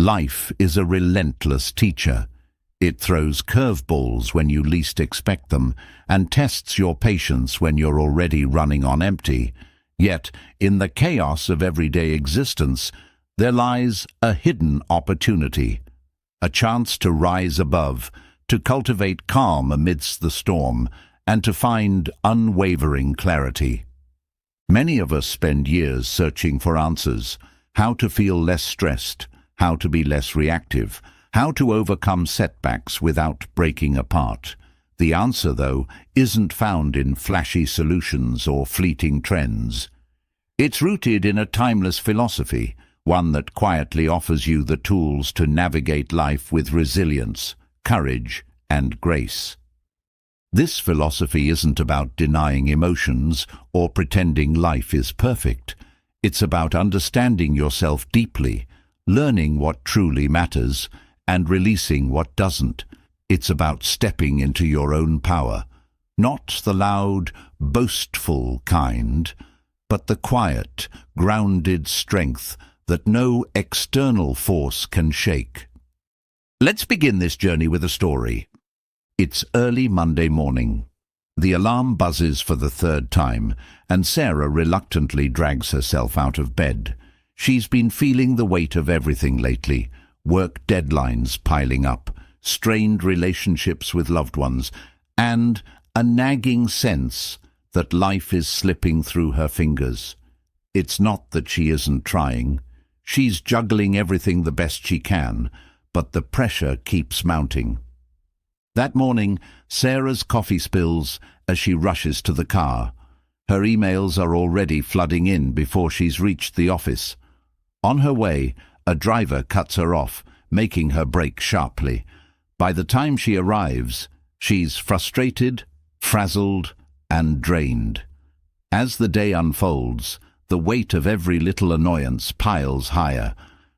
Life is a relentless teacher. It throws curveballs when you least expect them and tests your patience when you're already running on empty. Yet, in the chaos of everyday existence, there lies a hidden opportunity, a chance to rise above, to cultivate calm amidst the storm, and to find unwavering clarity. Many of us spend years searching for answers: how to feel less stressed, how to be less reactive, how to overcome setbacks without breaking apart. The answer, though, isn't found in flashy solutions or fleeting trends. It's rooted in a timeless philosophy, one that quietly offers you the tools to navigate life with resilience, courage, and grace. This philosophy isn't about denying emotions or pretending life is perfect. It's about understanding yourself deeply, learning what truly matters, and releasing what doesn't. It's about stepping into your own power, not the loud, boastful kind, but the quiet, grounded strength that no external force can shake. Let's begin this journey with a story. It's early Monday morning. The alarm buzzes for the third time, and Sarah reluctantly drags herself out of bed. She's been feeling the weight of everything lately: work deadlines piling up, strained relationships with loved ones, and a nagging sense that life is slipping through her fingers. It's not that she isn't trying. She's juggling everything the best she can, but the pressure keeps mounting. That morning, Sarah's coffee spills as she rushes to the car. Her emails are already flooding in before she's reached the office. On her way, a driver cuts her off, making her brake sharply. By the time she arrives, she's frustrated, frazzled, and drained. As the day unfolds, the weight of every little annoyance piles higher: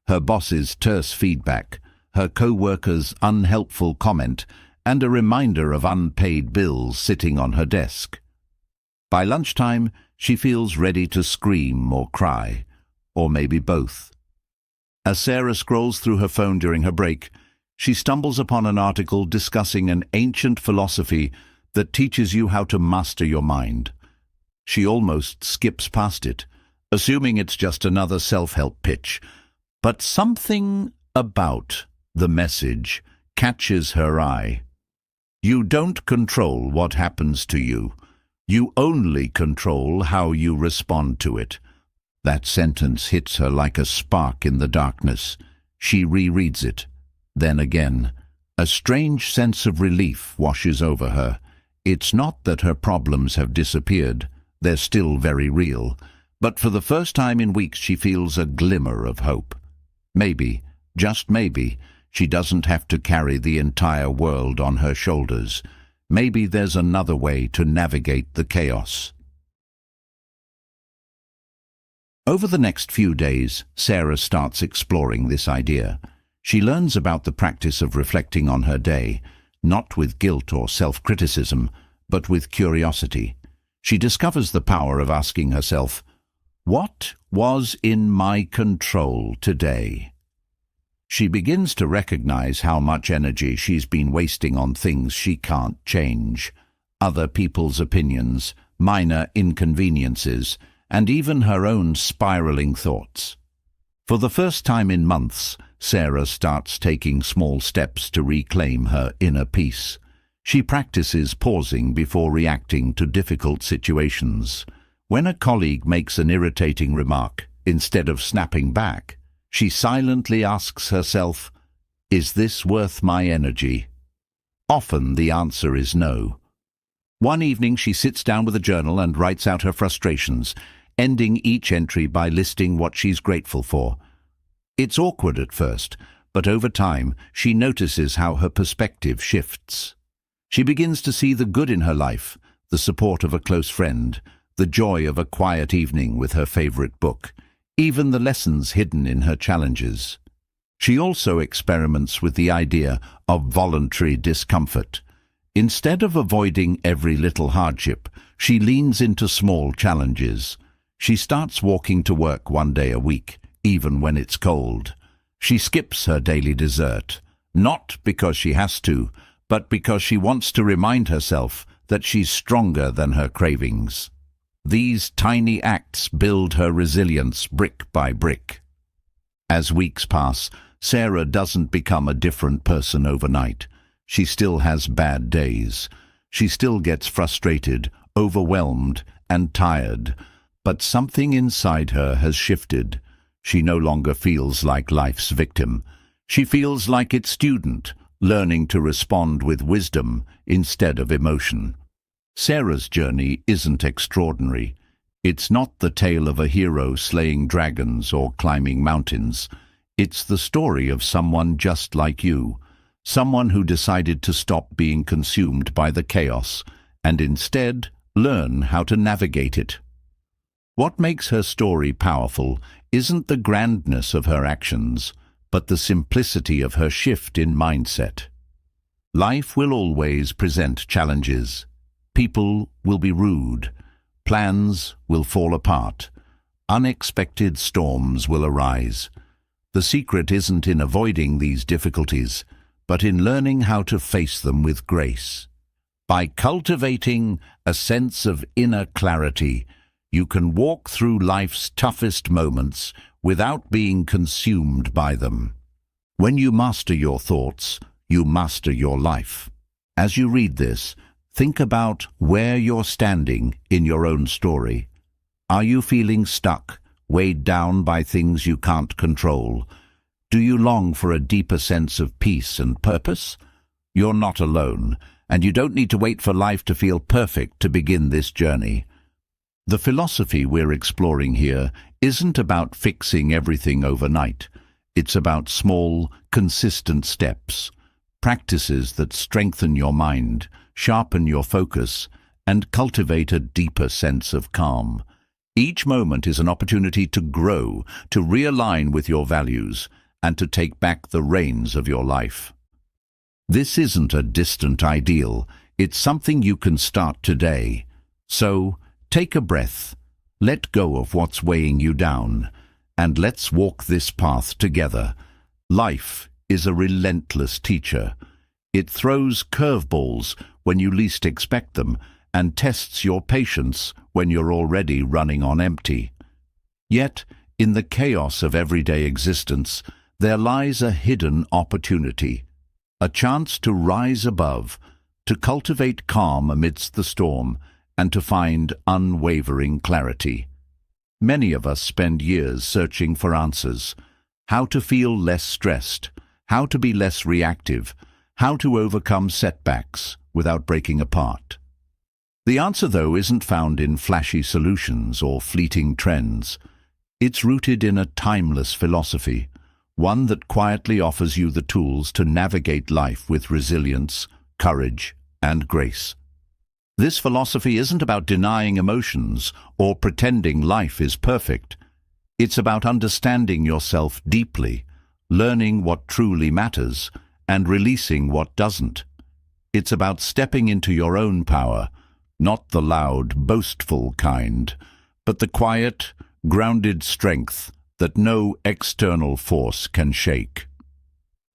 her boss's terse feedback, her co-worker's unhelpful comment, and a reminder of unpaid bills sitting on her desk. By lunchtime, she feels ready to scream or cry, or maybe both. As Sarah scrolls through her phone during her break, she stumbles upon an article discussing an ancient philosophy that teaches you how to master your mind. She almost skips past it, assuming it's just another self-help pitch. But something about the message catches her eye. You don't control what happens to you. You only control how you respond to it. That sentence hits her like a spark in the darkness. She rereads it. Then again, a strange sense of relief washes over her. It's not that her problems have disappeared. They're still very real. But for the first time in weeks, she feels a glimmer of hope. Maybe, just maybe, she doesn't have to carry the entire world on her shoulders. Maybe there's another way to navigate the chaos. Over the next few days, Sarah starts exploring this idea. She learns about the practice of reflecting on her day, not with guilt or self-criticism, but with curiosity. She discovers the power of asking herself, "What was in my control today?" She begins to recognize how much energy she's been wasting on things she can't change: other people's opinions, minor inconveniences, and even her own spiraling thoughts. For the first time in months, Sarah starts taking small steps to reclaim her inner peace. She practices pausing before reacting to difficult situations. When a colleague makes an irritating remark, instead of snapping back, she silently asks herself, "Is this worth my energy?" Often the answer is no. One evening she sits down with a journal and writes out her frustrations, ending each entry by listing what she's grateful for. It's awkward at first, but over time she notices how her perspective shifts. She begins to see the good in her life, the support of a close friend, the joy of a quiet evening with her favorite book, even the lessons hidden in her challenges. She also experiments with the idea of voluntary discomfort. Instead of avoiding every little hardship, she leans into small challenges. She starts walking to work one day a week, even when it's cold. She skips her daily dessert, not because she has to, but because she wants to remind herself that she's stronger than her cravings. These tiny acts build her resilience brick by brick. As weeks pass, Sarah doesn't become a different person overnight. She still has bad days. She still gets frustrated, overwhelmed, and tired. But something inside her has shifted. She no longer feels like life's victim. She feels like its student, learning to respond with wisdom instead of emotion. Sarah's journey isn't extraordinary. It's not the tale of a hero slaying dragons or climbing mountains. It's the story of someone just like you, someone who decided to stop being consumed by the chaos and instead learn how to navigate it. What makes her story powerful isn't the grandness of her actions, but the simplicity of her shift in mindset. Life will always present challenges. People will be rude. Plans will fall apart. Unexpected storms will arise. The secret isn't in avoiding these difficulties, but in learning how to face them with grace. By cultivating a sense of inner clarity, you can walk through life's toughest moments without being consumed by them. When you master your thoughts, you master your life. As you read this, think about where you're standing in your own story. Are you feeling stuck, weighed down by things you can't control? Do you long for a deeper sense of peace and purpose? You're not alone, and you don't need to wait for life to feel perfect to begin this journey. The philosophy we're exploring here isn't about fixing everything overnight. It's about small, consistent steps, practices that strengthen your mind, sharpen your focus, and cultivate a deeper sense of calm. Each moment is an opportunity to grow, to realign with your values, and to take back the reins of your life. This isn't a distant ideal. It's something you can start today. So, take a breath, let go of what's weighing you down, and let's walk this path together. Life is a relentless teacher. It throws curveballs when you least expect them and tests your patience when you're already running on empty. Yet, in the chaos of everyday existence, there lies a hidden opportunity, a chance to rise above, to cultivate calm amidst the storm, and to find unwavering clarity. Many of us spend years searching for answers: how to feel less stressed, how to be less reactive, how to overcome setbacks without breaking apart. The answer, though, isn't found in flashy solutions or fleeting trends. It's rooted in a timeless philosophy, one that quietly offers you the tools to navigate life with resilience, courage, and grace. This philosophy isn't about denying emotions or pretending life is perfect. It's about understanding yourself deeply, learning what truly matters, and releasing what doesn't. It's about stepping into your own power, not the loud, boastful kind, but the quiet, grounded strength that no external force can shake.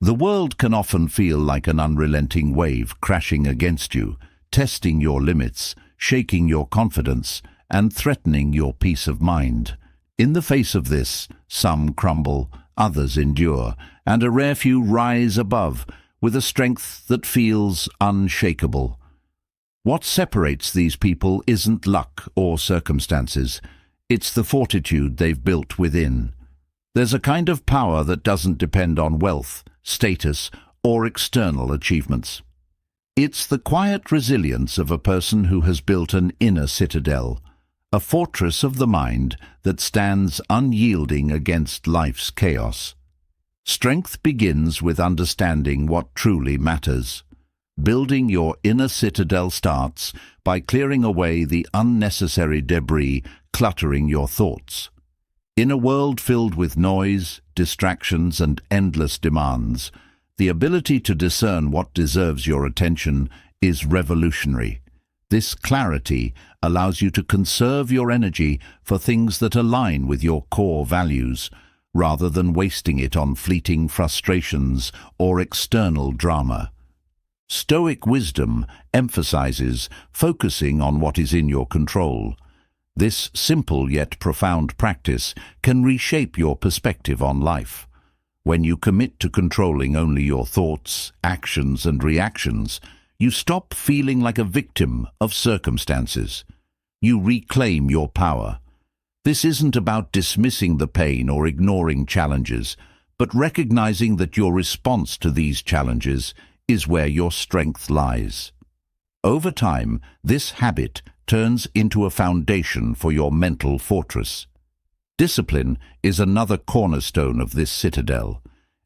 The world can often feel like an unrelenting wave crashing against you, testing your limits, shaking your confidence, and threatening your peace of mind. In the face of this, some crumble, others endure, and a rare few rise above with a strength that feels unshakable. What separates these people isn't luck or circumstances. It's the fortitude they've built within. There's a kind of power that doesn't depend on wealth, status, or external achievements. It's the quiet resilience of a person who has built an inner citadel, a fortress of the mind that stands unyielding against life's chaos. Strength begins with understanding what truly matters. Building your inner citadel starts by clearing away the unnecessary debris cluttering your thoughts. In a world filled with noise, distractions, and endless demands, the ability to discern what deserves your attention is revolutionary. This clarity allows you to conserve your energy for things that align with your core values, rather than wasting it on fleeting frustrations or external drama. Stoic wisdom emphasizes focusing on what is in your control. This simple yet profound practice can reshape your perspective on life. When you commit to controlling only your thoughts, actions, and reactions, you stop feeling like a victim of circumstances. You reclaim your power. This isn't about dismissing the pain or ignoring challenges, but recognizing that your response to these challenges is where your strength lies. Over time, this habit turns into a foundation for your mental fortress. Discipline is another cornerstone of this citadel.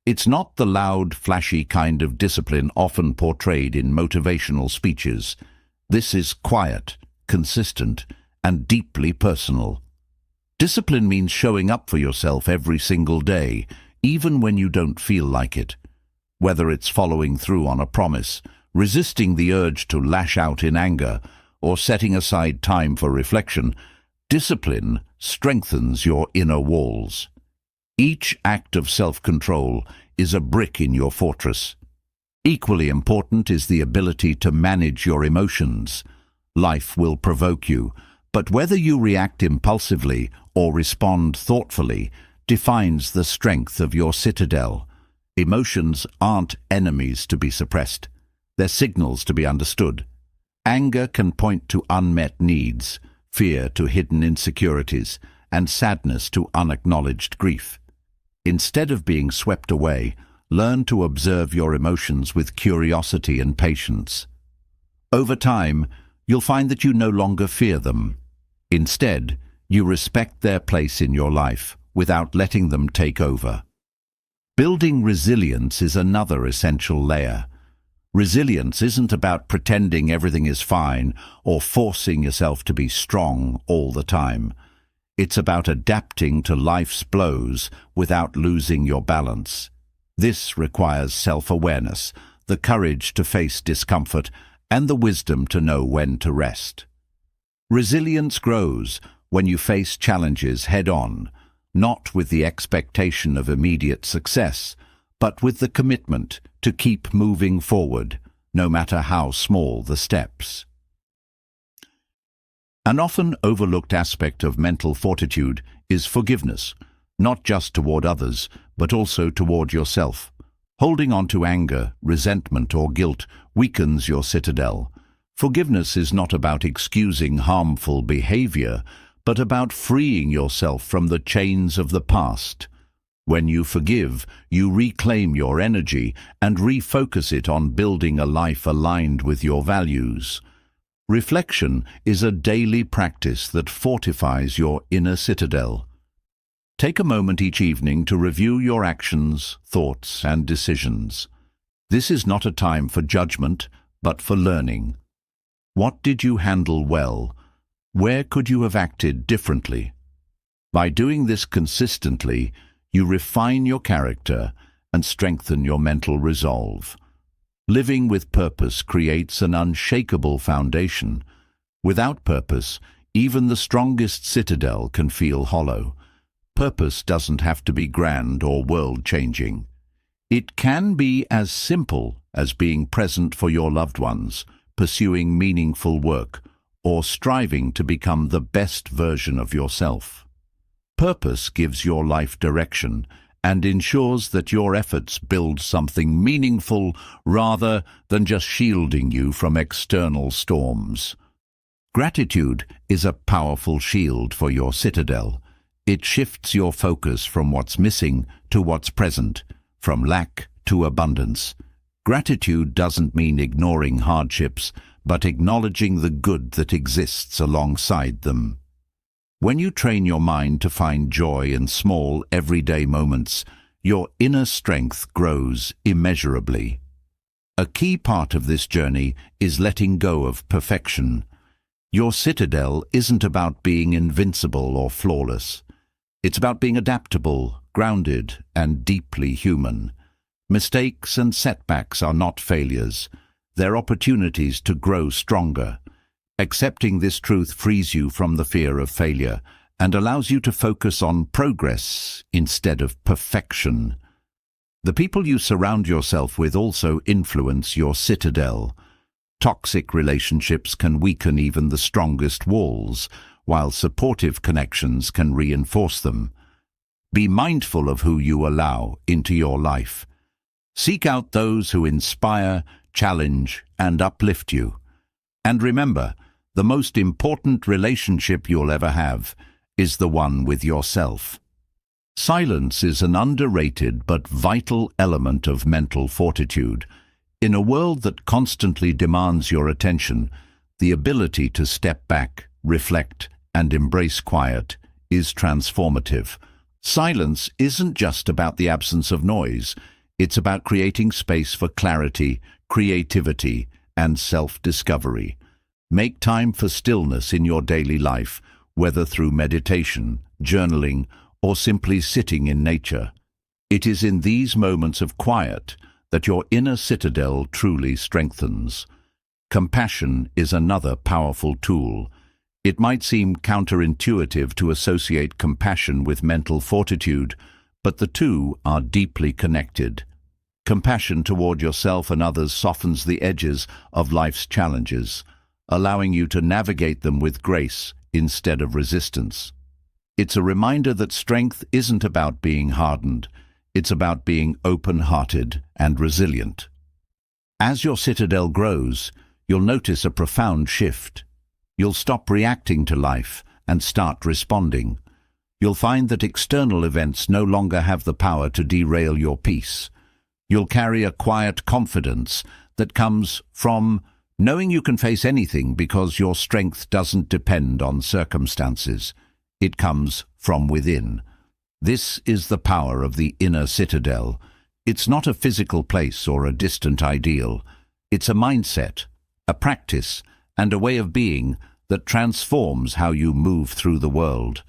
It's not the loud, flashy kind of discipline often portrayed in motivational speeches. This is quiet, consistent, and deeply personal. Discipline means showing up for yourself every single day, even when you don't feel like it. Whether it's following through on a promise, resisting the urge to lash out in anger, or setting aside time for reflection, discipline strengthens your inner walls. Each act of self-control is a brick in your fortress. Equally important is the ability to manage your emotions. Life will provoke you, but whether you react impulsively or respond thoughtfully defines the strength of your citadel. Emotions aren't enemies to be suppressed. They're signals to be understood. Anger can point to unmet needs, fear to hidden insecurities, and sadness to unacknowledged grief. Instead of being swept away, learn to observe your emotions with curiosity and patience. Over time, you'll find that you no longer fear them. Instead, you respect their place in your life without letting them take over. Building resilience is another essential layer. Resilience isn't about pretending everything is fine or forcing yourself to be strong all the time. It's about adapting to life's blows without losing your balance. This requires self-awareness, the courage to face discomfort, and the wisdom to know when to rest. Resilience grows when you face challenges head-on, not with the expectation of immediate success, but with the commitment to keep moving forward, no matter how small the steps. An often overlooked aspect of mental fortitude is forgiveness, not just toward others, but also toward yourself. Holding on to anger, resentment, or guilt weakens your citadel. Forgiveness is not about excusing harmful behavior, but about freeing yourself from the chains of the past. When you forgive, you reclaim your energy and refocus it on building a life aligned with your values. Reflection is a daily practice that fortifies your inner citadel. Take a moment each evening to review your actions, thoughts, and decisions. This is not a time for judgment, but for learning. What did you handle well? Where could you have acted differently? By doing this consistently, you refine your character and strengthen your mental resolve. Living with purpose creates an unshakable foundation. Without purpose, even the strongest citadel can feel hollow. Purpose doesn't have to be grand or world-changing. It can be as simple as being present for your loved ones, pursuing meaningful work, or striving to become the best version of yourself. Purpose gives your life direction and ensures that your efforts build something meaningful rather than just shielding you from external storms. Gratitude is a powerful shield for your citadel. It shifts your focus from what's missing to what's present, from lack to abundance. Gratitude doesn't mean ignoring hardships, but acknowledging the good that exists alongside them. When you train your mind to find joy in small, everyday moments, your inner strength grows immeasurably. A key part of this journey is letting go of perfection. Your citadel isn't about being invincible or flawless. It's about being adaptable, grounded, and deeply human. Mistakes and setbacks are not failures. They're opportunities to grow stronger. Accepting this truth frees you from the fear of failure and allows you to focus on progress instead of perfection. The people you surround yourself with also influence your citadel. Toxic relationships can weaken even the strongest walls, while supportive connections can reinforce them. Be mindful of who you allow into your life. Seek out those who inspire, challenge, and uplift you. And remember, the most important relationship you'll ever have is the one with yourself. Silence is an underrated but vital element of mental fortitude. In a world that constantly demands your attention, the ability to step back, reflect, and embrace quiet is transformative. Silence isn't just about the absence of noise. It's about creating space for clarity, creativity, and self-discovery. Make time for stillness in your daily life, whether through meditation, journaling, or simply sitting in nature. It is in these moments of quiet that your inner citadel truly strengthens. Compassion is another powerful tool. It might seem counterintuitive to associate compassion with mental fortitude, but the two are deeply connected. Compassion toward yourself and others softens the edges of life's challenges, allowing you to navigate them with grace instead of resistance. It's a reminder that strength isn't about being hardened, it's about being open-hearted and resilient. As your citadel grows, you'll notice a profound shift. You'll stop reacting to life and start responding. You'll find that external events no longer have the power to derail your peace. You'll carry a quiet confidence that comes from knowing you can face anything because your strength doesn't depend on circumstances. It comes from within. This is the power of the inner citadel. It's not a physical place or a distant ideal. It's a mindset, a practice, and a way of being that transforms how you move through the world.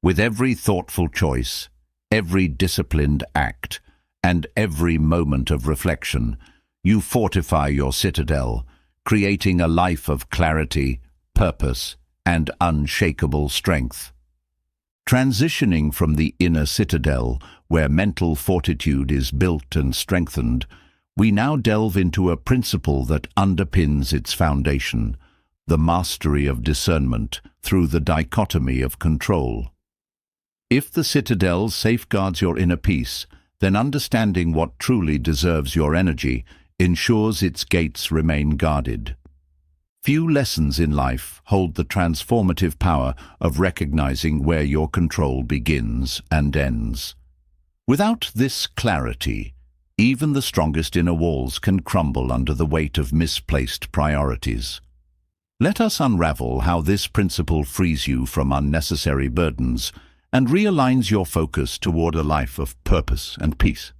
With every thoughtful choice, every disciplined act, and every moment of reflection, you fortify your citadel, creating a life of clarity, purpose, and unshakable strength. Transitioning from the inner citadel, where mental fortitude is built and strengthened, we now delve into a principle that underpins its foundation, the mastery of discernment through the dichotomy of control. If the citadel safeguards your inner peace, then understanding what truly deserves your energy ensures its gates remain guarded. Few lessons in life hold the transformative power of recognizing where your control begins and ends. Without this clarity, even the strongest inner walls can crumble under the weight of misplaced priorities. Let us unravel how this principle frees you from unnecessary burdens and realigns your focus toward a life of purpose and peace.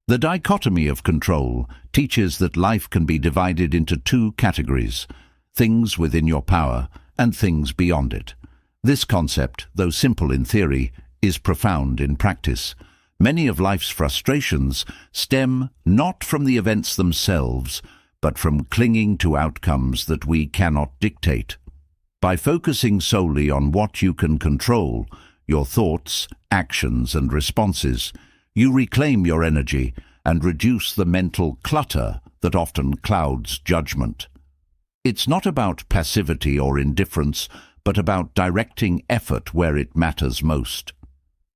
The dichotomy of control teaches that life can be divided into two categories, things within your power and things beyond it. This concept, though simple in theory, is profound in practice. Many of life's frustrations stem not from the events themselves, but from clinging to outcomes that we cannot dictate. By focusing solely on what you can control, your thoughts, actions, and responses, you reclaim your energy and reduce the mental clutter that often clouds judgment. It's not about passivity or indifference, but about directing effort where it matters most.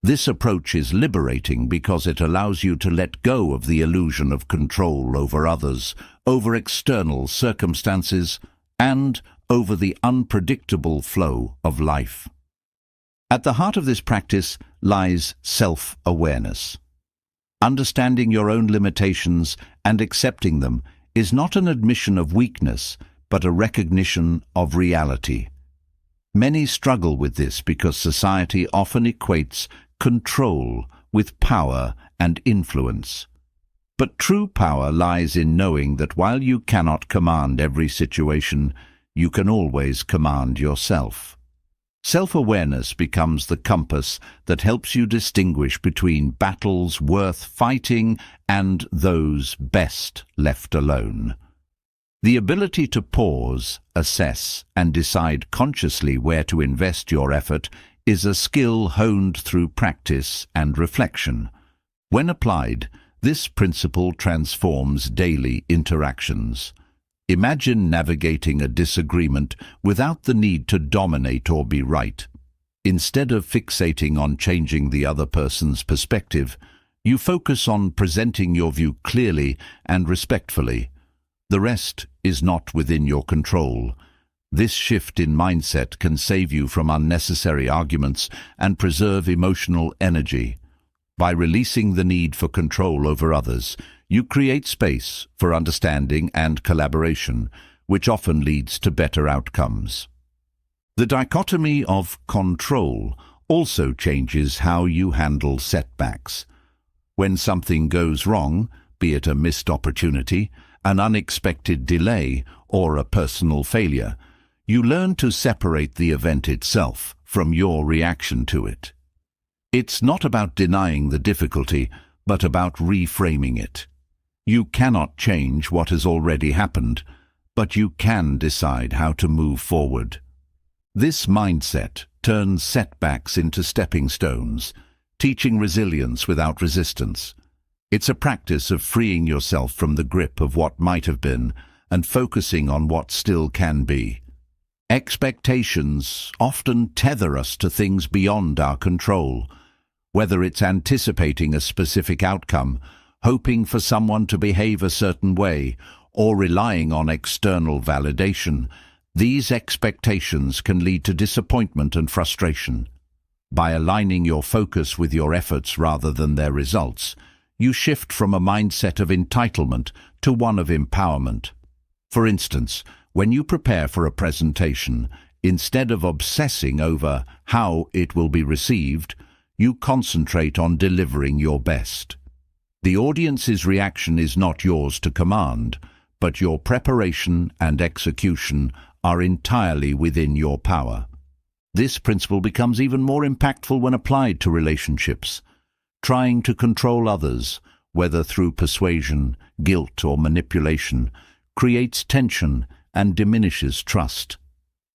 This approach is liberating because it allows you to let go of the illusion of control over others, over external circumstances, and over the unpredictable flow of life. At the heart of this practice lies self-awareness. Understanding your own limitations and accepting them is not an admission of weakness, but a recognition of reality. Many struggle with this because society often equates control with power and influence. But true power lies in knowing that while you cannot command every situation, you can always command yourself. Self-awareness becomes the compass that helps you distinguish between battles worth fighting and those best left alone. The ability to pause, assess, and decide consciously where to invest your effort is a skill honed through practice and reflection. When applied, this principle transforms daily interactions. Imagine navigating a disagreement without the need to dominate or be right. Instead of fixating on changing the other person's perspective, you focus on presenting your view clearly and respectfully. The rest is not within your control. This shift in mindset can save you from unnecessary arguments and preserve emotional energy. By releasing the need for control over others, you create space for understanding and collaboration, which often leads to better outcomes. The dichotomy of control also changes how you handle setbacks. When something goes wrong, be it a missed opportunity, an unexpected delay, or a personal failure, you learn to separate the event itself from your reaction to it. It's not about denying the difficulty, but about reframing it. You cannot change what has already happened, but you can decide how to move forward. This mindset turns setbacks into stepping stones, teaching resilience without resistance. It's a practice of freeing yourself from the grip of what might have been and focusing on what still can be. Expectations often tether us to things beyond our control. Whether it's anticipating a specific outcome, hoping for someone to behave a certain way, or relying on external validation, these expectations can lead to disappointment and frustration. By aligning your focus with your efforts rather than their results, you shift from a mindset of entitlement to one of empowerment. For instance, when you prepare for a presentation, instead of obsessing over how it will be received, you concentrate on delivering your best. The audience's reaction is not yours to command, but your preparation and execution are entirely within your power. This principle becomes even more impactful when applied to relationships. Trying to control others, whether through persuasion, guilt, or manipulation, creates tension and diminishes trust.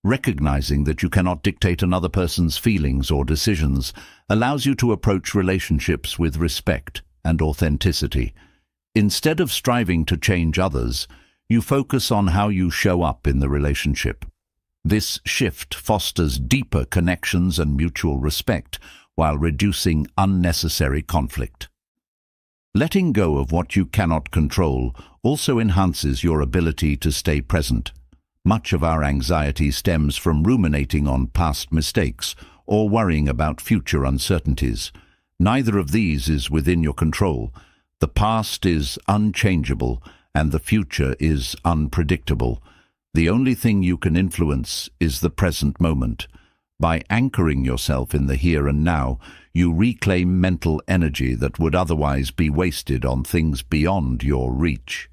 Recognizing that you cannot dictate another person's feelings or decisions allows you to approach relationships with respect and authenticity. Instead of striving to change others, you focus on how you show up in the relationship. This shift fosters deeper connections and mutual respect while reducing unnecessary conflict. Letting go of what you cannot control also enhances your ability to stay present. Much of our anxiety stems from ruminating on past mistakes or worrying about future uncertainties. Neither of these is within your control. The past is unchangeable and the future is unpredictable. The only thing you can influence is the present moment. By anchoring yourself in the here and now, you reclaim mental energy that would otherwise be wasted on things beyond your reach.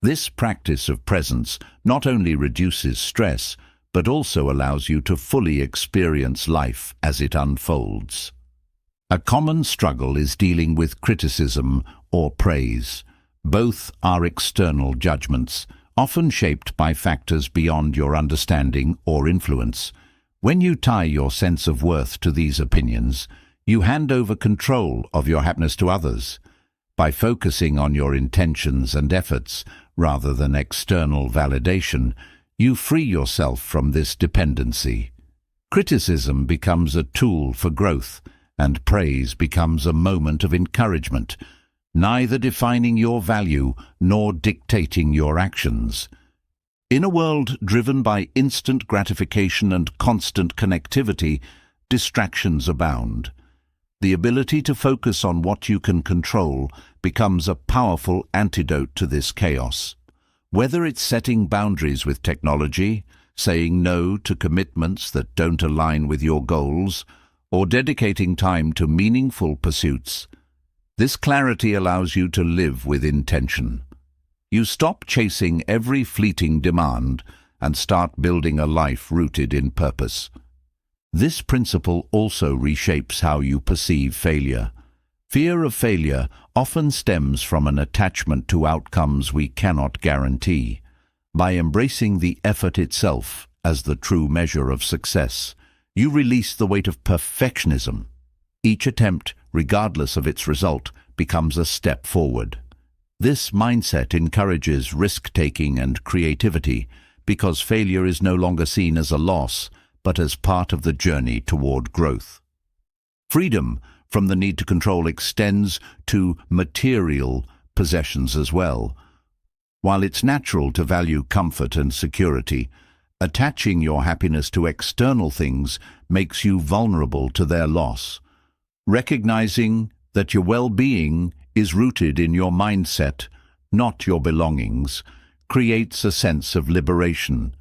This practice of presence not only reduces stress, but also allows you to fully experience life as it unfolds. A common struggle is dealing with criticism or praise. Both are external judgments, often shaped by factors beyond your understanding or influence. When you tie your sense of worth to these opinions, you hand over control of your happiness to others. By focusing on your intentions and efforts, rather than external validation, you free yourself from this dependency. Criticism becomes a tool for growth, and praise becomes a moment of encouragement, neither defining your value nor dictating your actions. In a world driven by instant gratification and constant connectivity, distractions abound. The ability to focus on what you can control becomes a powerful antidote to this chaos. Whether it's setting boundaries with technology, saying no to commitments that don't align with your goals, or dedicating time to meaningful pursuits, this clarity allows you to live with intention. You stop chasing every fleeting demand and start building a life rooted in purpose. This principle also reshapes how you perceive failure. Fear of failure often stems from an attachment to outcomes we cannot guarantee. By embracing the effort itself as the true measure of success, you release the weight of perfectionism. Each attempt, regardless of its result, becomes a step forward. This mindset encourages risk-taking and creativity because failure is no longer seen as a loss, but as part of the journey toward growth. Freedom from the need to control extends to material possessions as well. While it's natural to value comfort and security, attaching your happiness to external things makes you vulnerable to their loss. Recognizing that your well-being is rooted in your mindset, not your belongings, creates a sense of liberation.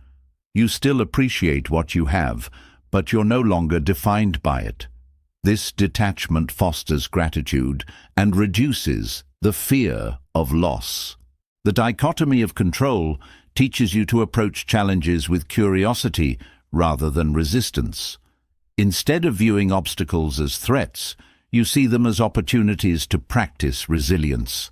You still appreciate what you have, but you're no longer defined by it. This detachment fosters gratitude and reduces the fear of loss. The dichotomy of control teaches you to approach challenges with curiosity rather than resistance. Instead of viewing obstacles as threats, you see them as opportunities to practice resilience.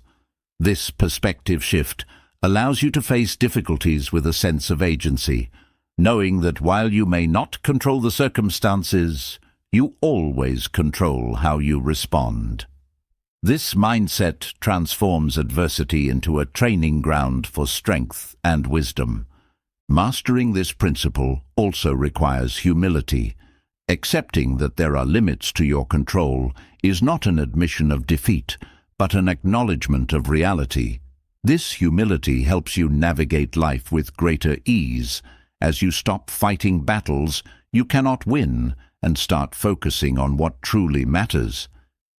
This perspective shift allows you to face difficulties with a sense of agency, knowing that while you may not control the circumstances, you always control how you respond. This mindset transforms adversity into a training ground for strength and wisdom. Mastering this principle also requires humility. Accepting that there are limits to your control is not an admission of defeat, but an acknowledgement of reality. This humility helps you navigate life with greater ease. As you stop fighting battles you cannot win and start focusing on what truly matters.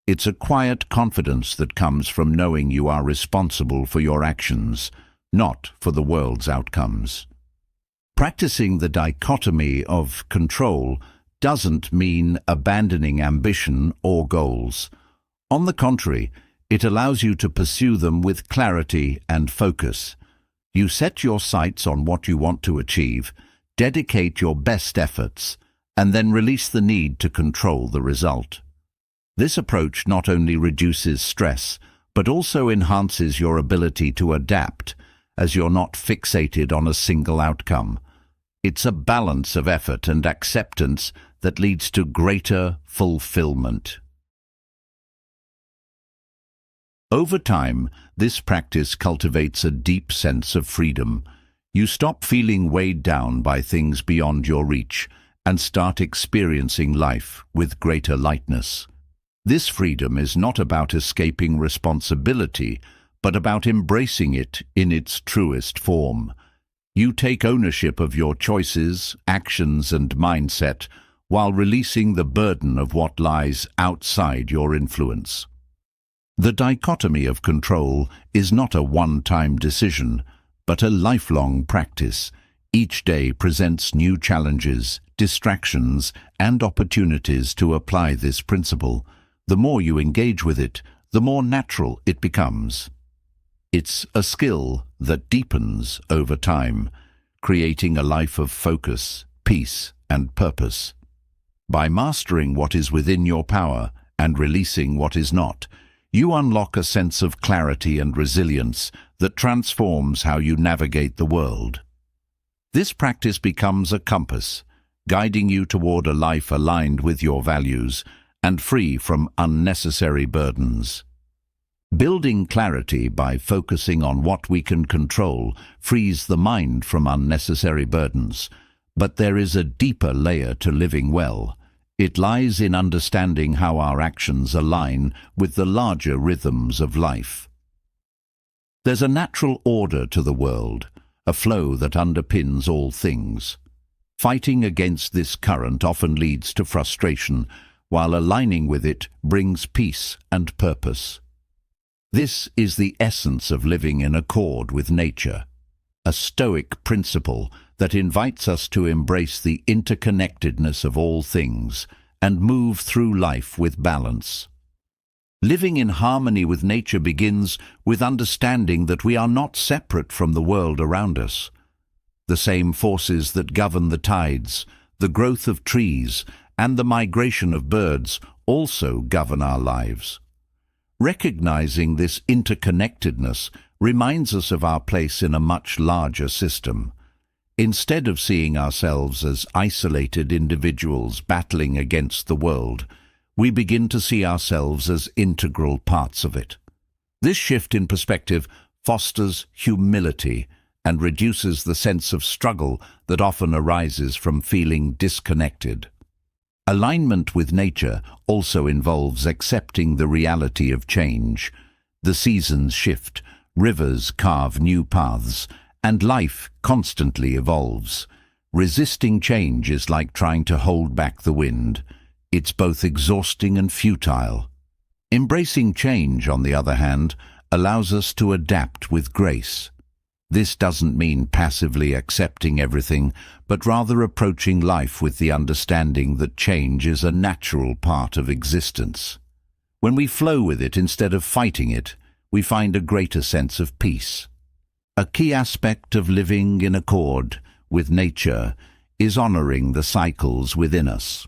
It's a quiet confidence that comes from knowing you are responsible for your actions, not for the world's outcomes. Practicing the dichotomy of control doesn't mean abandoning ambition or goals. On the contrary, it allows you to pursue them with clarity and focus. You set your sights on what you want to achieve, dedicate your best efforts, and then release the need to control the result. This approach not only reduces stress, but also enhances your ability to adapt, as you're not fixated on a single outcome. It's a balance of effort and acceptance that leads to greater fulfillment. Over time, this practice cultivates a deep sense of freedom. You stop feeling weighed down by things beyond your reach and start experiencing life with greater lightness. This freedom is not about escaping responsibility, but about embracing it in its truest form. You take ownership of your choices, actions, and mindset, while releasing the burden of what lies outside your influence. The dichotomy of control is not a one-time decision, but a lifelong practice. Each day presents new challenges, distractions, and opportunities to apply this principle. The more you engage with it, the more natural it becomes. It's a skill that deepens over time, creating a life of focus, peace, and purpose. By mastering what is within your power and releasing what is not, you unlock a sense of clarity and resilience that transforms how you navigate the world. This practice becomes a compass, guiding you toward a life aligned with your values and free from unnecessary burdens. Building clarity by focusing on what we can control frees the mind from unnecessary burdens, but there is a deeper layer to living well. It lies in understanding how our actions align with the larger rhythms of life. There's a natural order to the world, a flow that underpins all things. Fighting against this current often leads to frustration, while aligning with it brings peace and purpose. This is the essence of living in accord with nature, a Stoic principle that invites us to embrace the interconnectedness of all things and move through life with balance. Living in harmony with nature begins with understanding that we are not separate from the world around us. The same forces that govern the tides, the growth of trees, and the migration of birds also govern our lives. Recognizing this interconnectedness reminds us of our place in a much larger system. Instead of seeing ourselves as isolated individuals battling against the world, we begin to see ourselves as integral parts of it. This shift in perspective fosters humility and reduces the sense of struggle that often arises from feeling disconnected. Alignment with nature also involves accepting the reality of change. The seasons shift, rivers carve new paths, and life constantly evolves. Resisting change is like trying to hold back the wind. It's both exhausting and futile. Embracing change, on the other hand, allows us to adapt with grace. This doesn't mean passively accepting everything, but rather approaching life with the understanding that change is a natural part of existence. When we flow with it instead of fighting it, we find a greater sense of peace. A key aspect of living in accord with nature is honoring the cycles within us.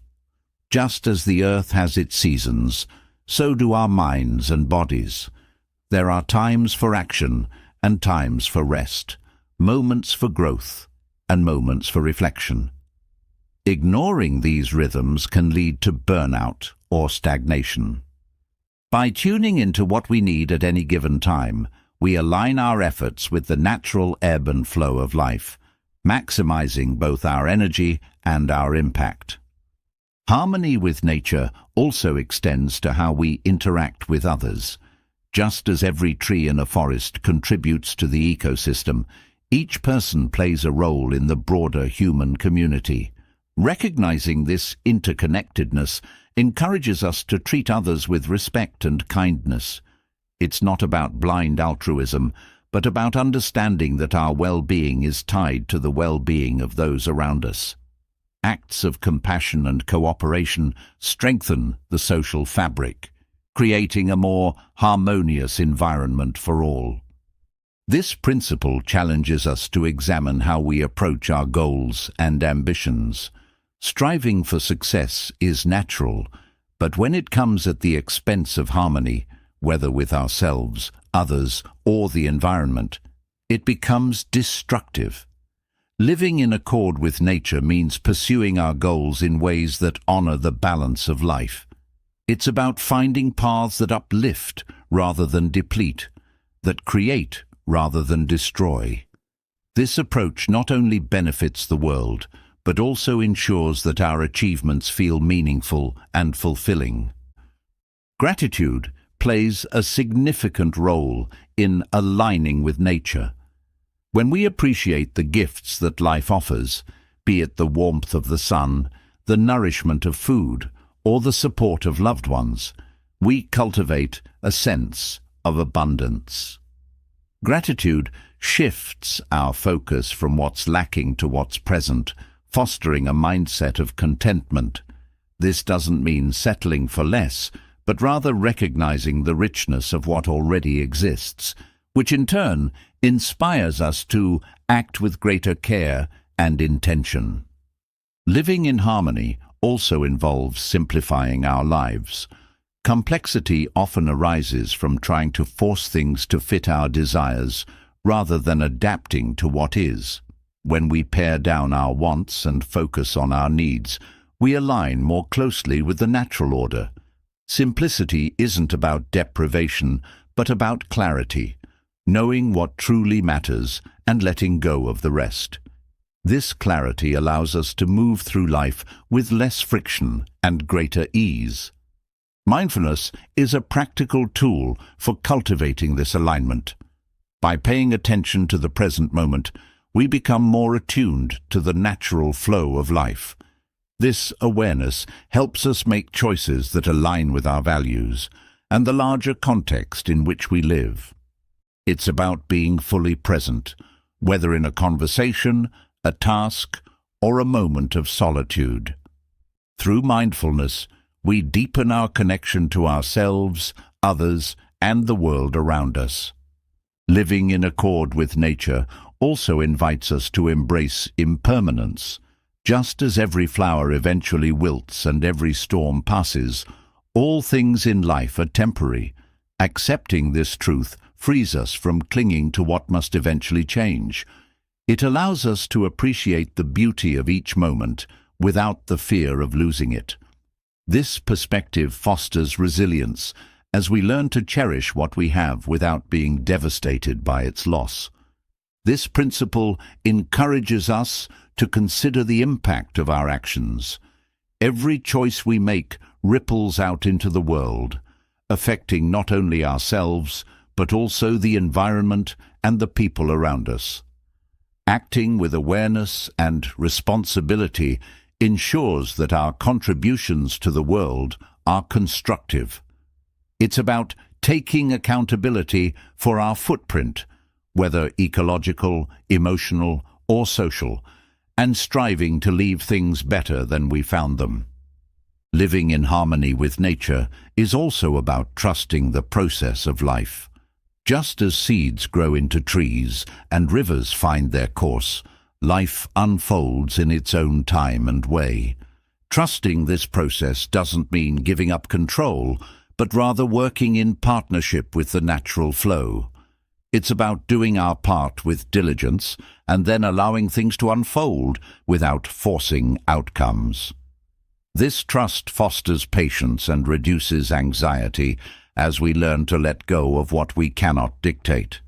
Just as the earth has its seasons, so do our minds and bodies. There are times for action and times for rest, moments for growth and moments for reflection. Ignoring these rhythms can lead to burnout or stagnation. By tuning into what we need at any given time, we align our efforts with the natural ebb and flow of life, maximizing both our energy and our impact. Harmony with nature also extends to how we interact with others. Just as every tree in a forest contributes to the ecosystem, each person plays a role in the broader human community. Recognizing this interconnectedness encourages us to treat others with respect and kindness. It's not about blind altruism, but about understanding that our well-being is tied to the well-being of those around us. Acts of compassion and cooperation strengthen the social fabric, creating a more harmonious environment for all. This principle challenges us to examine how we approach our goals and ambitions. Striving for success is natural, but when it comes at the expense of harmony, whether with ourselves, others, or the environment, it becomes destructive. Living in accord with nature means pursuing our goals in ways that honor the balance of life. It's about finding paths that uplift rather than deplete, that create rather than destroy. This approach not only benefits the world, but also ensures that our achievements feel meaningful and fulfilling. Gratitude plays a significant role in aligning with nature. When we appreciate the gifts that life offers, be it the warmth of the sun, the nourishment of food, or the support of loved ones, we cultivate a sense of abundance. Gratitude shifts our focus from what's lacking to what's present, fostering a mindset of contentment. This doesn't mean settling for less, but rather recognizing the richness of what already exists, which in turn inspires us to act with greater care and intention. Living in harmony also involves simplifying our lives. Complexity often arises from trying to force things to fit our desires rather than adapting to what is. When we pare down our wants and focus on our needs, we align more closely with the natural order. Simplicity isn't about deprivation, but about clarity, knowing what truly matters and letting go of the rest. This clarity allows us to move through life with less friction and greater ease. Mindfulness is a practical tool for cultivating this alignment. By paying attention to the present moment, we become more attuned to the natural flow of life. This awareness helps us make choices that align with our values and the larger context in which we live. It's about being fully present, whether in a conversation, a task, or a moment of solitude. Through mindfulness, we deepen our connection to ourselves, others, and the world around us. Living in accord with nature also invites us to embrace impermanence. Just as every flower eventually wilts and every storm passes, all things in life are temporary. Accepting this truth frees us from clinging to what must eventually change. It allows us to appreciate the beauty of each moment without the fear of losing it. This perspective fosters resilience as we learn to cherish what we have without being devastated by its loss. This principle encourages us to consider the impact of our actions. Every choice we make ripples out into the world, affecting not only ourselves, but also the environment and the people around us. Acting with awareness and responsibility ensures that our contributions to the world are constructive. It's about taking accountability for our footprint, whether ecological, emotional, or social, and striving to leave things better than we found them. Living in harmony with nature is also about trusting the process of life. Just as seeds grow into trees and rivers find their course, life unfolds in its own time and way. Trusting this process doesn't mean giving up control, but rather working in partnership with the natural flow. It's about doing our part with diligence and then allowing things to unfold without forcing outcomes. This trust fosters patience and reduces anxiety as we learn to let go of what we cannot dictate.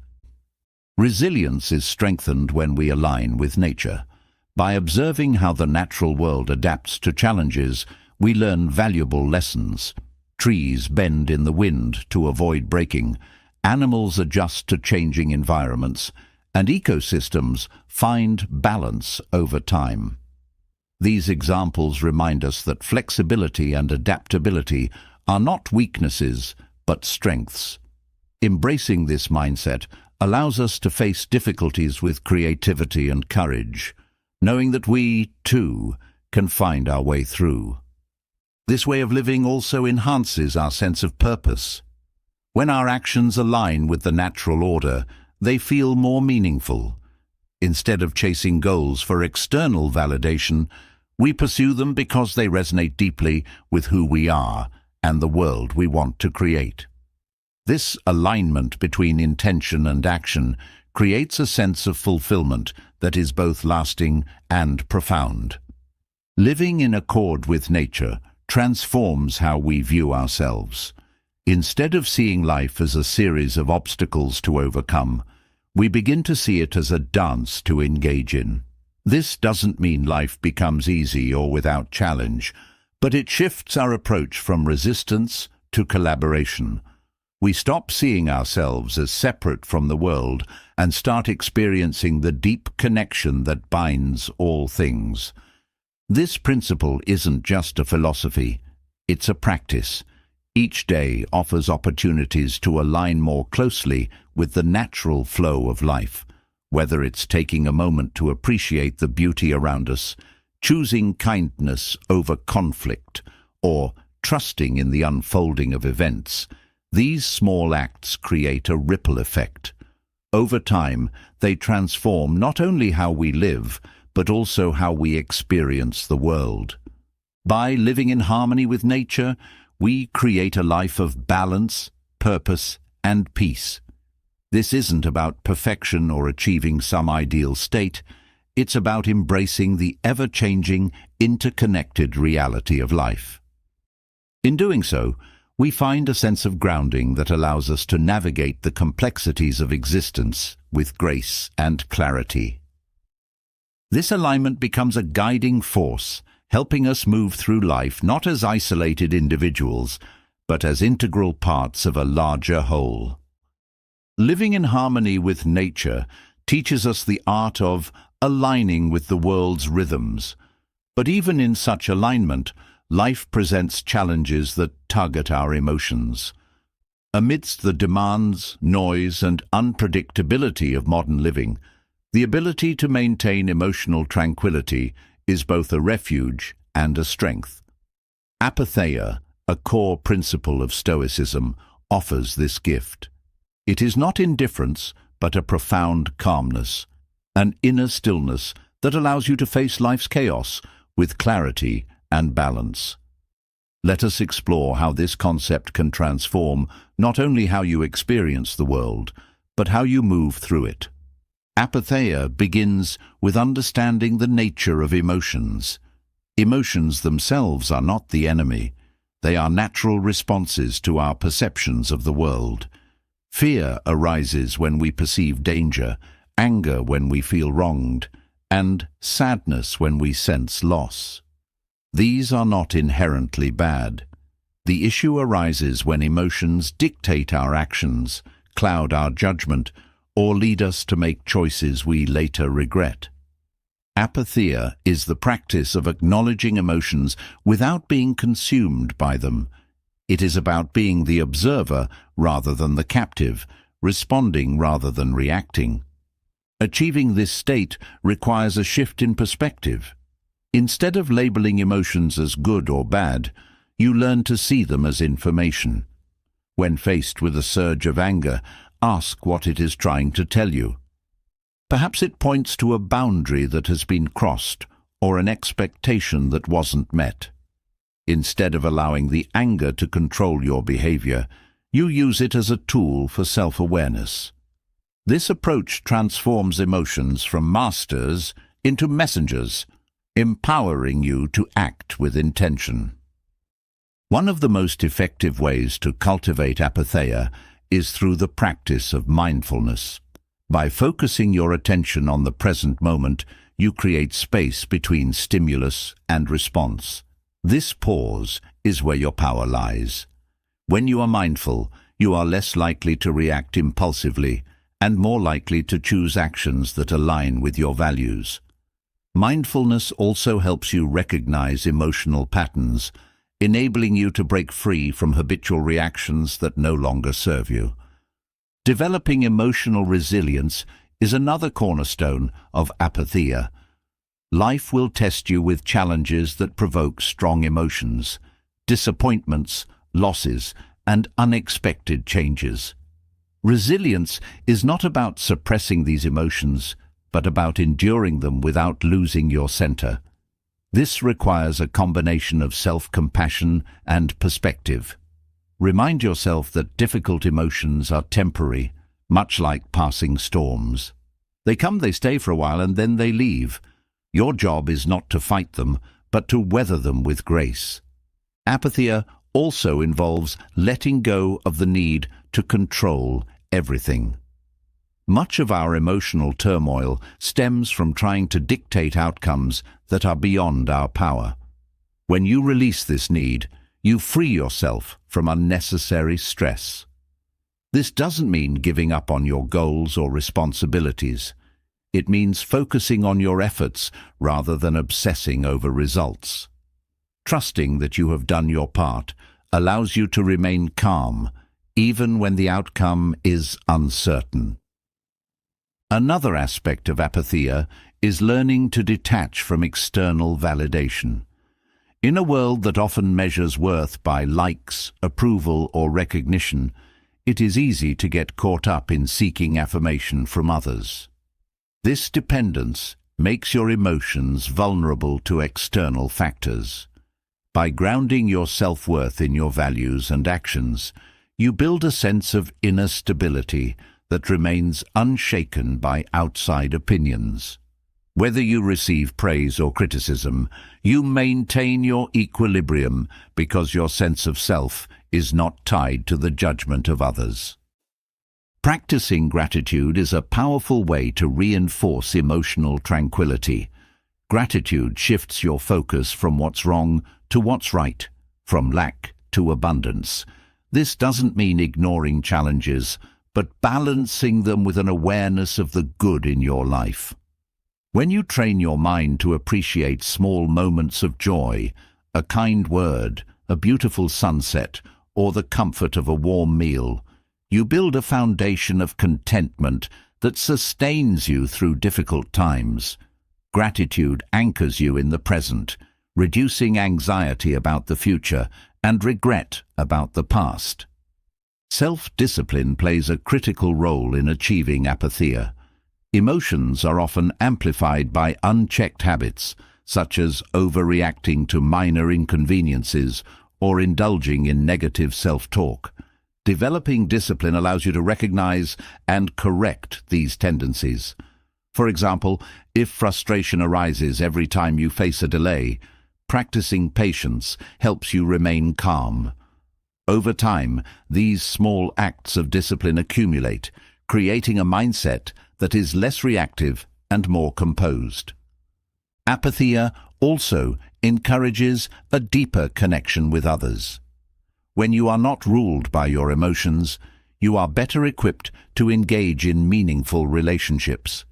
Resilience is strengthened when we align with nature. By observing how the natural world adapts to challenges, we learn valuable lessons. Trees bend in the wind to avoid breaking, animals adjust to changing environments, and ecosystems find balance over time. These examples remind us that flexibility and adaptability are not weaknesses, but strengths. Embracing this mindset allows us to face difficulties with creativity and courage, knowing that we, too, can find our way through. This way of living also enhances our sense of purpose. When our actions align with the natural order, they feel more meaningful. Instead of chasing goals for external validation, we pursue them because they resonate deeply with who we are and the world we want to create. This alignment between intention and action creates a sense of fulfillment that is both lasting and profound. Living in accord with nature transforms how we view ourselves. Instead of seeing life as a series of obstacles to overcome, we begin to see it as a dance to engage in. This doesn't mean life becomes easy or without challenge, but it shifts our approach from resistance to collaboration. We stop seeing ourselves as separate from the world and start experiencing the deep connection that binds all things. This principle isn't just a philosophy, it's a practice. Each day offers opportunities to align more closely with the natural flow of life, whether it's taking a moment to appreciate the beauty around us, choosing kindness over conflict, or trusting in the unfolding of events. These small acts create a ripple effect. Over time, they transform not only how we live, but also how we experience the world. By living in harmony with nature, we create a life of balance, purpose, and peace. This isn't about perfection or achieving some ideal state. It's about embracing the ever-changing, interconnected reality of life. In doing so, we find a sense of grounding that allows us to navigate the complexities of existence with grace and clarity. This alignment becomes a guiding force, helping us move through life not as isolated individuals, but as integral parts of a larger whole. Living in harmony with nature teaches us the art of aligning with the world's rhythms. But even in such alignment, life presents challenges that tug at our emotions. Amidst the demands, noise, and unpredictability of modern living, the ability to maintain emotional tranquility is both a refuge and a strength. Apatheia, a core principle of Stoicism, offers this gift. It is not indifference, but a profound calmness, an inner stillness that allows you to face life's chaos with clarity and balance. Let us explore how this concept can transform not only how you experience the world, but how you move through it. Apatheia begins with understanding the nature of emotions. Emotions themselves are not the enemy. They are natural responses to our perceptions of the world. Fear arises when we perceive danger, anger when we feel wronged, and sadness when we sense loss. These are not inherently bad. The issue arises when emotions dictate our actions, cloud our judgment, or lead us to make choices we later regret. Apatheia is the practice of acknowledging emotions without being consumed by them. It is about being the observer rather than the captive, responding rather than reacting. Achieving this state requires a shift in perspective. Instead of labeling emotions as good or bad, you learn to see them as information. When faced with a surge of anger, ask what it is trying to tell you. Perhaps it points to a boundary that has been crossed or an expectation that wasn't met. Instead of allowing the anger to control your behavior, you use it as a tool for self-awareness. This approach transforms emotions from masters into messengers, empowering you to act with intention. One of the most effective ways to cultivate apatheia is through the practice of mindfulness. By focusing your attention on the present moment, you create space between stimulus and response. This pause is where your power lies. When you are mindful, you are less likely to react impulsively and more likely to choose actions that align with your values. Mindfulness also helps you recognize emotional patterns, enabling you to break free from habitual reactions that no longer serve you. Developing emotional resilience is another cornerstone of apatheia. Life will test you with challenges that provoke strong emotions, disappointments, losses, and unexpected changes. Resilience is not about suppressing these emotions, but about enduring them without losing your center. This requires a combination of self-compassion and perspective. Remind yourself that difficult emotions are temporary, much like passing storms. They come, they stay for a while, and then they leave. Your job is not to fight them, but to weather them with grace. Apatheia also involves letting go of the need to control everything. Much of our emotional turmoil stems from trying to dictate outcomes that are beyond our power. When you release this need, you free yourself from unnecessary stress. This doesn't mean giving up on your goals or responsibilities. It means focusing on your efforts rather than obsessing over results. Trusting that you have done your part allows you to remain calm, even when the outcome is uncertain. Another aspect of apatheia is learning to detach from external validation. In a world that often measures worth by likes, approval, or recognition, it is easy to get caught up in seeking affirmation from others. This dependence makes your emotions vulnerable to external factors. By grounding your self-worth in your values and actions, you build a sense of inner stability that remains unshaken by outside opinions. Whether you receive praise or criticism, you maintain your equilibrium because your sense of self is not tied to the judgment of others. Practicing gratitude is a powerful way to reinforce emotional tranquility. Gratitude shifts your focus from what's wrong to what's right, from lack to abundance. This doesn't mean ignoring challenges, but balancing them with an awareness of the good in your life. When you train your mind to appreciate small moments of joy, a kind word, a beautiful sunset, or the comfort of a warm meal, you build a foundation of contentment that sustains you through difficult times. Gratitude anchors you in the present, reducing anxiety about the future and regret about the past. Self-discipline plays a critical role in achieving apatheia. Emotions are often amplified by unchecked habits, such as overreacting to minor inconveniences or indulging in negative self-talk. Developing discipline allows you to recognize and correct these tendencies. For example, if frustration arises every time you face a delay, practicing patience helps you remain calm. Over time, these small acts of discipline accumulate, creating a mindset that is less reactive and more composed. Apatheia also encourages a deeper connection with others. When you are not ruled by your emotions, you are better equipped to engage in meaningful relationships.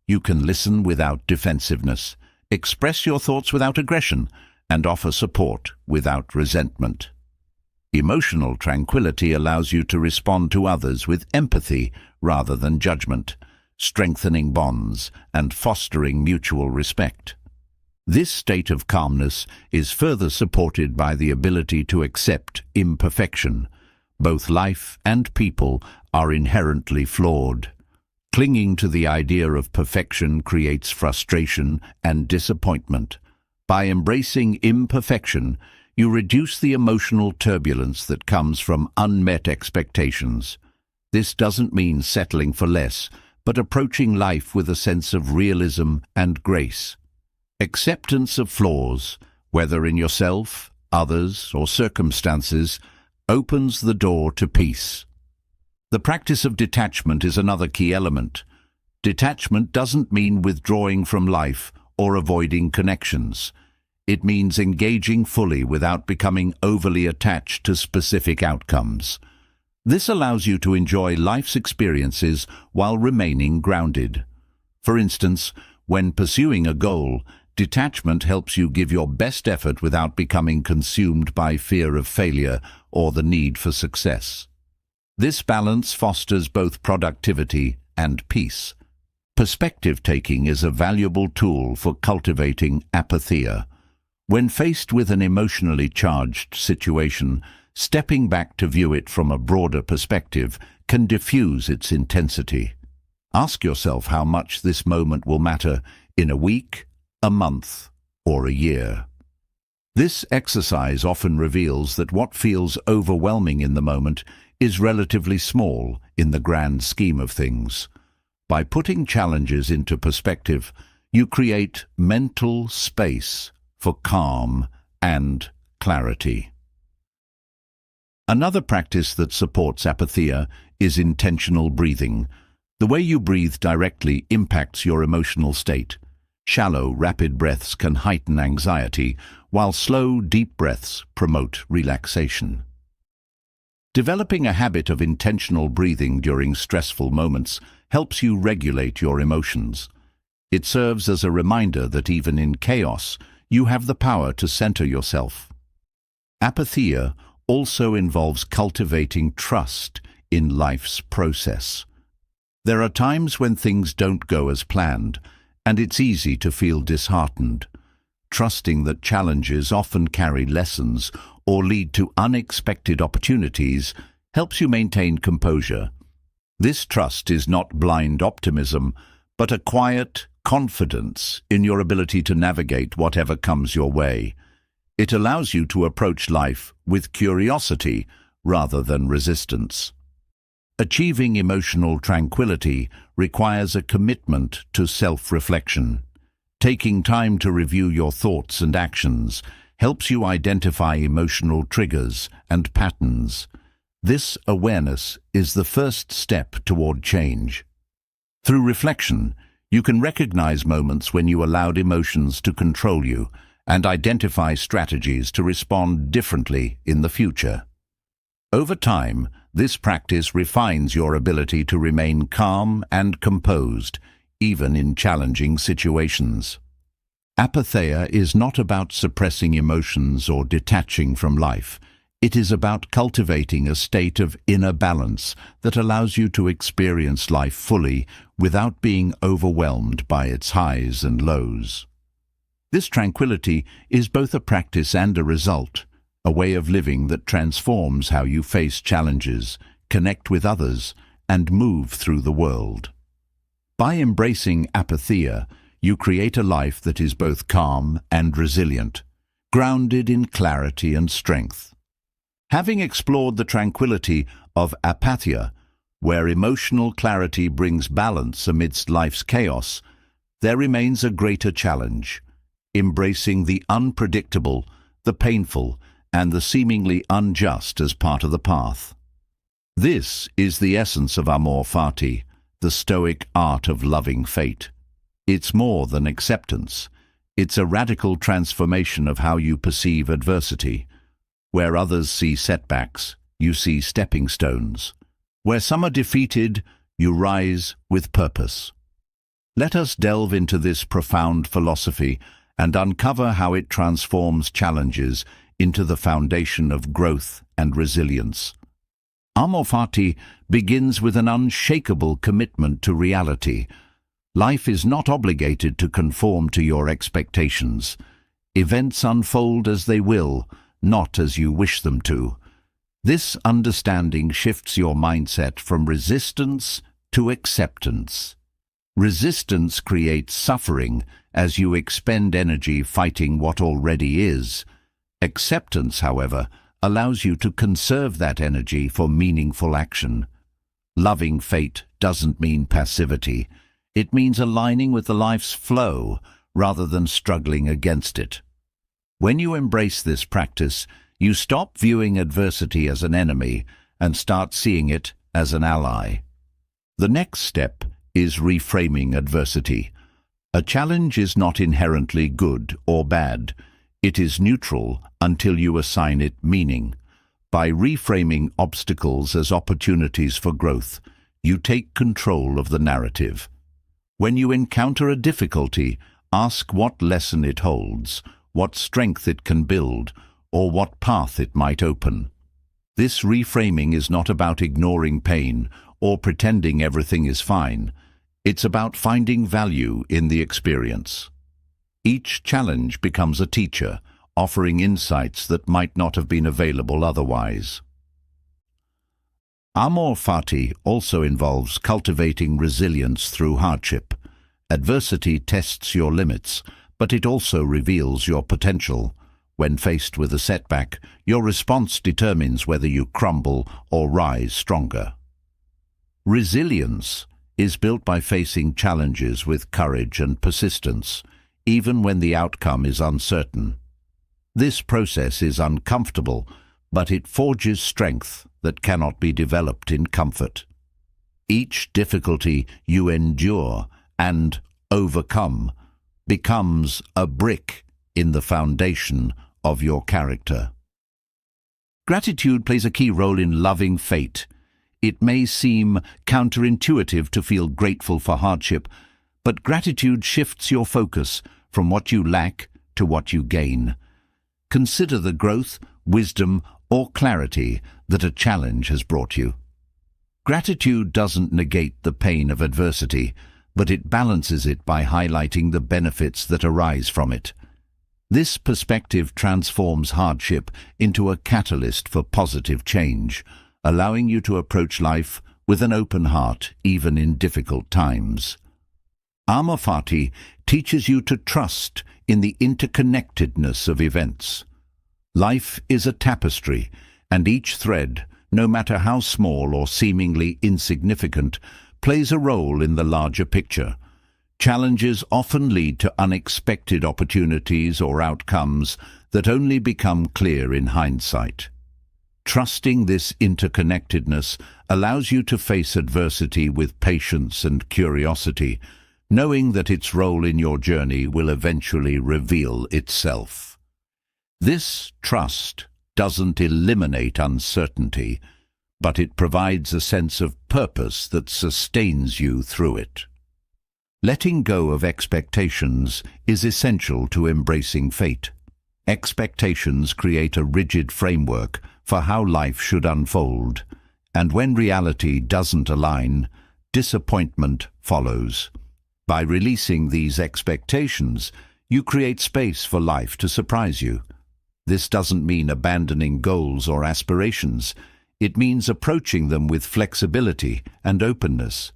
You can listen without defensiveness, express your thoughts without aggression, and offer support without resentment. Emotional tranquility allows you to respond to others with empathy rather than judgment, strengthening bonds and fostering mutual respect. This state of calmness is further supported by the ability to accept imperfection. Both life and people are inherently flawed. Clinging to the idea of perfection creates frustration and disappointment. By embracing imperfection, you reduce the emotional turbulence that comes from unmet expectations. This doesn't mean settling for less, but approaching life with a sense of realism and grace. Acceptance of flaws, whether in yourself, others, or circumstances, opens the door to peace. The practice of detachment is another key element. Detachment doesn't mean withdrawing from life or avoiding connections. It means engaging fully without becoming overly attached to specific outcomes. This allows you to enjoy life's experiences while remaining grounded. For instance, when pursuing a goal, detachment helps you give your best effort without becoming consumed by fear of failure or the need for success. This balance fosters both productivity and peace. Perspective-taking is a valuable tool for cultivating apatheia. When faced with an emotionally charged situation, stepping back to view it from a broader perspective can diffuse its intensity. Ask yourself how much this moment will matter in a week, a month, or a year. This exercise often reveals that what feels overwhelming in the moment is relatively small in the grand scheme of things. By putting challenges into perspective, you create mental space for calm and clarity. Another practice that supports apatheia is intentional breathing. The way you breathe directly impacts your emotional state. Shallow, rapid breaths can heighten anxiety, while slow, deep breaths promote relaxation. Developing a habit of intentional breathing during stressful moments helps you regulate your emotions. It serves as a reminder that even in chaos, you have the power to center yourself. Apatheia also involves cultivating trust in life's process. There are times when things don't go as planned, and it's easy to feel disheartened. Trusting that challenges often carry lessons or lead to unexpected opportunities helps you maintain composure. This trust is not blind optimism, but a quiet confidence in your ability to navigate whatever comes your way. It allows you to approach life with curiosity rather than resistance. Achieving emotional tranquility requires a commitment to self-reflection. Taking time to review your thoughts and actions helps you identify emotional triggers and patterns. This awareness is the first step toward change. Through reflection, you can recognize moments when you allowed emotions to control you and identify strategies to respond differently in the future. Over time, this practice refines your ability to remain calm and composed, even in challenging situations. Apatheia is not about suppressing emotions or detaching from life. It is about cultivating a state of inner balance that allows you to experience life fully without being overwhelmed by its highs and lows. This tranquility is both a practice and a result, a way of living that transforms how you face challenges, connect with others, and move through the world. By embracing apatheia, you create a life that is both calm and resilient, grounded in clarity and strength. Having explored the tranquility of apatheia, where emotional clarity brings balance amidst life's chaos, there remains a greater challenge: embracing the unpredictable, the painful, and the seemingly unjust as part of the path. This is the essence of amor fati, the Stoic art of loving fate. It's more than acceptance. It's a radical transformation of how you perceive adversity. Where others see setbacks, you see stepping stones. Where some are defeated, you rise with purpose. Let us delve into this profound philosophy and uncover how it transforms challenges into the foundation of growth and resilience. Amor fati begins with an unshakable commitment to reality. Life is not obligated to conform to your expectations. Events unfold as they will, not as you wish them to. This understanding shifts your mindset from resistance to acceptance. Resistance creates suffering as you expend energy fighting what already is. Acceptance, however, allows you to conserve that energy for meaningful action. Loving fate doesn't mean passivity. It means aligning with the life's flow rather than struggling against it. When you embrace this practice, you stop viewing adversity as an enemy and start seeing it as an ally. The next step is reframing adversity. A challenge is not inherently good or bad. It is neutral until you assign it meaning. By reframing obstacles as opportunities for growth, you take control of the narrative. When you encounter a difficulty, ask what lesson it holds, what strength it can build, or what path it might open. This reframing is not about ignoring pain or pretending everything is fine. It's about finding value in the experience. Each challenge becomes a teacher, offering insights that might not have been available otherwise. Amor fati also involves cultivating resilience through hardship. Adversity tests your limits, but it also reveals your potential. When faced with a setback, your response determines whether you crumble or rise stronger. Resilience is built by facing challenges with courage and persistence, even when the outcome is uncertain. This process is uncomfortable, but it forges strength that cannot be developed in comfort. Each difficulty you endure and overcome becomes a brick in the foundation of your character. Gratitude plays a key role in loving fate. It may seem counterintuitive to feel grateful for hardship, but gratitude shifts your focus from what you lack to what you gain. Consider the growth, wisdom, or clarity that a challenge has brought you. Gratitude doesn't negate the pain of adversity, but it balances it by highlighting the benefits that arise from it. This perspective transforms hardship into a catalyst for positive change, allowing you to approach life with an open heart even in difficult times. Amor fati teaches you to trust in the interconnectedness of events. Life is a tapestry, and each thread, no matter how small or seemingly insignificant, plays a role in the larger picture. Challenges often lead to unexpected opportunities or outcomes that only become clear in hindsight. Trusting this interconnectedness allows you to face adversity with patience and curiosity, knowing that its role in your journey will eventually reveal itself. This trust doesn't eliminate uncertainty, but it provides a sense of purpose that sustains you through it. Letting go of expectations is essential to embracing fate. Expectations create a rigid framework for how life should unfold, and when reality doesn't align, disappointment follows. By releasing these expectations, you create space for life to surprise you. This doesn't mean abandoning goals or aspirations. It means approaching them with flexibility and openness.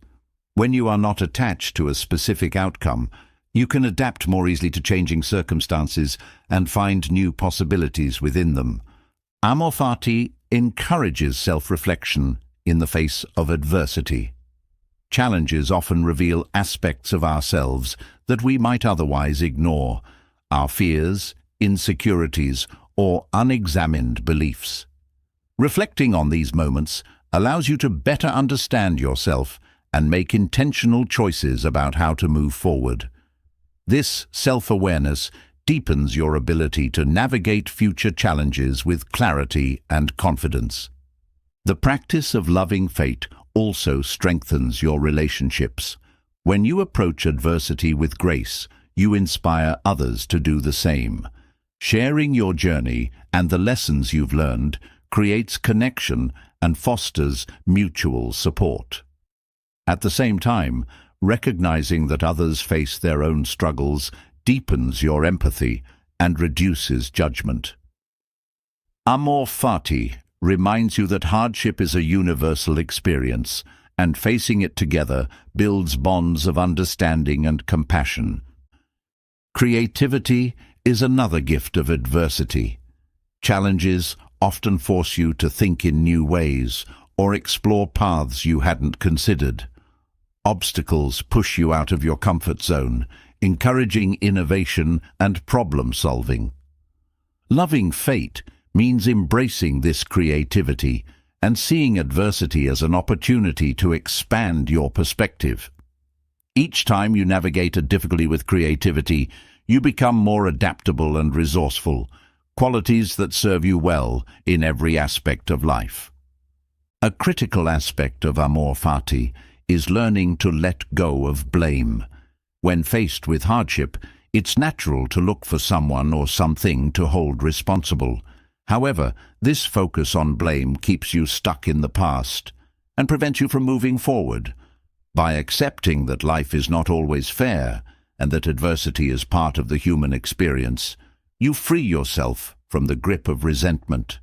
When you are not attached to a specific outcome, You can adapt more easily to changing circumstances and find new possibilities within them. Amor fati encourages self-reflection in the face of adversity. Challenges often reveal aspects of ourselves that we might otherwise ignore, our fears, insecurities, or unexamined beliefs. Reflecting on these moments allows you to better understand yourself and make intentional choices about how to move forward. This self-awareness deepens your ability to navigate future challenges with clarity and confidence. The practice of loving fate also strengthens your relationships. When you approach adversity with grace, you inspire others to do the same. Sharing your journey and the lessons you've learned creates connection and fosters mutual support. At the same time, recognizing that others face their own struggles deepens your empathy and reduces judgment. Amor fati reminds you that hardship is a universal experience, and facing it together builds bonds of understanding and compassion. Creativity is another gift of adversity. Challenges often force you to think in new ways or explore paths you hadn't considered. Obstacles push you out of your comfort zone, encouraging innovation and problem-solving. Loving fate means embracing this creativity and seeing adversity as an opportunity to expand your perspective. Each time you navigate a difficulty with creativity, you become more adaptable and resourceful, qualities that serve you well in every aspect of life. A critical aspect of amor fati is learning to let go of blame. When faced with hardship, it's natural to look for someone or something to hold responsible. However, this focus on blame keeps you stuck in the past and prevents you from moving forward. By accepting that life is not always fair and that adversity is part of the human experience, you free yourself from the grip of resentment.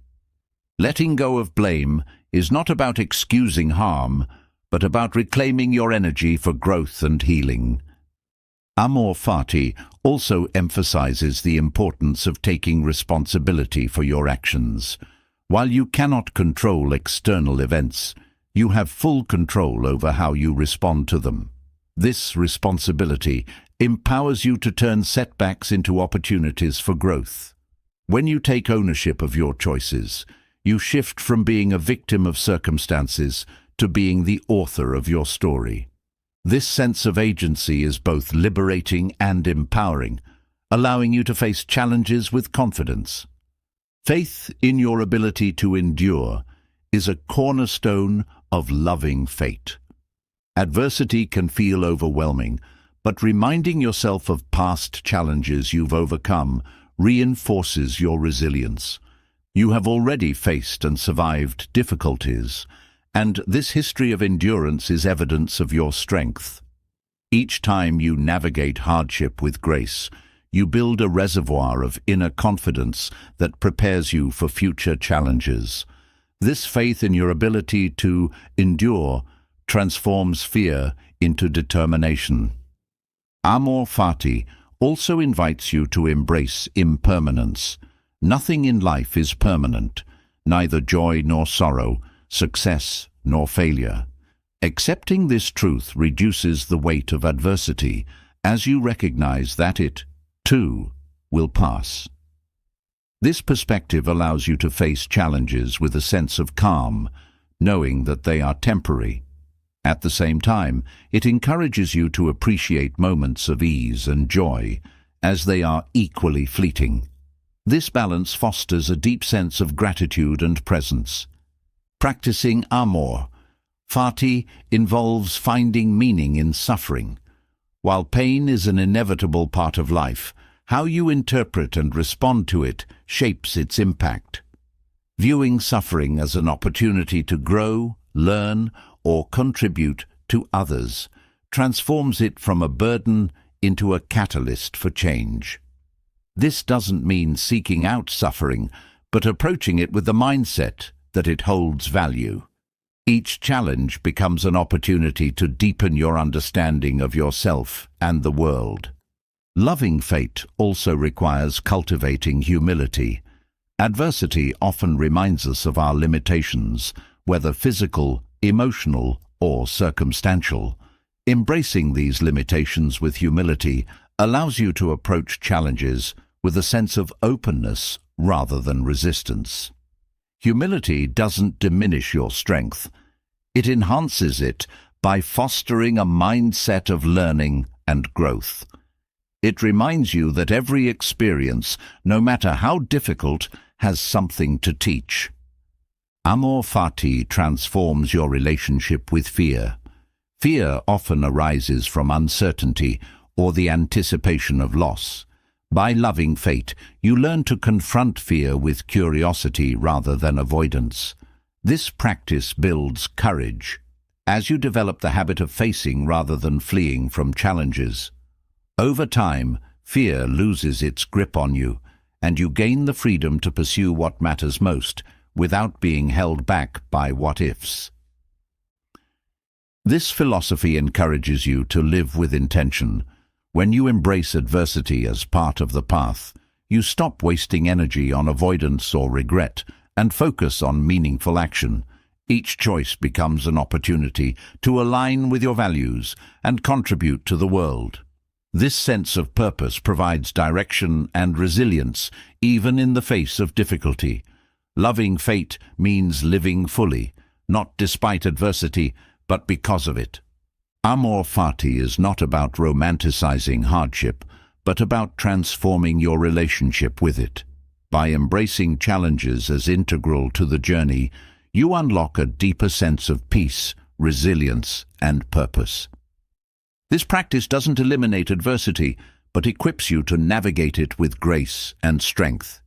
Letting go of blame is not about excusing harm, but about reclaiming your energy for growth and healing. Amor fati also emphasizes the importance of taking responsibility for your actions. While you cannot control external events, you have full control over how you respond to them. This responsibility empowers you to turn setbacks into opportunities for growth. When you take ownership of your choices, you shift from being a victim of circumstances to being the author of your story. This sense of agency is both liberating and empowering, allowing you to face challenges with confidence. Faith in your ability to endure is a cornerstone of loving fate. Adversity can feel overwhelming, but reminding yourself of past challenges you've overcome reinforces your resilience. You have already faced and survived difficulties, and this history of endurance is evidence of your strength. Each time you navigate hardship with grace, you build a reservoir of inner confidence that prepares you for future challenges. This faith in your ability to endure transforms fear into determination. Amor fati also invites you to embrace impermanence. Nothing in life is permanent, neither joy nor sorrow, success nor failure. Accepting this truth reduces the weight of adversity as you recognize that it, too, will pass. This perspective allows you to face challenges with a sense of calm, knowing that they are temporary. At the same time, it encourages you to appreciate moments of ease and joy, as they are equally fleeting. This balance fosters a deep sense of gratitude and presence. Practicing amor fati involves finding meaning in suffering. While pain is an inevitable part of life, how you interpret and respond to it shapes its impact. Viewing suffering as an opportunity to grow, learn, or contribute to others transforms it from a burden into a catalyst for change. This doesn't mean seeking out suffering, but approaching it with the mindset that it holds value. Each challenge becomes an opportunity to deepen your understanding of yourself and the world. Loving fate also requires cultivating humility. Adversity often reminds us of our limitations, whether physical, emotional, or circumstantial. Embracing these limitations with humility allows you to approach challenges with a sense of openness rather than resistance. Humility doesn't diminish your strength. It enhances it by fostering a mindset of learning and growth. It reminds you that every experience, no matter how difficult, has something to teach. Amor fati transforms your relationship with fear. Fear often arises from uncertainty or the anticipation of loss. By loving fate, you learn to confront fear with curiosity rather than avoidance. This practice builds courage, as you develop the habit of facing rather than fleeing from challenges. Over time, fear loses its grip on you, and you gain the freedom to pursue what matters most, without being held back by what-ifs. This philosophy encourages you to live with intention. When you embrace adversity as part of the path, you stop wasting energy on avoidance or regret and focus on meaningful action. Each choice becomes an opportunity to align with your values and contribute to the world. This sense of purpose provides direction and resilience, even in the face of difficulty. Loving fate means living fully, not despite adversity, but because of it. Amor fati is not about romanticizing hardship, but about transforming your relationship with it. By embracing challenges as integral to the journey, you unlock a deeper sense of peace, resilience, and purpose. This practice doesn't eliminate adversity, but equips you to navigate it with grace and strength.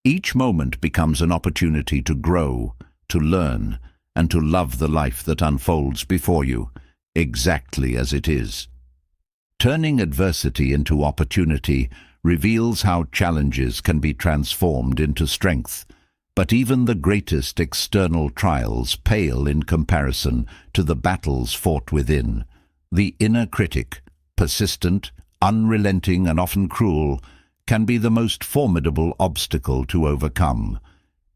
Each moment becomes an opportunity to grow, to learn, and to love the life that unfolds before you, exactly as it is. Turning adversity into opportunity reveals how challenges can be transformed into strength, but even the greatest external trials pale in comparison to the battles fought within. The inner critic, persistent, unrelenting, and often cruel, can be the most formidable obstacle to overcome.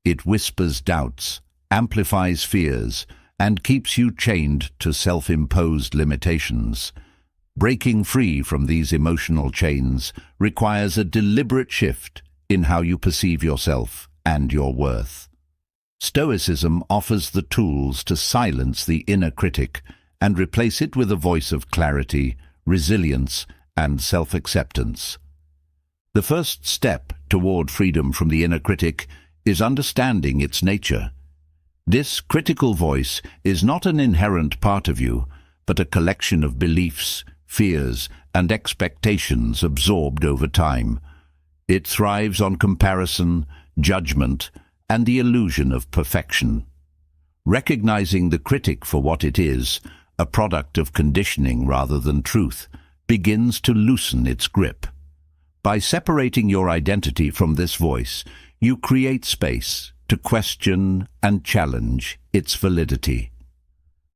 It whispers doubts, amplifies fears, and keeps you chained to self-imposed limitations. Breaking free from these emotional chains requires a deliberate shift in how you perceive yourself and your worth. Stoicism offers the tools to silence the inner critic and replace it with a voice of clarity, resilience, and self-acceptance. The first step toward freedom from the inner critic is understanding its nature. This critical voice is not an inherent part of you, but a collection of beliefs, fears, and expectations absorbed over time. It thrives on comparison, judgment, and the illusion of perfection. Recognizing the critic for what it is, a product of conditioning rather than truth, begins to loosen its grip. By separating your identity from this voice, you create space to question and challenge its validity.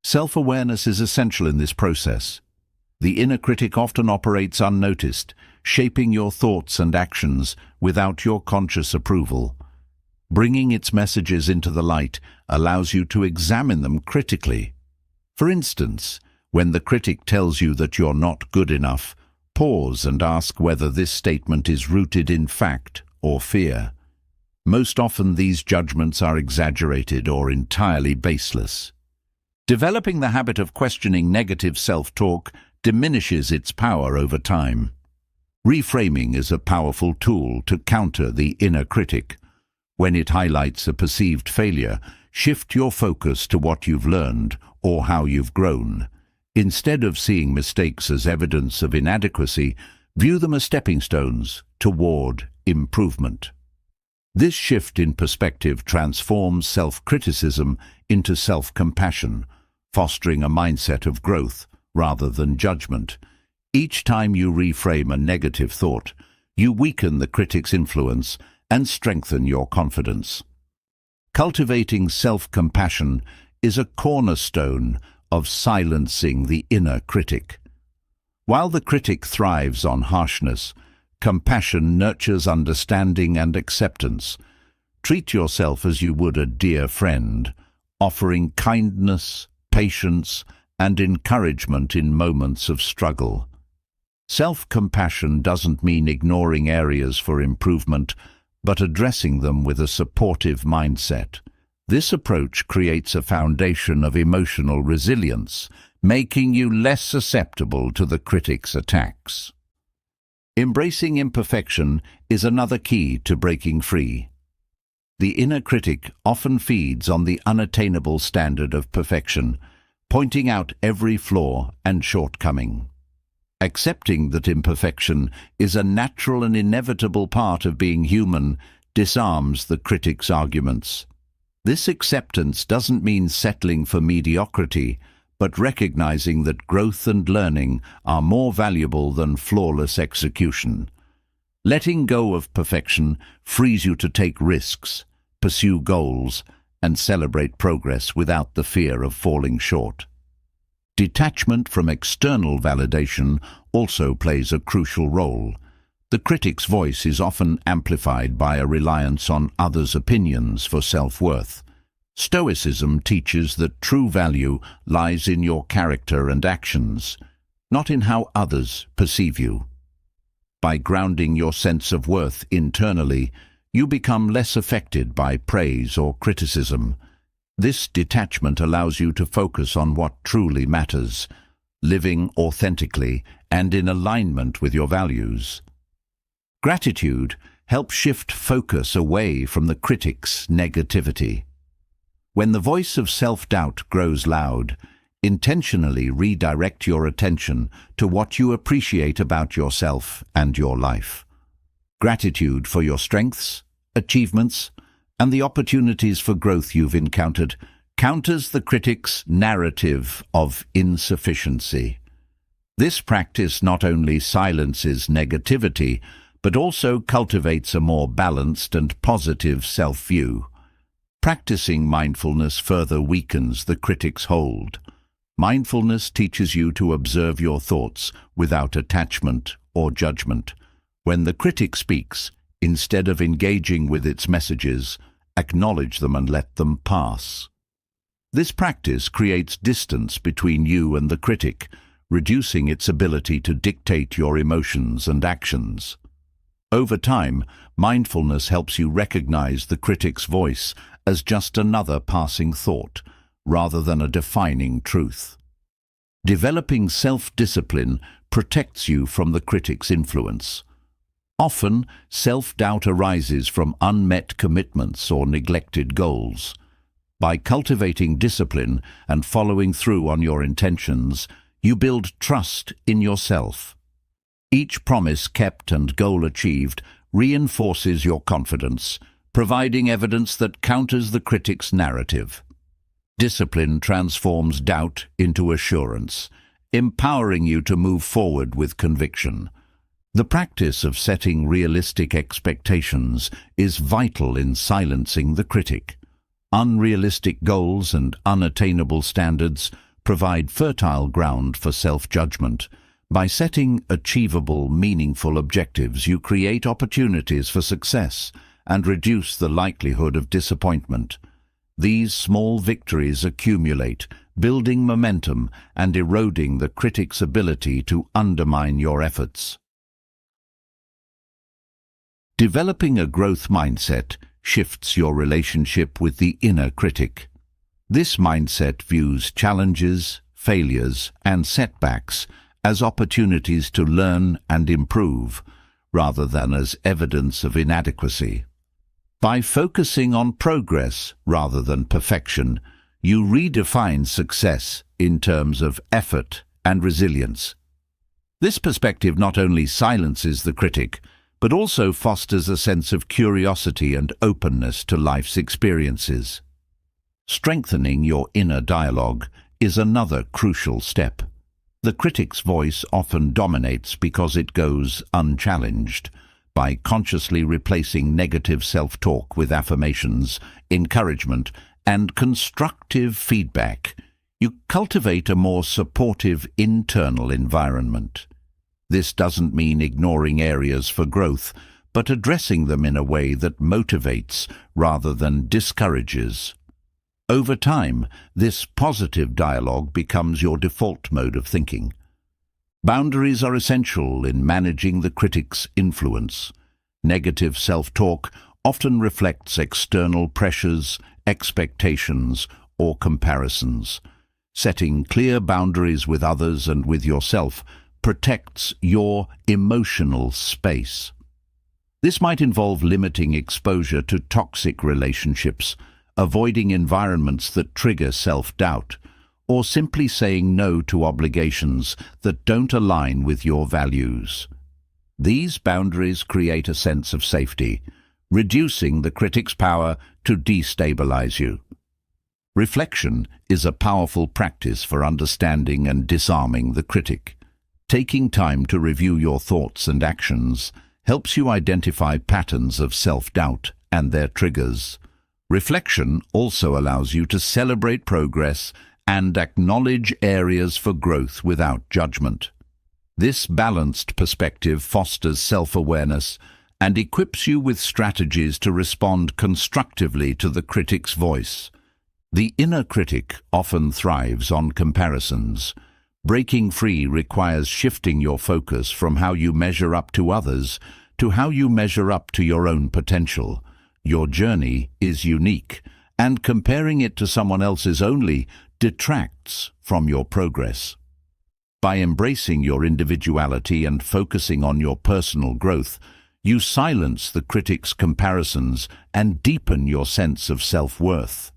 Self-awareness is essential in this process. The inner critic often operates unnoticed, shaping your thoughts and actions without your conscious approval. Bringing its messages into the light allows you to examine them critically. For instance, when the critic tells you that you're not good enough, pause and ask whether this statement is rooted in fact or fear. Most often these judgments are exaggerated or entirely baseless. Developing the habit of questioning negative self-talk diminishes its power over time. Reframing is a powerful tool to counter the inner critic. When it highlights a perceived failure, shift your focus to what you've learned or how you've grown. Instead of seeing mistakes as evidence of inadequacy, view them as stepping stones toward improvement. This shift in perspective transforms self-criticism into self-compassion, fostering a mindset of growth rather than judgment. Each time you reframe a negative thought, you weaken the critic's influence and strengthen your confidence. Cultivating self-compassion is a cornerstone of silencing the inner critic. While the critic thrives on harshness, compassion nurtures understanding and acceptance. Treat yourself as you would a dear friend, offering kindness, patience, and encouragement in moments of struggle. Self-compassion doesn't mean ignoring areas for improvement, but addressing them with a supportive mindset. This approach creates a foundation of emotional resilience, making you less susceptible to the critic's attacks. Embracing imperfection is another key to breaking free. The inner critic often feeds on the unattainable standard of perfection, pointing out every flaw and shortcoming. Accepting that imperfection is a natural and inevitable part of being human disarms the critic's arguments. This acceptance doesn't mean settling for mediocrity, but recognizing that growth and learning are more valuable than flawless execution. Letting go of perfection frees you to take risks, pursue goals, and celebrate progress without the fear of falling short. Detachment from external validation also plays a crucial role. The critic's voice is often amplified by a reliance on others' opinions for self-worth. Stoicism teaches that true value lies in your character and actions, not in how others perceive you. By grounding your sense of worth internally, you become less affected by praise or criticism. This detachment allows you to focus on what truly matters, living authentically and in alignment with your values. Gratitude helps shift focus away from the critic's negativity. When the voice of self-doubt grows loud, intentionally redirect your attention to what you appreciate about yourself and your life. Gratitude for your strengths, achievements, and the opportunities for growth you've encountered counters the critic's narrative of insufficiency. This practice not only silences negativity, but also cultivates a more balanced and positive self-view. Practicing mindfulness further weakens the critic's hold. Mindfulness teaches you to observe your thoughts without attachment or judgment. When the critic speaks, instead of engaging with its messages, acknowledge them and let them pass. This practice creates distance between you and the critic, reducing its ability to dictate your emotions and actions. Over time, mindfulness helps you recognize the critic's voice as just another passing thought, rather than a defining truth. Developing self-discipline protects you from the critic's influence. Often, self-doubt arises from unmet commitments or neglected goals. By cultivating discipline and following through on your intentions, you build trust in yourself. Each promise kept and goal achieved reinforces your confidence, providing evidence that counters the critic's narrative. Discipline transforms doubt into assurance, empowering you to move forward with conviction. The practice of setting realistic expectations is vital in silencing the critic. Unrealistic goals and unattainable standards provide fertile ground for self-judgment. By setting achievable, meaningful objectives, you create opportunities for success and reduce the likelihood of disappointment. These small victories accumulate, building momentum and eroding the critic's ability to undermine your efforts. Developing a growth mindset shifts your relationship with the inner critic. This mindset views challenges, failures, and setbacks as opportunities to learn and improve, rather than as evidence of inadequacy. By focusing on progress rather than perfection, you redefine success in terms of effort and resilience. This perspective not only silences the critic, but also fosters a sense of curiosity and openness to life's experiences. Strengthening your inner dialogue is another crucial step. The critic's voice often dominates because it goes unchallenged. By consciously replacing negative self-talk with affirmations, encouragement, and constructive feedback, you cultivate a more supportive internal environment. This doesn't mean ignoring areas for growth, but addressing them in a way that motivates rather than discourages. Over time, this positive dialogue becomes your default mode of thinking. Boundaries are essential in managing the critic's influence. Negative self-talk often reflects external pressures, expectations, or comparisons. Setting clear boundaries with others and with yourself protects your emotional space. This might involve limiting exposure to toxic relationships, avoiding environments that trigger self-doubt, or simply saying no to obligations that don't align with your values. These boundaries create a sense of safety, reducing the critic's power to destabilize you. Reflection is a powerful practice for understanding and disarming the critic. Taking time to review your thoughts and actions helps you identify patterns of self-doubt and their triggers. Reflection also allows you to celebrate progress and acknowledge areas for growth without judgment. This balanced perspective fosters self-awareness and equips you with strategies to respond constructively to the critic's voice. The inner critic often thrives on comparisons. Breaking free requires shifting your focus from how you measure up to others to how you measure up to your own potential. Your journey is unique, and comparing it to someone else's only detracts from your progress. By embracing your individuality and focusing on your personal growth, you silence the critic's comparisons and deepen your sense of self-worth.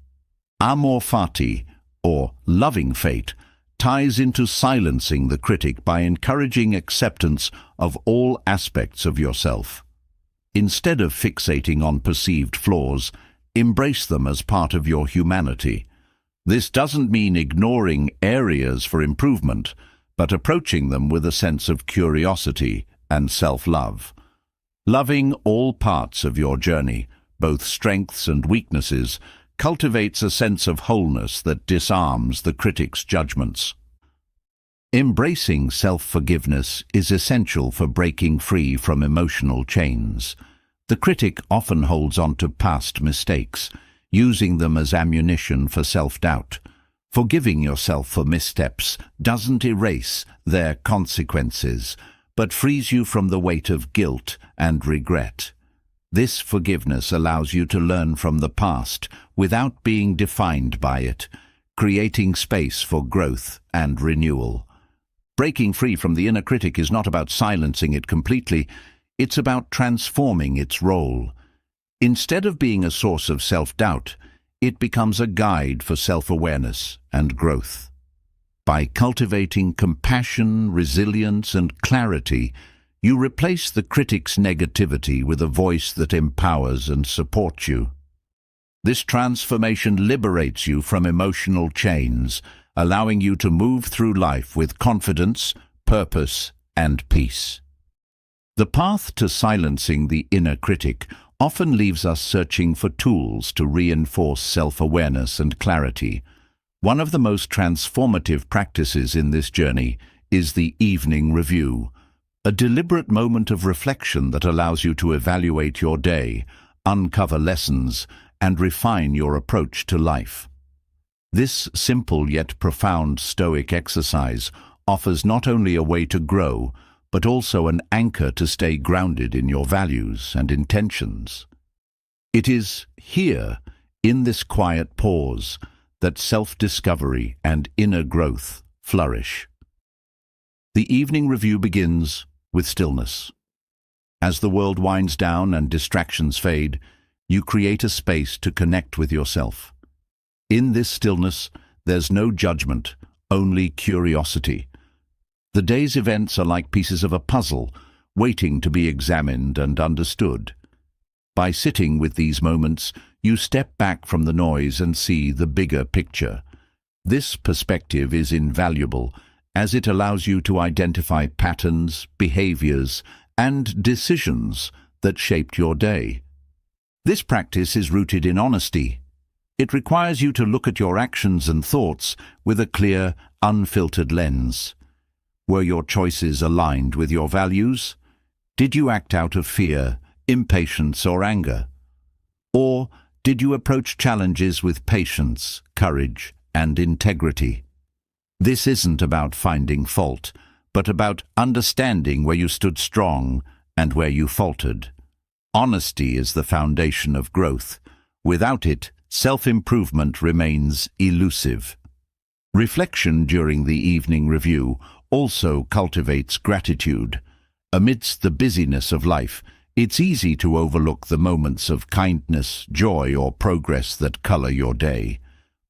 Amor fati, or loving fate, ties into silencing the critic by encouraging acceptance of all aspects of yourself. Instead of fixating on perceived flaws, embrace them as part of your humanity. This doesn't mean ignoring areas for improvement, but approaching them with a sense of curiosity and self-love. Loving all parts of your journey, both strengths and weaknesses, cultivates a sense of wholeness that disarms the critic's judgments. Embracing self-forgiveness is essential for breaking free from emotional chains. The critic often holds on to past mistakes, using them as ammunition for self-doubt. Forgiving yourself for missteps doesn't erase their consequences, but frees you from the weight of guilt and regret. This forgiveness allows you to learn from the past without being defined by it, creating space for growth and renewal. Breaking free from the inner critic is not about silencing it completely, it's about transforming its role. Instead of being a source of self-doubt, it becomes a guide for self-awareness and growth. By cultivating compassion, resilience, and clarity, you replace the critic's negativity with a voice that empowers and supports you. This transformation liberates you from emotional chains, allowing you to move through life with confidence, purpose, and peace. The path to silencing the inner critic often leaves us searching for tools to reinforce self-awareness and clarity. One of the most transformative practices in this journey is the evening review, a deliberate moment of reflection that allows you to evaluate your day, uncover lessons, and refine your approach to life. This simple yet profound Stoic exercise offers not only a way to grow, but also an anchor to stay grounded in your values and intentions. It is here, in this quiet pause, that self-discovery and inner growth flourish. The evening review begins with stillness. As the world winds down and distractions fade, you create a space to connect with yourself. In this stillness, there's no judgment, only curiosity. The day's events are like pieces of a puzzle, waiting to be examined and understood. By sitting with these moments, you step back from the noise and see the bigger picture. This perspective is invaluable, as it allows you to identify patterns, behaviors, and decisions that shaped your day. This practice is rooted in honesty. It requires you to look at your actions and thoughts with a clear, unfiltered lens. Were your choices aligned with your values? Did you act out of fear, impatience, or anger? Or did you approach challenges with patience, courage, and integrity? This isn't about finding fault, but about understanding where you stood strong and where you faltered. Honesty is the foundation of growth. Without it, self-improvement remains elusive. Reflection during the evening review also cultivates gratitude. Amidst the busyness of life, it's easy to overlook the moments of kindness, joy, or progress that color your day.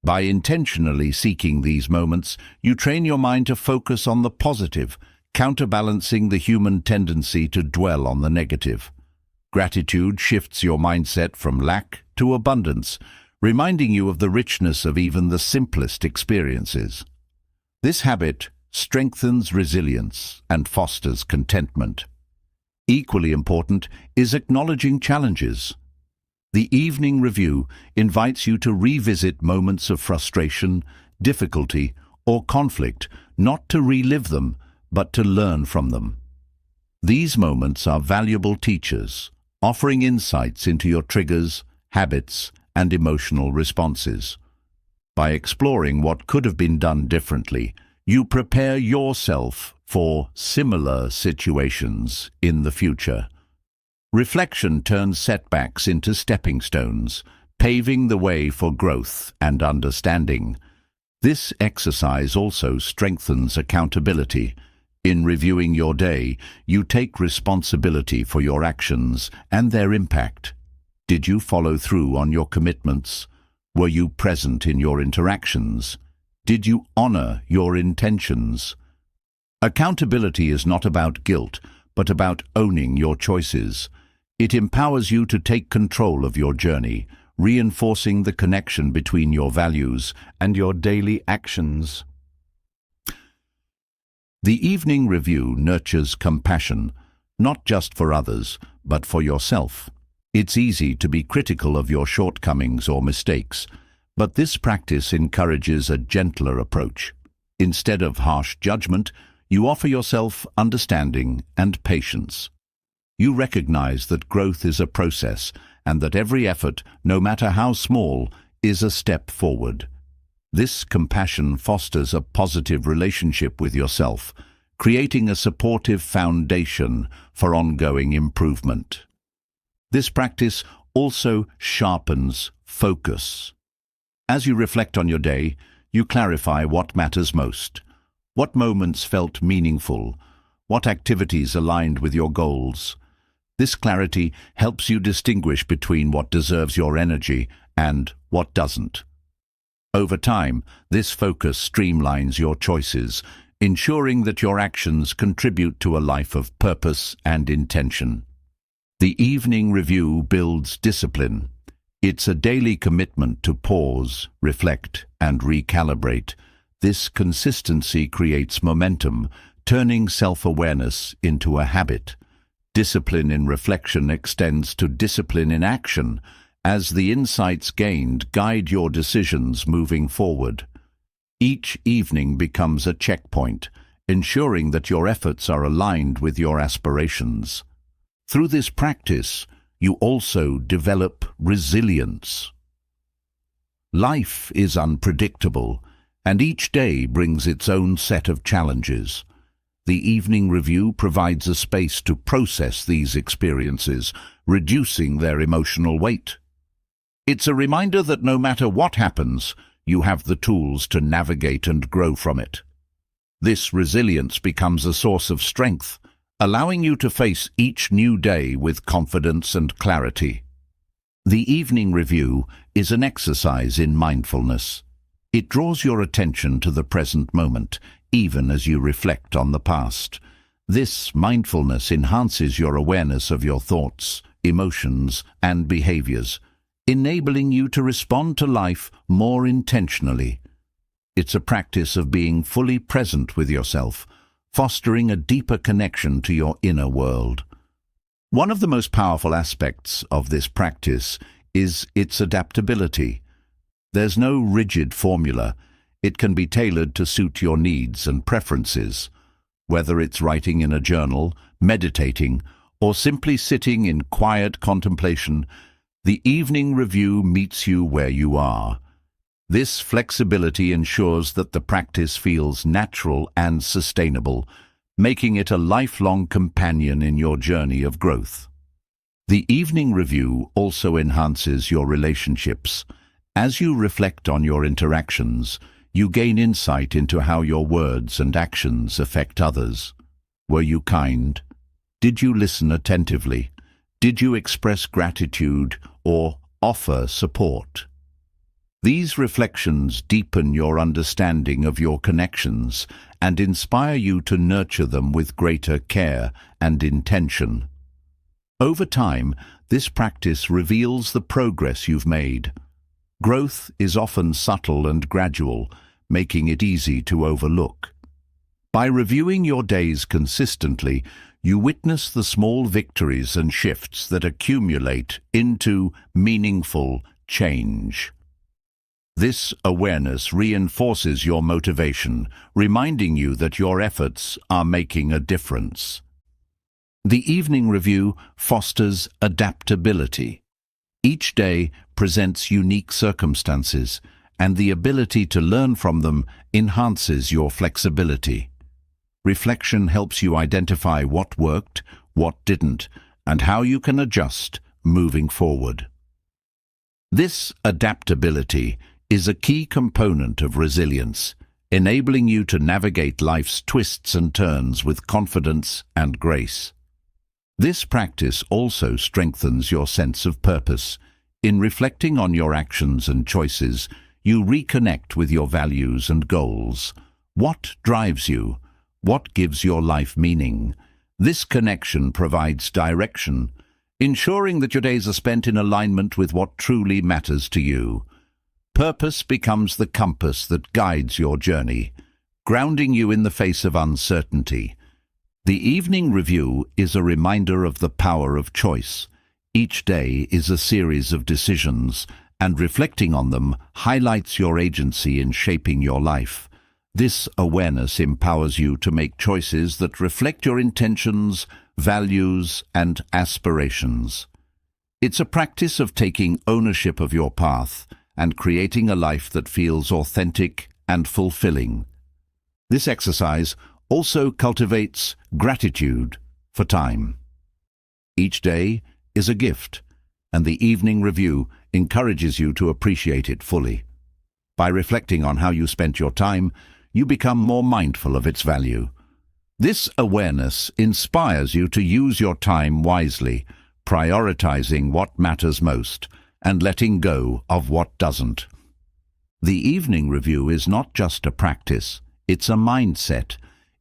By intentionally seeking these moments, you train your mind to focus on the positive, counterbalancing the human tendency to dwell on the negative. Gratitude shifts your mindset from lack to abundance, reminding you of the richness of even the simplest experiences. This habit strengthens resilience and fosters contentment. Equally important is acknowledging challenges. The evening review invites you to revisit moments of frustration, difficulty, or conflict, not to relive them, but to learn from them. These moments are valuable teachers, offering insights into your triggers, habits, and emotional responses. By exploring what could have been done differently, you prepare yourself for similar situations in the future. Reflection turns setbacks into stepping stones, paving the way for growth and understanding. This exercise also strengthens accountability. In reviewing your day, you take responsibility for your actions and their impact. Did you follow through on your commitments? Were you present in your interactions? Did you honor your intentions? Accountability is not about guilt, but about owning your choices. It empowers you to take control of your journey, reinforcing the connection between your values and your daily actions. The evening review nurtures compassion, not just for others, but for yourself. It's easy to be critical of your shortcomings or mistakes, but this practice encourages a gentler approach. Instead of harsh judgment, you offer yourself understanding and patience. You recognize that growth is a process and that every effort, no matter how small, is a step forward. This compassion fosters a positive relationship with yourself, creating a supportive foundation for ongoing improvement. This practice also sharpens focus. As you reflect on your day, you clarify what matters most. What moments felt meaningful? What activities aligned with your goals? This clarity helps you distinguish between what deserves your energy and what doesn't. Over time, this focus streamlines your choices, ensuring that your actions contribute to a life of purpose and intention. The evening review builds discipline. It's a daily commitment to pause, reflect, and recalibrate. This consistency creates momentum, turning self-awareness into a habit. Discipline in reflection extends to discipline in action, as the insights gained guide your decisions moving forward. Each evening becomes a checkpoint, ensuring that your efforts are aligned with your aspirations. Through this practice, you also develop resilience. Life is unpredictable, and each day brings its own set of challenges. The evening review provides a space to process these experiences, reducing their emotional weight. It's a reminder that no matter what happens, you have the tools to navigate and grow from it. This resilience becomes a source of strength, allowing you to face each new day with confidence and clarity. The evening review is an exercise in mindfulness. It draws your attention to the present moment, even as you reflect on the past. This mindfulness enhances your awareness of your thoughts, emotions, and behaviors, enabling you to respond to life more intentionally. It's a practice of being fully present with yourself, fostering a deeper connection to your inner world. One of the most powerful aspects of this practice is its adaptability. There's no rigid formula. It can be tailored to suit your needs and preferences. whether it's writing in a journal, meditating, or simply sitting in quiet contemplation. The evening review meets you where you are. This flexibility ensures that the practice feels natural and sustainable, making it a lifelong companion in your journey of growth. The evening review also enhances your relationships. As you reflect on your interactions, you gain insight into how your words and actions affect others. Were you kind? Did you listen attentively? Did you express gratitude or offer support? These reflections deepen your understanding of your connections and inspire you to nurture them with greater care and intention. Over time, this practice reveals the progress you've made. Growth is often subtle and gradual, making it easy to overlook. By reviewing your days consistently, you witness the small victories and shifts that accumulate into meaningful change. This awareness reinforces your motivation, reminding you that your efforts are making a difference. The evening review fosters adaptability. Each day presents unique circumstances, and the ability to learn from them enhances your flexibility. Reflection helps you identify what worked, what didn't, and how you can adjust moving forward. This adaptability is a key component of resilience, enabling you to navigate life's twists and turns with confidence and grace. This practice also strengthens your sense of purpose. In reflecting on your actions and choices, you reconnect with your values and goals. What drives you? What gives your life meaning? This connection provides direction, ensuring that your days are spent in alignment with what truly matters to you. Purpose becomes the compass that guides your journey, grounding you in the face of uncertainty. The evening review is a reminder of the power of choice. Each day is a series of decisions, and reflecting on them highlights your agency in shaping your life. This awareness empowers you to make choices that reflect your intentions, values, and aspirations. It's a practice of taking ownership of your path and creating a life that feels authentic and fulfilling. This exercise also cultivates gratitude for time. Each day is a gift, and the evening review encourages you to appreciate it fully. By reflecting on how you spent your time, you become more mindful of its value. This awareness inspires you to use your time wisely, prioritizing what matters most and letting go of what doesn't. The evening review is not just a practice, it's a mindset.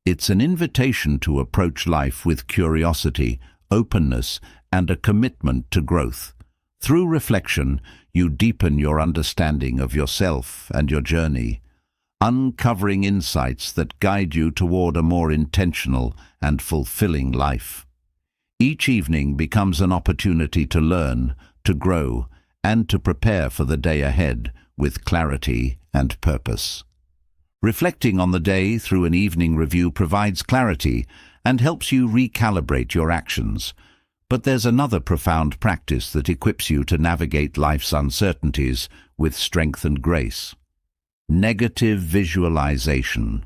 It's an invitation to approach life with curiosity, openness, and a commitment to growth. Through reflection, you deepen your understanding of yourself and your journey, uncovering insights that guide you toward a more intentional and fulfilling life. Each evening becomes an opportunity to learn, to grow, and to prepare for the day ahead with clarity and purpose. Reflecting on the day through an evening review provides clarity and helps you recalibrate your actions. But there's another profound practice that equips you to navigate life's uncertainties with strength and grace. Negative visualization.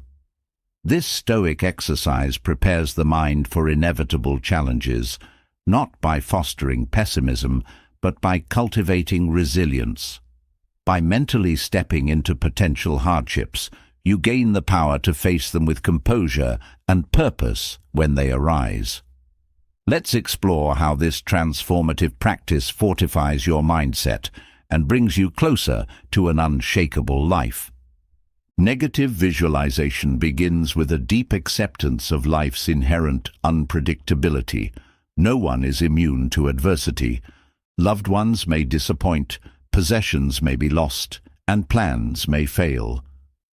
This Stoic exercise prepares the mind for inevitable challenges, not by fostering pessimism, but by cultivating resilience. By mentally stepping into potential hardships, you gain the power to face them with composure and purpose when they arise. Let's explore how this transformative practice fortifies your mindset and brings you closer to an unshakable life. Negative visualization begins with a deep acceptance of life's inherent unpredictability. No one is immune to adversity. Loved ones may disappoint, possessions may be lost, and plans may fail.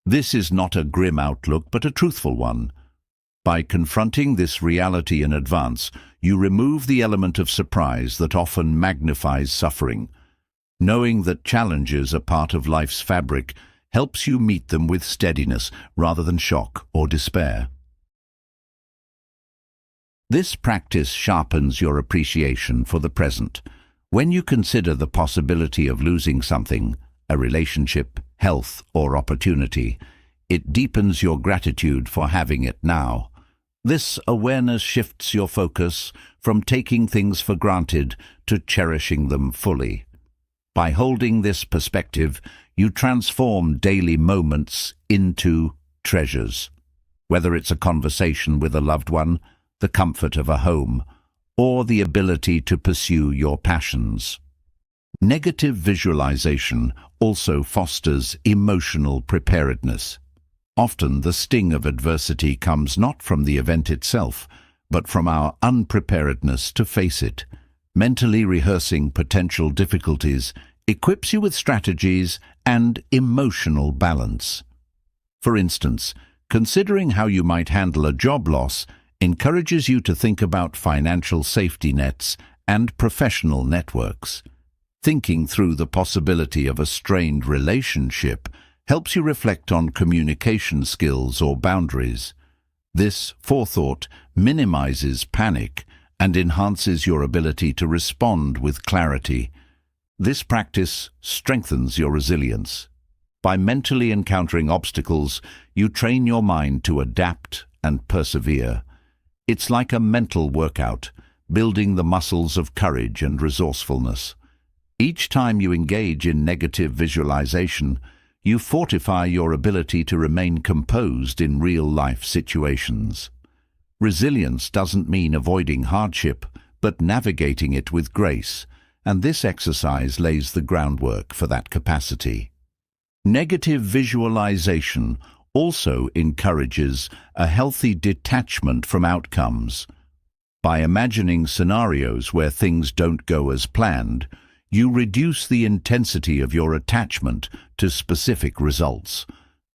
This is not a grim outlook, but a truthful one. By confronting this reality in advance, you remove the element of surprise that often magnifies suffering. Knowing that challenges are part of life's fabric helps you meet them with steadiness rather than shock or despair. This practice sharpens your appreciation for the present. When you consider the possibility of losing something, a relationship, health, or opportunity, it deepens your gratitude for having it now. This awareness shifts your focus from taking things for granted to cherishing them fully. By holding this perspective, you transform daily moments into treasures. Whether it's a conversation with a loved one, the comfort of a home, or the ability to pursue your passions. Negative visualization also fosters emotional preparedness. Often the sting of adversity comes not from the event itself, but from our unpreparedness to face it. Mentally rehearsing potential difficulties equips you with strategies and emotional balance. For instance, considering how you might handle a job loss encourages you to think about financial safety nets and professional networks. Thinking through the possibility of a strained relationship helps you reflect on communication skills or boundaries. This forethought minimizes panic and enhances your ability to respond with clarity. This practice strengthens your resilience. By mentally encountering obstacles, you train your mind to adapt and persevere. It's like a mental workout, building the muscles of courage and resourcefulness. Each time you engage in negative visualization, you fortify your ability to remain composed in real-life situations. Resilience doesn't mean avoiding hardship, but navigating it with grace, and this exercise lays the groundwork for that capacity. Negative visualization also encourages a healthy detachment from outcomes. By imagining scenarios where things don't go as planned, you reduce the intensity of your attachment to specific results.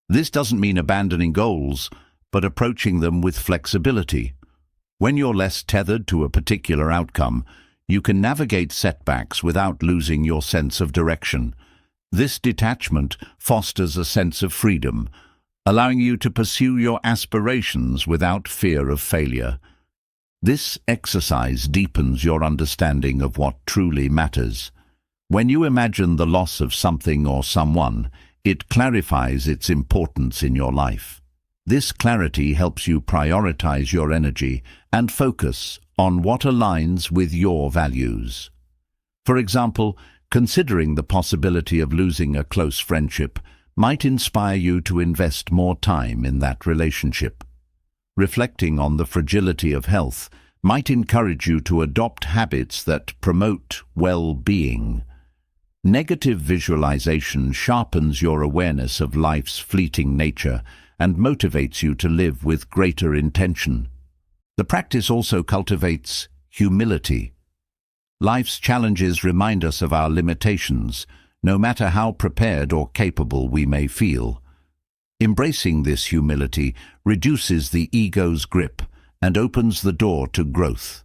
This doesn't mean abandoning goals, but approaching them with flexibility. When you're less tethered to a particular outcome, you can navigate setbacks without losing your sense of direction. This detachment fosters a sense of freedom, allowing you to pursue your aspirations without fear of failure. This exercise deepens your understanding of what truly matters. When you imagine the loss of something or someone, it clarifies its importance in your life. This clarity helps you prioritize your energy and focus on what aligns with your values. For example, considering the possibility of losing a close friendship might inspire you to invest more time in that relationship. Reflecting on the fragility of health might encourage you to adopt habits that promote well-being. Negative visualization sharpens your awareness of life's fleeting nature and motivates you to live with greater intention. The practice also cultivates humility. Life's challenges remind us of our limitations, no matter how prepared or capable we may feel. Embracing this humility reduces the ego's grip and opens the door to growth.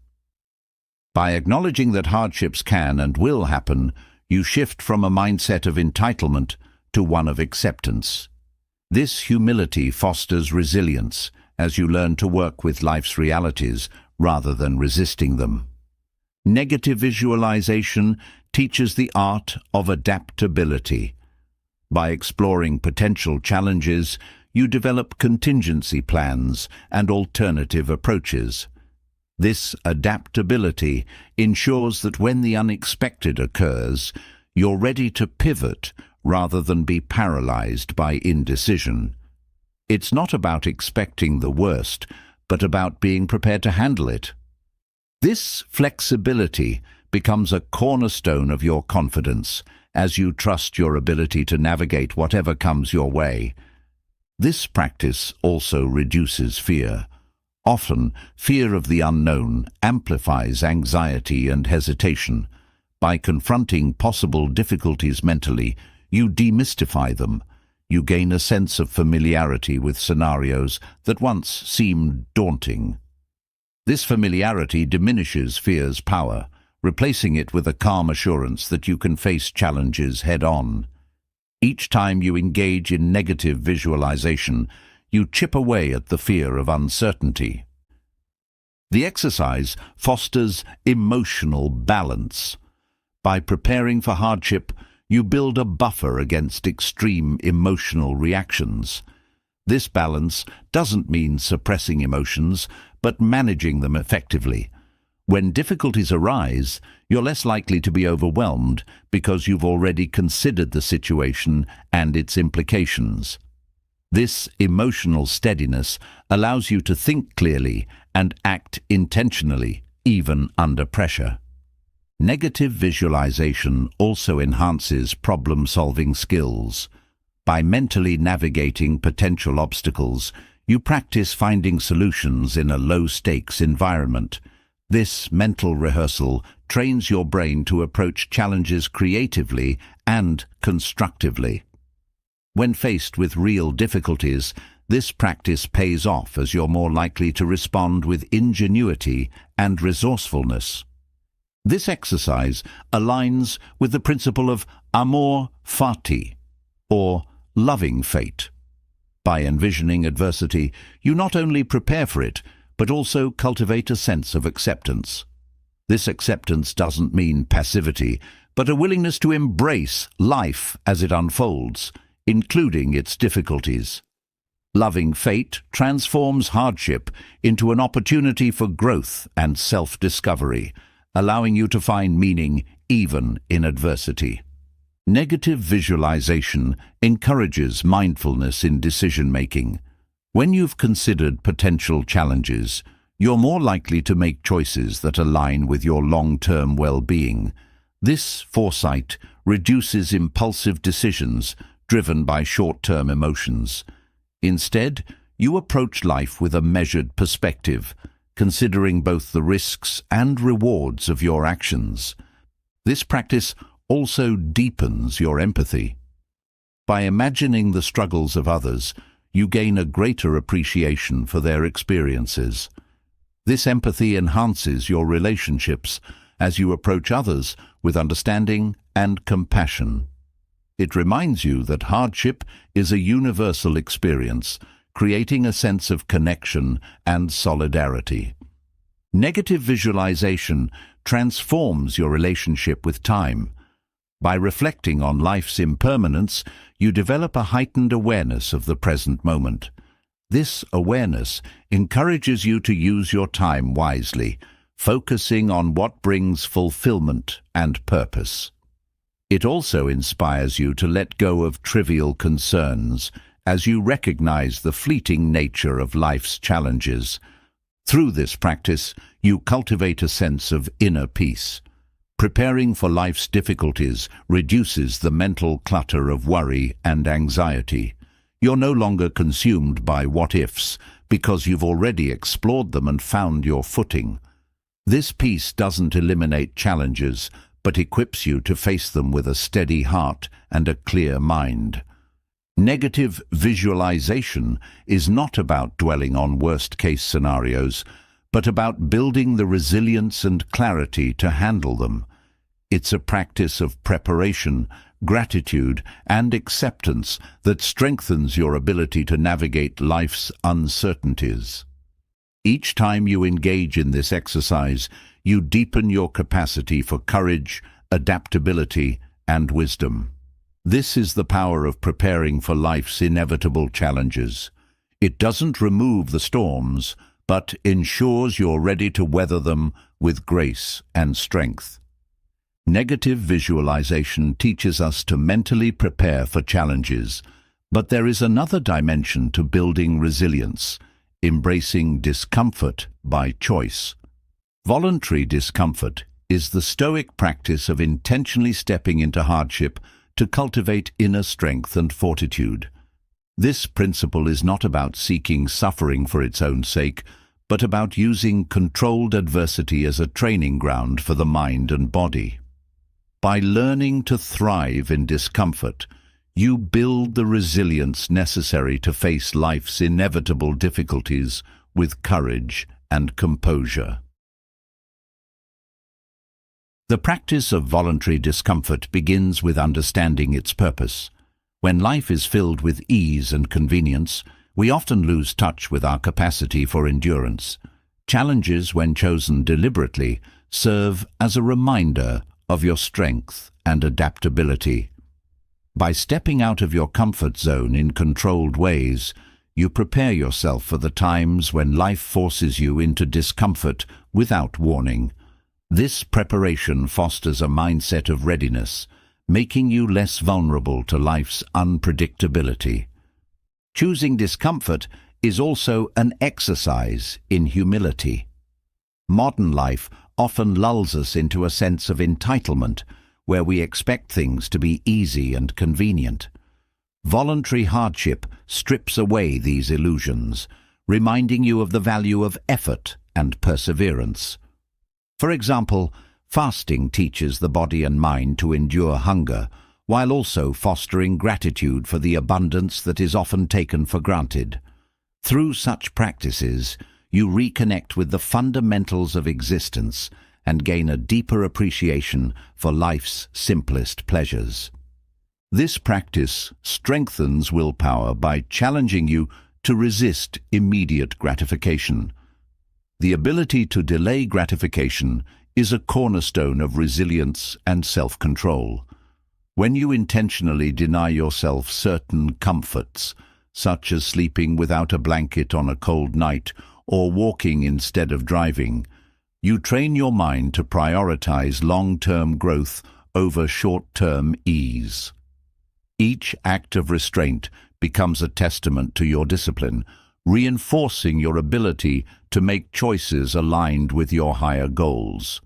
By acknowledging that hardships can and will happen, you shift from a mindset of entitlement to one of acceptance. This humility fosters resilience as you learn to work with life's realities rather than resisting them. Negative visualization teaches the art of adaptability. By exploring potential challenges, you develop contingency plans and alternative approaches. This adaptability ensures that when the unexpected occurs, you're ready to pivot rather than be paralyzed by indecision. It's not about expecting the worst, but about being prepared to handle it. This flexibility becomes a cornerstone of your confidence as you trust your ability to navigate whatever comes your way. This practice also reduces fear. Often, fear of the unknown amplifies anxiety and hesitation. By confronting possible difficulties mentally, you demystify them. You gain a sense of familiarity with scenarios that once seemed daunting. This familiarity diminishes fear's power, replacing it with a calm assurance that you can face challenges head-on. Each time you engage in negative visualization, you chip away at the fear of uncertainty. The exercise fosters emotional balance. By preparing for hardship, you build a buffer against extreme emotional reactions. This balance doesn't mean suppressing emotions, but managing them effectively. When difficulties arise, you're less likely to be overwhelmed because you've already considered the situation and its implications. This emotional steadiness allows you to think clearly and act intentionally, even under pressure. Negative visualization also enhances problem-solving skills. By mentally navigating potential obstacles, you practice finding solutions in a low-stakes environment. This mental rehearsal trains your brain to approach challenges creatively and constructively. When faced with real difficulties, this practice pays off as you're more likely to respond with ingenuity and resourcefulness. This exercise aligns with the principle of amor fati, or loving fate. By envisioning adversity, you not only prepare for it, but also cultivate a sense of acceptance. This acceptance doesn't mean passivity, but a willingness to embrace life as it unfolds, including its difficulties. Loving fate transforms hardship into an opportunity for growth and self-discovery, allowing you to find meaning even in adversity. Negative visualization encourages mindfulness in decision-making. When you've considered potential challenges, you're more likely to make choices that align with your long-term well-being. This foresight reduces impulsive decisions driven by short-term emotions. Instead, you approach life with a measured perspective, considering both the risks and rewards of your actions. This practice also deepens your empathy. By imagining the struggles of others, you gain a greater appreciation for their experiences. This empathy enhances your relationships as you approach others with understanding and compassion. It reminds you that hardship is a universal experience, creating a sense of connection and solidarity. Negative visualization transforms your relationship with time. By reflecting on life's impermanence, you develop a heightened awareness of the present moment. This awareness encourages you to use your time wisely, focusing on what brings fulfillment and purpose. It also inspires you to let go of trivial concerns as you recognize the fleeting nature of life's challenges. Through this practice, you cultivate a sense of inner peace. Preparing for life's difficulties reduces the mental clutter of worry and anxiety. You're no longer consumed by what-ifs because you've already explored them and found your footing. This peace doesn't eliminate challenges, but equips you to face them with a steady heart and a clear mind. Negative visualization is not about dwelling on worst-case scenarios, but about building the resilience and clarity to handle them. It's a practice of preparation, gratitude, and acceptance that strengthens your ability to navigate life's uncertainties. Each time you engage in this exercise, you deepen your capacity for courage, adaptability, and wisdom. This is the power of preparing for life's inevitable challenges. It doesn't remove the storms, but ensures you're ready to weather them with grace and strength. Negative visualization teaches us to mentally prepare for challenges, but there is another dimension to building resilience, embracing discomfort by choice. Voluntary discomfort is the Stoic practice of intentionally stepping into hardship to cultivate inner strength and fortitude. This principle is not about seeking suffering for its own sake, but about using controlled adversity as a training ground for the mind and body. By learning to thrive in discomfort, you build the resilience necessary to face life's inevitable difficulties with courage and composure. The practice of voluntary discomfort begins with understanding its purpose. When life is filled with ease and convenience, we often lose touch with our capacity for endurance. Challenges, when chosen deliberately, serve as a reminder of your strength and adaptability. By stepping out of your comfort zone in controlled ways, you prepare yourself for the times when life forces you into discomfort without warning. This preparation fosters a mindset of readiness, making you less vulnerable to life's unpredictability. Choosing discomfort is also an exercise in humility. Modern life often lulls us into a sense of entitlement, where we expect things to be easy and convenient. Voluntary hardship strips away these illusions, reminding you of the value of effort and perseverance. For example, fasting teaches the body and mind to endure hunger, while also fostering gratitude for the abundance that is often taken for granted. Through such practices, you reconnect with the fundamentals of existence and gain a deeper appreciation for life's simplest pleasures. This practice strengthens willpower by challenging you to resist immediate gratification. The ability to delay gratification is a cornerstone of resilience and self-control. When you intentionally deny yourself certain comforts, such as sleeping without a blanket on a cold night or walking instead of driving, you train your mind to prioritize long-term growth over short-term ease. Each act of restraint becomes a testament to your discipline, reinforcing your ability to make choices aligned with your higher goals.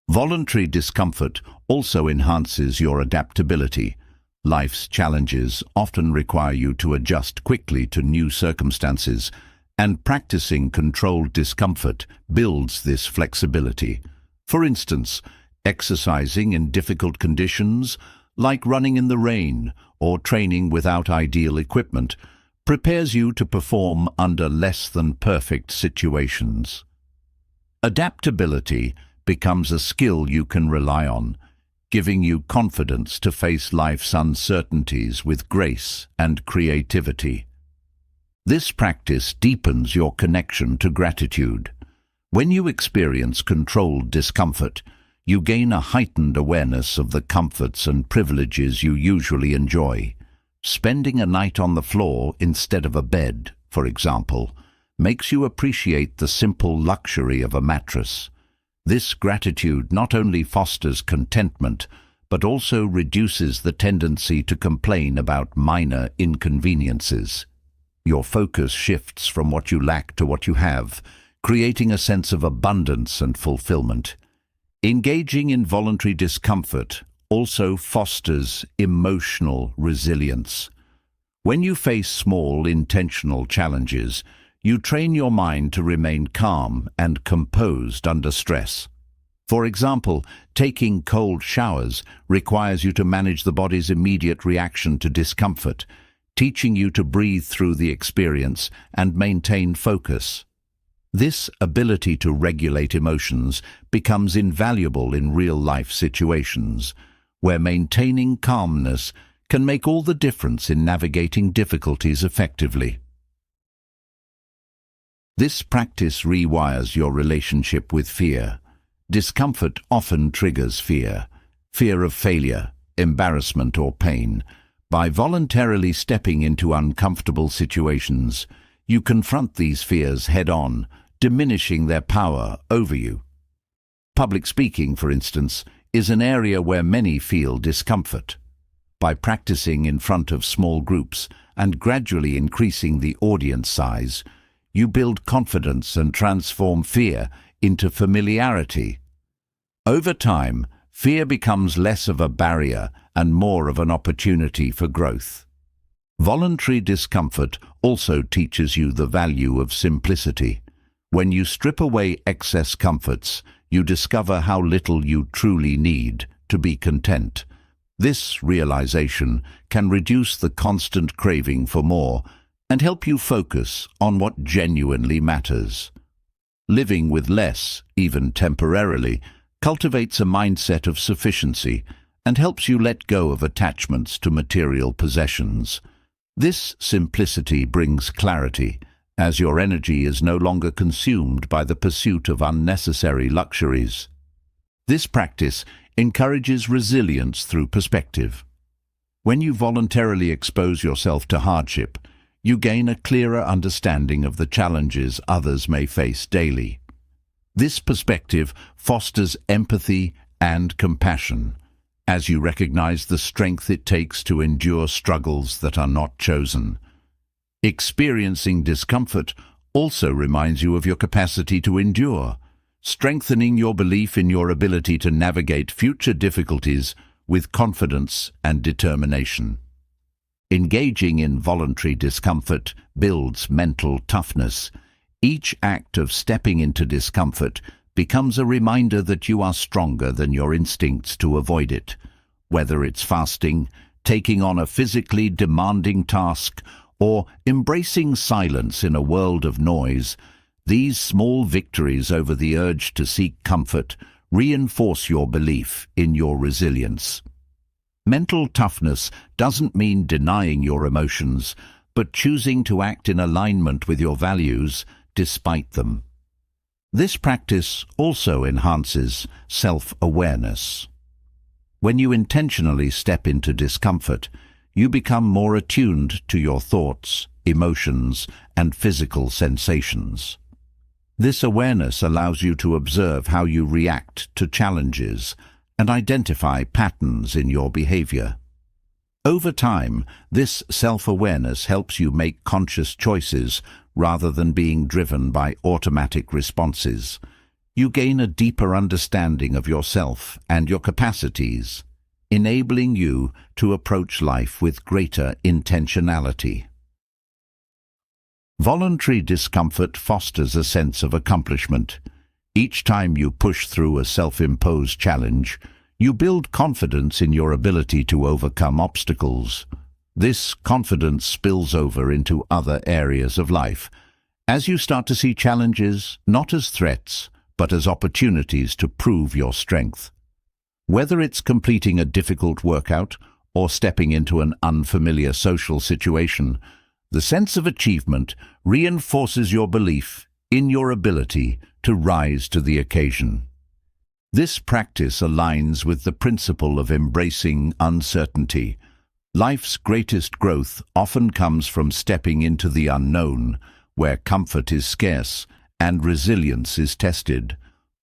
Voluntary discomfort also enhances your adaptability. Life's challenges often require you to adjust quickly to new circumstances, and practicing controlled discomfort builds this flexibility. For instance, exercising in difficult conditions, like running in the rain or training without ideal equipment, prepares you to perform under less than perfect situations. Adaptability becomes a skill you can rely on, giving you confidence to face life's uncertainties with grace and creativity. This practice deepens your connection to gratitude. When you experience controlled discomfort, you gain a heightened awareness of the comforts and privileges you usually enjoy. Spending a night on the floor instead of a bed, for example, makes you appreciate the simple luxury of a mattress. This gratitude not only fosters contentment, but also reduces the tendency to complain about minor inconveniences. Your focus shifts from what you lack to what you have, creating a sense of abundance and fulfillment. Engaging in voluntary discomfort also fosters emotional resilience. When you face small, intentional challenges, you train your mind to remain calm and composed under stress. For example, taking cold showers requires you to manage the body's immediate reaction to discomfort, teaching you to breathe through the experience and maintain focus. This ability to regulate emotions becomes invaluable in real-life situations, where maintaining calmness can make all the difference in navigating difficulties effectively. This practice rewires your relationship with fear. Discomfort often triggers fear of failure, embarrassment, or pain. By voluntarily stepping into uncomfortable situations, you confront these fears head-on, diminishing their power over you. Public speaking, for instance, is an area where many feel discomfort. By practicing in front of small groups and gradually increasing the audience size, you build confidence and transform fear into familiarity. Over time, fear becomes less of a barrier and more of an opportunity for growth. Voluntary discomfort also teaches you the value of simplicity. When you strip away excess comforts, you discover how little you truly need to be content. This realization can reduce the constant craving for more and help you focus on what genuinely matters. Living with less, even temporarily, cultivates a mindset of sufficiency and helps you let go of attachments to material possessions. This simplicity brings clarity as your energy is no longer consumed by the pursuit of unnecessary luxuries. This practice encourages resilience through perspective. When you voluntarily expose yourself to hardship, you gain a clearer understanding of the challenges others may face daily. This perspective fosters empathy and compassion, as you recognize the strength it takes to endure struggles that are not chosen. Experiencing discomfort also reminds you of your capacity to endure, strengthening your belief in your ability to navigate future difficulties with confidence and determination. Engaging in voluntary discomfort builds mental toughness. Each act of stepping into discomfort becomes a reminder that you are stronger than your instincts to avoid it. Whether it's fasting, taking on a physically demanding task, or embracing silence in a world of noise, these small victories over the urge to seek comfort reinforce your belief in your resilience. Mental toughness doesn't mean denying your emotions, but choosing to act in alignment with your values despite them. This practice also enhances self-awareness. When you intentionally step into discomfort, you become more attuned to your thoughts, emotions, and physical sensations. This awareness allows you to observe how you react to challenges and identify patterns in your behavior. Over time, this self-awareness helps you make conscious choices rather than being driven by automatic responses. You gain a deeper understanding of yourself and your capacities, enabling you to approach life with greater intentionality. Voluntary discomfort fosters a sense of accomplishment. Each time you push through a self-imposed challenge, you build confidence in your ability to overcome obstacles. This confidence spills over into other areas of life, as you start to see challenges not as threats, but as opportunities to prove your strength. Whether it's completing a difficult workout or stepping into an unfamiliar social situation, the sense of achievement reinforces your belief in your ability to rise to the occasion. This practice aligns with the principle of embracing uncertainty. Life's greatest growth often comes from stepping into the unknown, where comfort is scarce and resilience is tested.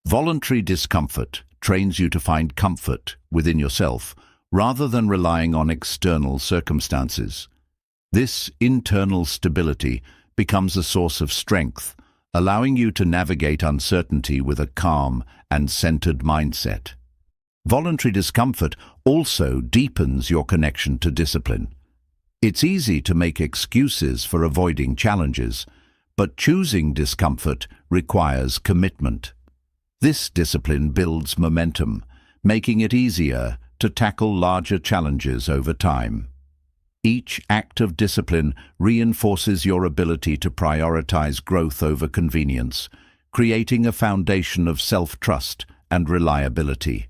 Voluntary discomfort trains you to find comfort within yourself rather than relying on external circumstances. This internal stability becomes a source of strength, allowing you to navigate uncertainty with a calm and centered mindset. Voluntary discomfort also deepens your connection to discipline. It's easy to make excuses for avoiding challenges, but choosing discomfort requires commitment. This discipline builds momentum, making it easier to tackle larger challenges over time. Each act of discipline reinforces your ability to prioritize growth over convenience, creating a foundation of self-trust and reliability.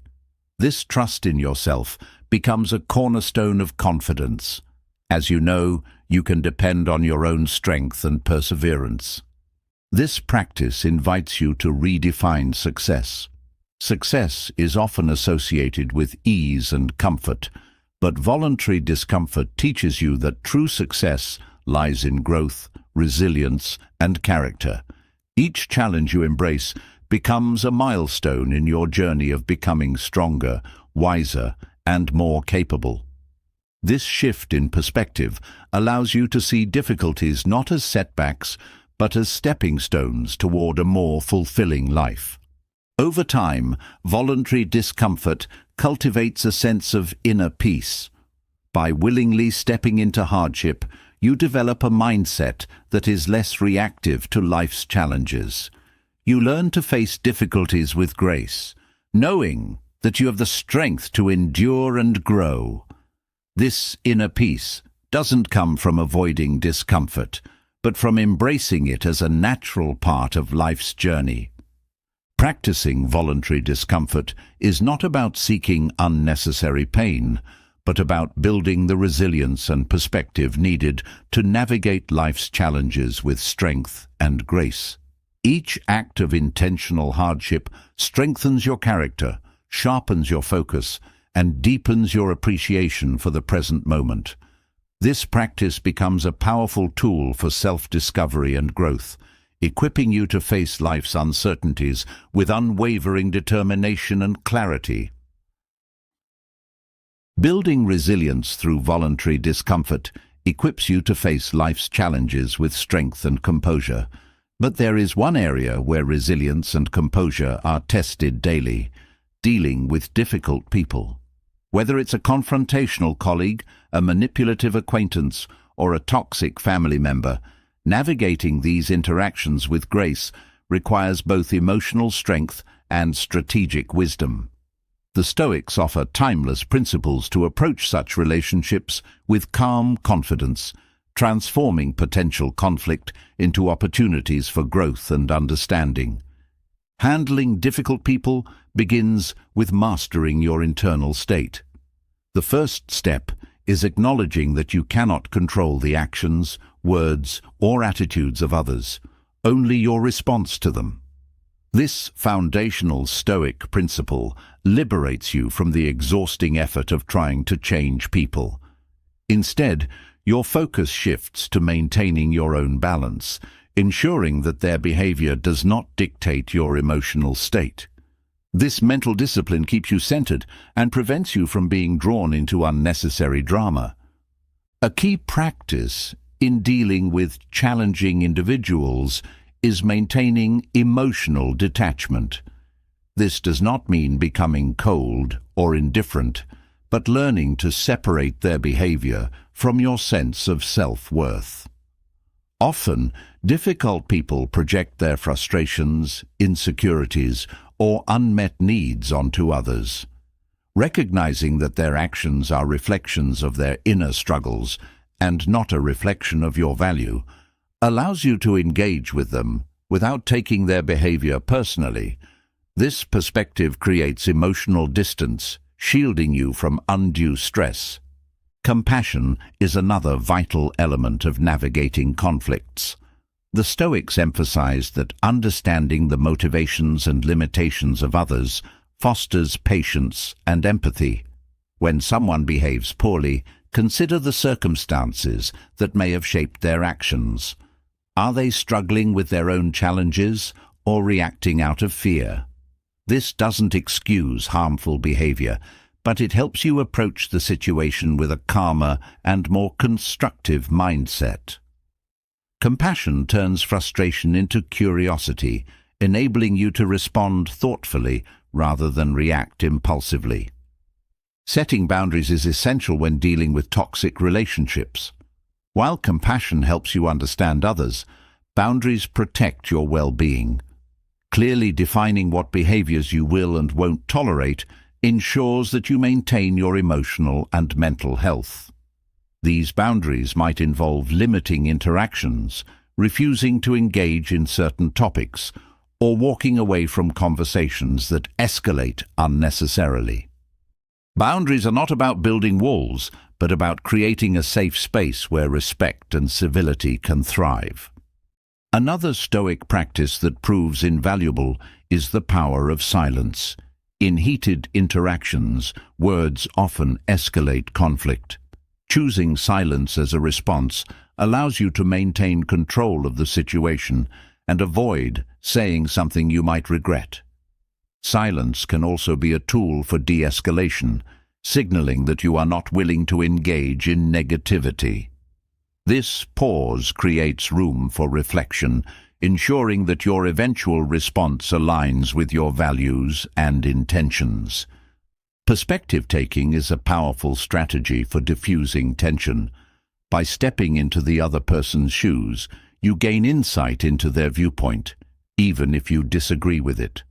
This trust in yourself becomes a cornerstone of confidence. As you know, you can depend on your own strength and perseverance. This practice invites you to redefine success. Success is often associated with ease and comfort, but voluntary discomfort teaches you that true success lies in growth, resilience, and character. Each challenge you embrace becomes a milestone in your journey of becoming stronger, wiser, and more capable. This shift in perspective allows you to see difficulties not as setbacks, but as stepping stones toward a more fulfilling life. Over time, voluntary discomfort cultivates a sense of inner peace. By willingly stepping into hardship, you develop a mindset that is less reactive to life's challenges. You learn to face difficulties with grace, knowing that you have the strength to endure and grow. This inner peace doesn't come from avoiding discomfort, but from embracing it as a natural part of life's journey. Practicing voluntary discomfort is not about seeking unnecessary pain, but about building the resilience and perspective needed to navigate life's challenges with strength and grace. Each act of intentional hardship strengthens your character, sharpens your focus, and deepens your appreciation for the present moment. This practice becomes a powerful tool for self-discovery and growth, equipping you to face life's uncertainties with unwavering determination and clarity. Building resilience through voluntary discomfort equips you to face life's challenges with strength and composure. But there is one area where resilience and composure are tested daily: dealing with difficult people. Whether it's a confrontational colleague, a manipulative acquaintance, or a toxic family member, navigating these interactions with grace requires both emotional strength and strategic wisdom. The Stoics offer timeless principles to approach such relationships with calm confidence, transforming potential conflict into opportunities for growth and understanding. Handling difficult people begins with mastering your internal state. The first step is acknowledging that you cannot control the actions, words, or attitudes of others, only your response to them. This foundational Stoic principle liberates you from the exhausting effort of trying to change people. Instead, your focus shifts to maintaining your own balance, ensuring that their behavior does not dictate your emotional state. This mental discipline keeps you centered and prevents you from being drawn into unnecessary drama. A key practice in dealing with challenging individuals is maintaining emotional detachment. This does not mean becoming cold or indifferent, but learning to separate their behavior from your sense of self-worth. Often, difficult people project their frustrations, insecurities, or unmet needs onto others. Recognizing that their actions are reflections of their inner struggles and not a reflection of your value allows you to engage with them without taking their behavior personally. This perspective creates emotional distance, shielding you from undue stress. Compassion is another vital element of navigating conflicts. The Stoics emphasize that understanding the motivations and limitations of others fosters patience and empathy. When someone behaves poorly, consider the circumstances that may have shaped their actions. Are they struggling with their own challenges or reacting out of fear? This doesn't excuse harmful behavior, but it helps you approach the situation with a calmer and more constructive mindset. Compassion turns frustration into curiosity, enabling you to respond thoughtfully rather than react impulsively. Setting boundaries is essential when dealing with toxic relationships. While compassion helps you understand others, boundaries protect your well-being. Clearly defining what behaviors you will and won't tolerate ensures that you maintain your emotional and mental health. These boundaries might involve limiting interactions, refusing to engage in certain topics, or walking away from conversations that escalate unnecessarily. Boundaries are not about building walls, but about creating a safe space where respect and civility can thrive. Another Stoic practice that proves invaluable is the power of silence. In heated interactions, words often escalate conflict. Choosing silence as a response allows you to maintain control of the situation and avoid saying something you might regret. Silence can also be a tool for de-escalation, signaling that you are not willing to engage in negativity. This pause creates room for reflection, ensuring that your eventual response aligns with your values and intentions. Perspective-taking is a powerful strategy for diffusing tension. By stepping into the other person's shoes, you gain insight into their viewpoint, even if you disagree with it.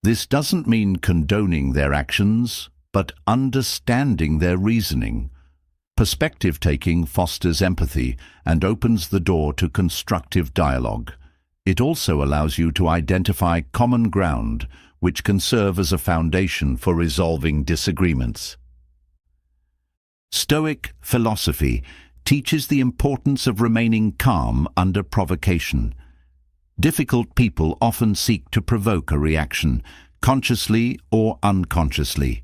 This doesn't mean condoning their actions, but understanding their reasoning. Perspective-taking fosters empathy and opens the door to constructive dialogue. It also allows you to identify common ground, which can serve as a foundation for resolving disagreements. Stoic philosophy teaches the importance of remaining calm under provocation. Difficult people often seek to provoke a reaction, consciously or unconsciously.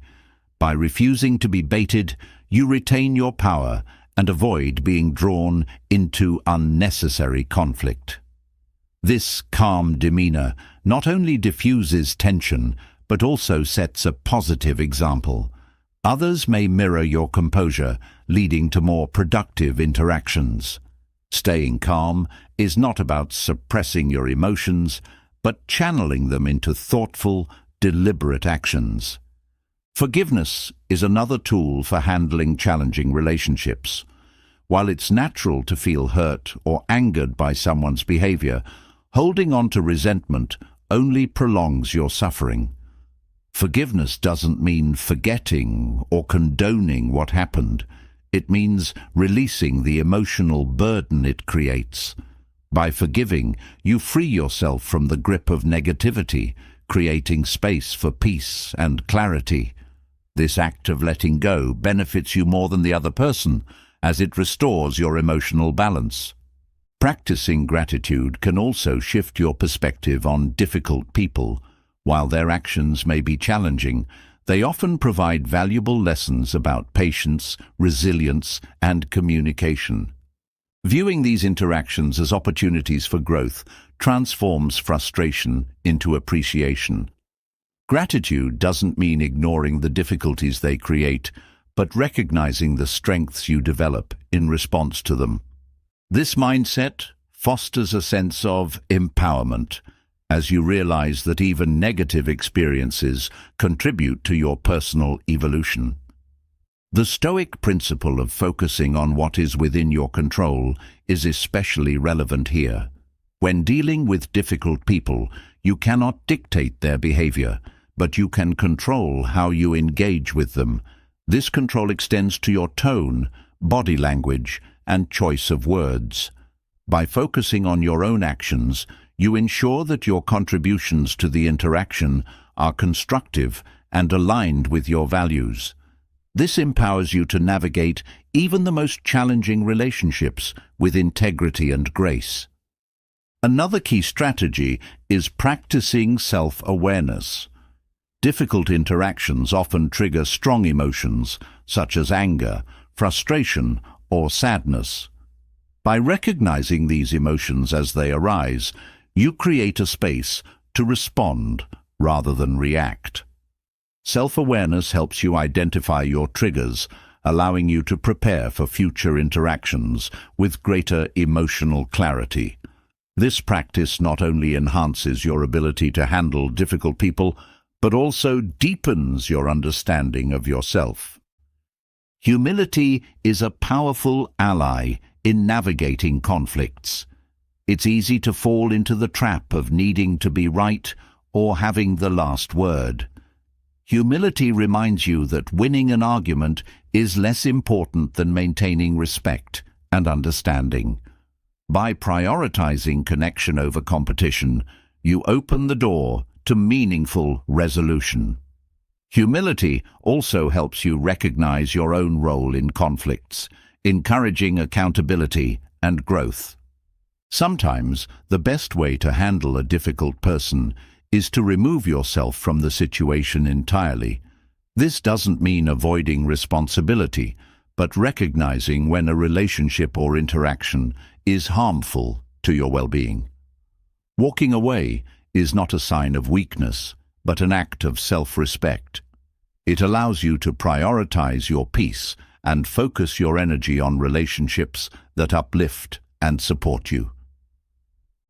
By refusing to be baited, you retain your power and avoid being drawn into unnecessary conflict. This calm demeanor not only diffuses tension, but also sets a positive example. Others may mirror your composure, leading to more productive interactions. Staying calm is not about suppressing your emotions, but channeling them into thoughtful, deliberate actions. Forgiveness is another tool for handling challenging relationships. While it's natural to feel hurt or angered by someone's behavior, holding on to resentment only prolongs your suffering. Forgiveness doesn't mean forgetting or condoning what happened. It means releasing the emotional burden it creates. By forgiving, you free yourself from the grip of negativity, creating space for peace and clarity. This act of letting go benefits you more than the other person, as it restores your emotional balance. Practicing gratitude can also shift your perspective on difficult people. While their actions may be challenging, they often provide valuable lessons about patience, resilience, and communication. Viewing these interactions as opportunities for growth transforms frustration into appreciation. Gratitude doesn't mean ignoring the difficulties they create, but recognizing the strengths you develop in response to them. This mindset fosters a sense of empowerment, as you realize that even negative experiences contribute to your personal evolution. The Stoic principle of focusing on what is within your control is especially relevant here. When dealing with difficult people, you cannot dictate their behavior, but you can control how you engage with them. This control extends to your tone, body language, and choice of words. By focusing on your own actions, you ensure that your contributions to the interaction are constructive and aligned with your values. This empowers you to navigate even the most challenging relationships with integrity and grace. Another key strategy is practicing self-awareness. Difficult interactions often trigger strong emotions, such as anger, frustration, or sadness. By recognizing these emotions as they arise, you create a space to respond rather than react. Self-awareness helps you identify your triggers, allowing you to prepare for future interactions with greater emotional clarity. This practice not only enhances your ability to handle difficult people, but also deepens your understanding of yourself. Humility is a powerful ally in navigating conflicts. It's easy to fall into the trap of needing to be right or having the last word. Humility reminds you that winning an argument is less important than maintaining respect and understanding. By prioritizing connection over competition, you open the door to meaningful resolution. Humility also helps you recognize your own role in conflicts, encouraging accountability and growth. Sometimes, the best way to handle a difficult person is to remove yourself from the situation entirely. This doesn't mean avoiding responsibility, but recognizing when a relationship or interaction is harmful to your well-being. Walking away is not a sign of weakness, but an act of self-respect. It allows you to prioritize your peace and focus your energy on relationships that uplift and support you.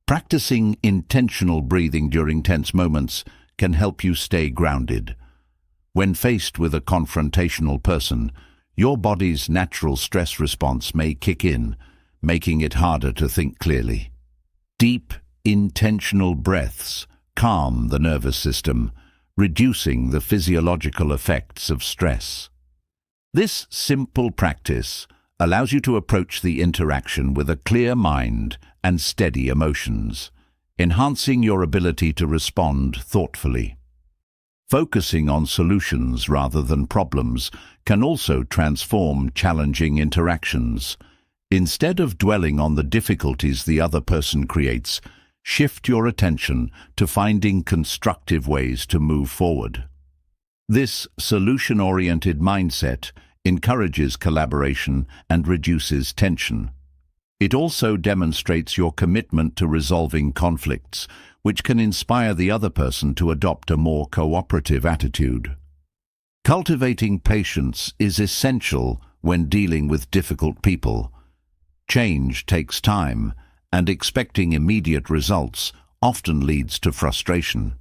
Practicing intentional breathing during tense moments can help you stay grounded. When faced with a confrontational person, your body's natural stress response may kick in, making it harder to think clearly. Deep, intentional breaths calm the nervous system, reducing the physiological effects of stress. This simple practice allows you to approach the interaction with a clear mind and steady emotions, enhancing your ability to respond thoughtfully. Focusing on solutions rather than problems can also transform challenging interactions. Instead of dwelling on the difficulties the other person creates, shift your attention to finding constructive ways to move forward. This solution-oriented mindset encourages collaboration and reduces tension. It also demonstrates your commitment to resolving conflicts, which can inspire the other person to adopt a more cooperative attitude. Cultivating patience is essential when dealing with difficult people. Change takes time, and expecting immediate results often leads to frustration.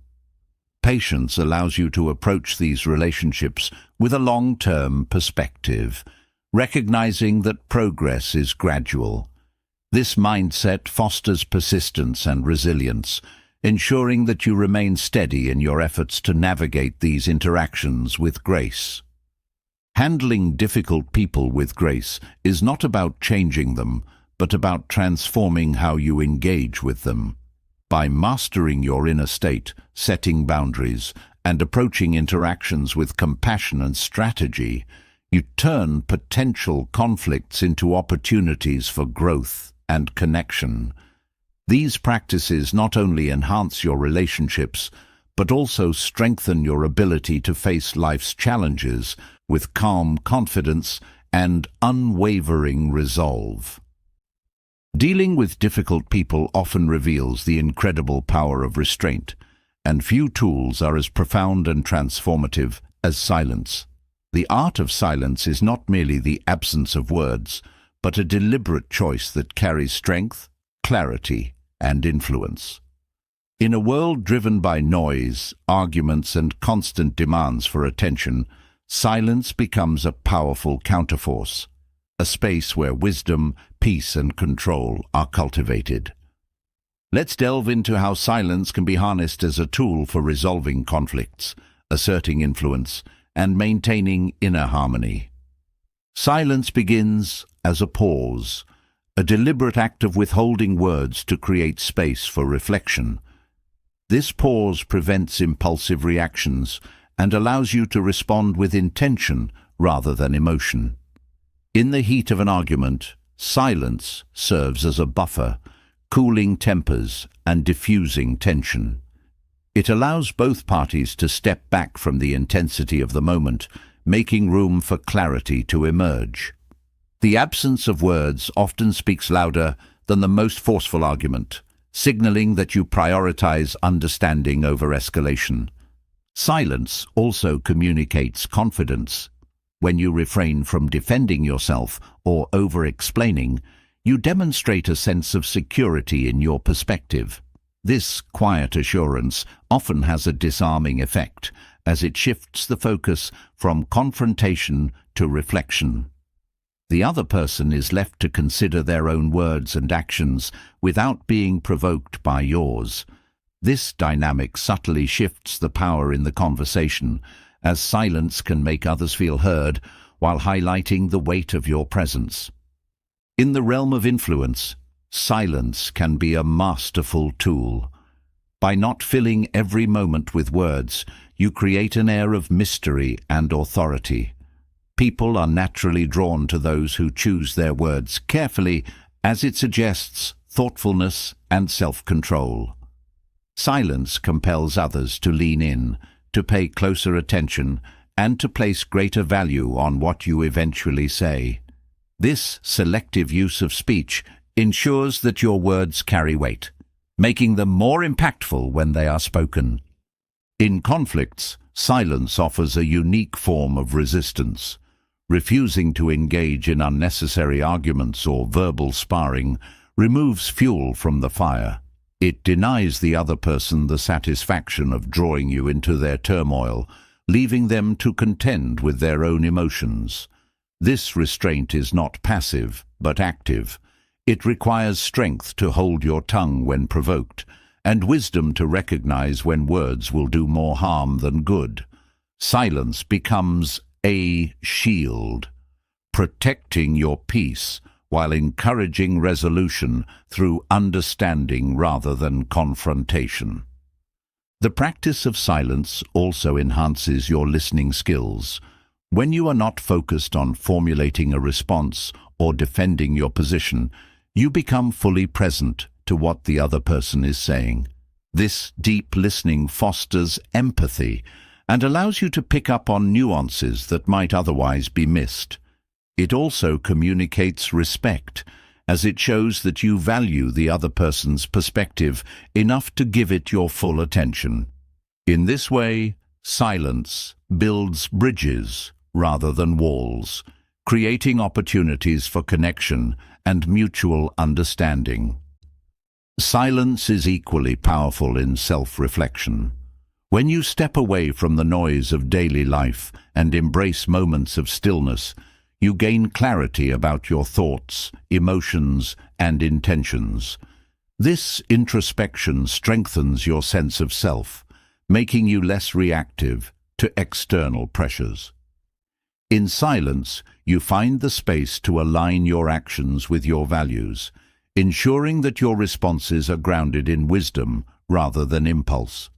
Patience allows you to approach these relationships with a long-term perspective, recognizing that progress is gradual. This mindset fosters persistence and resilience, ensuring that you remain steady in your efforts to navigate these interactions with grace. Handling difficult people with grace is not about changing them, but about transforming how you engage with them. By mastering your inner state, setting boundaries, and approaching interactions with compassion and strategy, you turn potential conflicts into opportunities for growth and connection. These practices not only enhance your relationships, but also strengthen your ability to face life's challenges with calm confidence and unwavering resolve. Dealing with difficult people often reveals the incredible power of restraint, and few tools are as profound and transformative as silence. The art of silence is not merely the absence of words, but a deliberate choice that carries strength, clarity, and influence. In a world driven by noise, arguments, and constant demands for attention, silence becomes a powerful counterforce, a space where wisdom, peace, and control are cultivated. Let's delve into how silence can be harnessed as a tool for resolving conflicts, asserting influence, and maintaining inner harmony. Silence begins as a pause, a deliberate act of withholding words to create space for reflection. This pause prevents impulsive reactions and allows you to respond with intention rather than emotion. In the heat of an argument, silence serves as a buffer, cooling tempers and diffusing tension. It allows both parties to step back from the intensity of the moment, making room for clarity to emerge. The absence of words often speaks louder than the most forceful argument, signaling that you prioritize understanding over escalation. Silence also communicates confidence. When you refrain from defending yourself or over-explaining, you demonstrate a sense of security in your perspective. This quiet assurance often has a disarming effect, as it shifts the focus from confrontation to reflection. The other person is left to consider their own words and actions without being provoked by yours. This dynamic subtly shifts the power in the conversation, as silence can make others feel heard while highlighting the weight of your presence. In the realm of influence, silence can be a masterful tool. By not filling every moment with words, you create an air of mystery and authority. People are naturally drawn to those who choose their words carefully, as it suggests thoughtfulness and self-control. Silence compels others to lean in, to pay closer attention, and to place greater value on what you eventually say. This selective use of speech ensures that your words carry weight, making them more impactful when they are spoken. In conflicts, silence offers a unique form of resistance. Refusing to engage in unnecessary arguments or verbal sparring removes fuel from the fire. It denies the other person the satisfaction of drawing you into their turmoil, leaving them to contend with their own emotions. This restraint is not passive, but active. It requires strength to hold your tongue when provoked, and wisdom to recognize when words will do more harm than good. Silence becomes a shield, protecting your peace while encouraging resolution through understanding rather than confrontation. The practice of silence also enhances your listening skills. When you are not focused on formulating a response or defending your position, you become fully present to what the other person is saying. This deep listening fosters empathy and allows you to pick up on nuances that might otherwise be missed. It also communicates respect, as it shows that you value the other person's perspective enough to give it your full attention. In this way, silence builds bridges rather than walls, creating opportunities for connection and mutual understanding. Silence is equally powerful in self-reflection. When you step away from the noise of daily life and embrace moments of stillness, you gain clarity about your thoughts, emotions, and intentions. This introspection strengthens your sense of self, making you less reactive to external pressures. In silence, you find the space to align your actions with your values, ensuring that your responses are grounded in wisdom rather than impulse.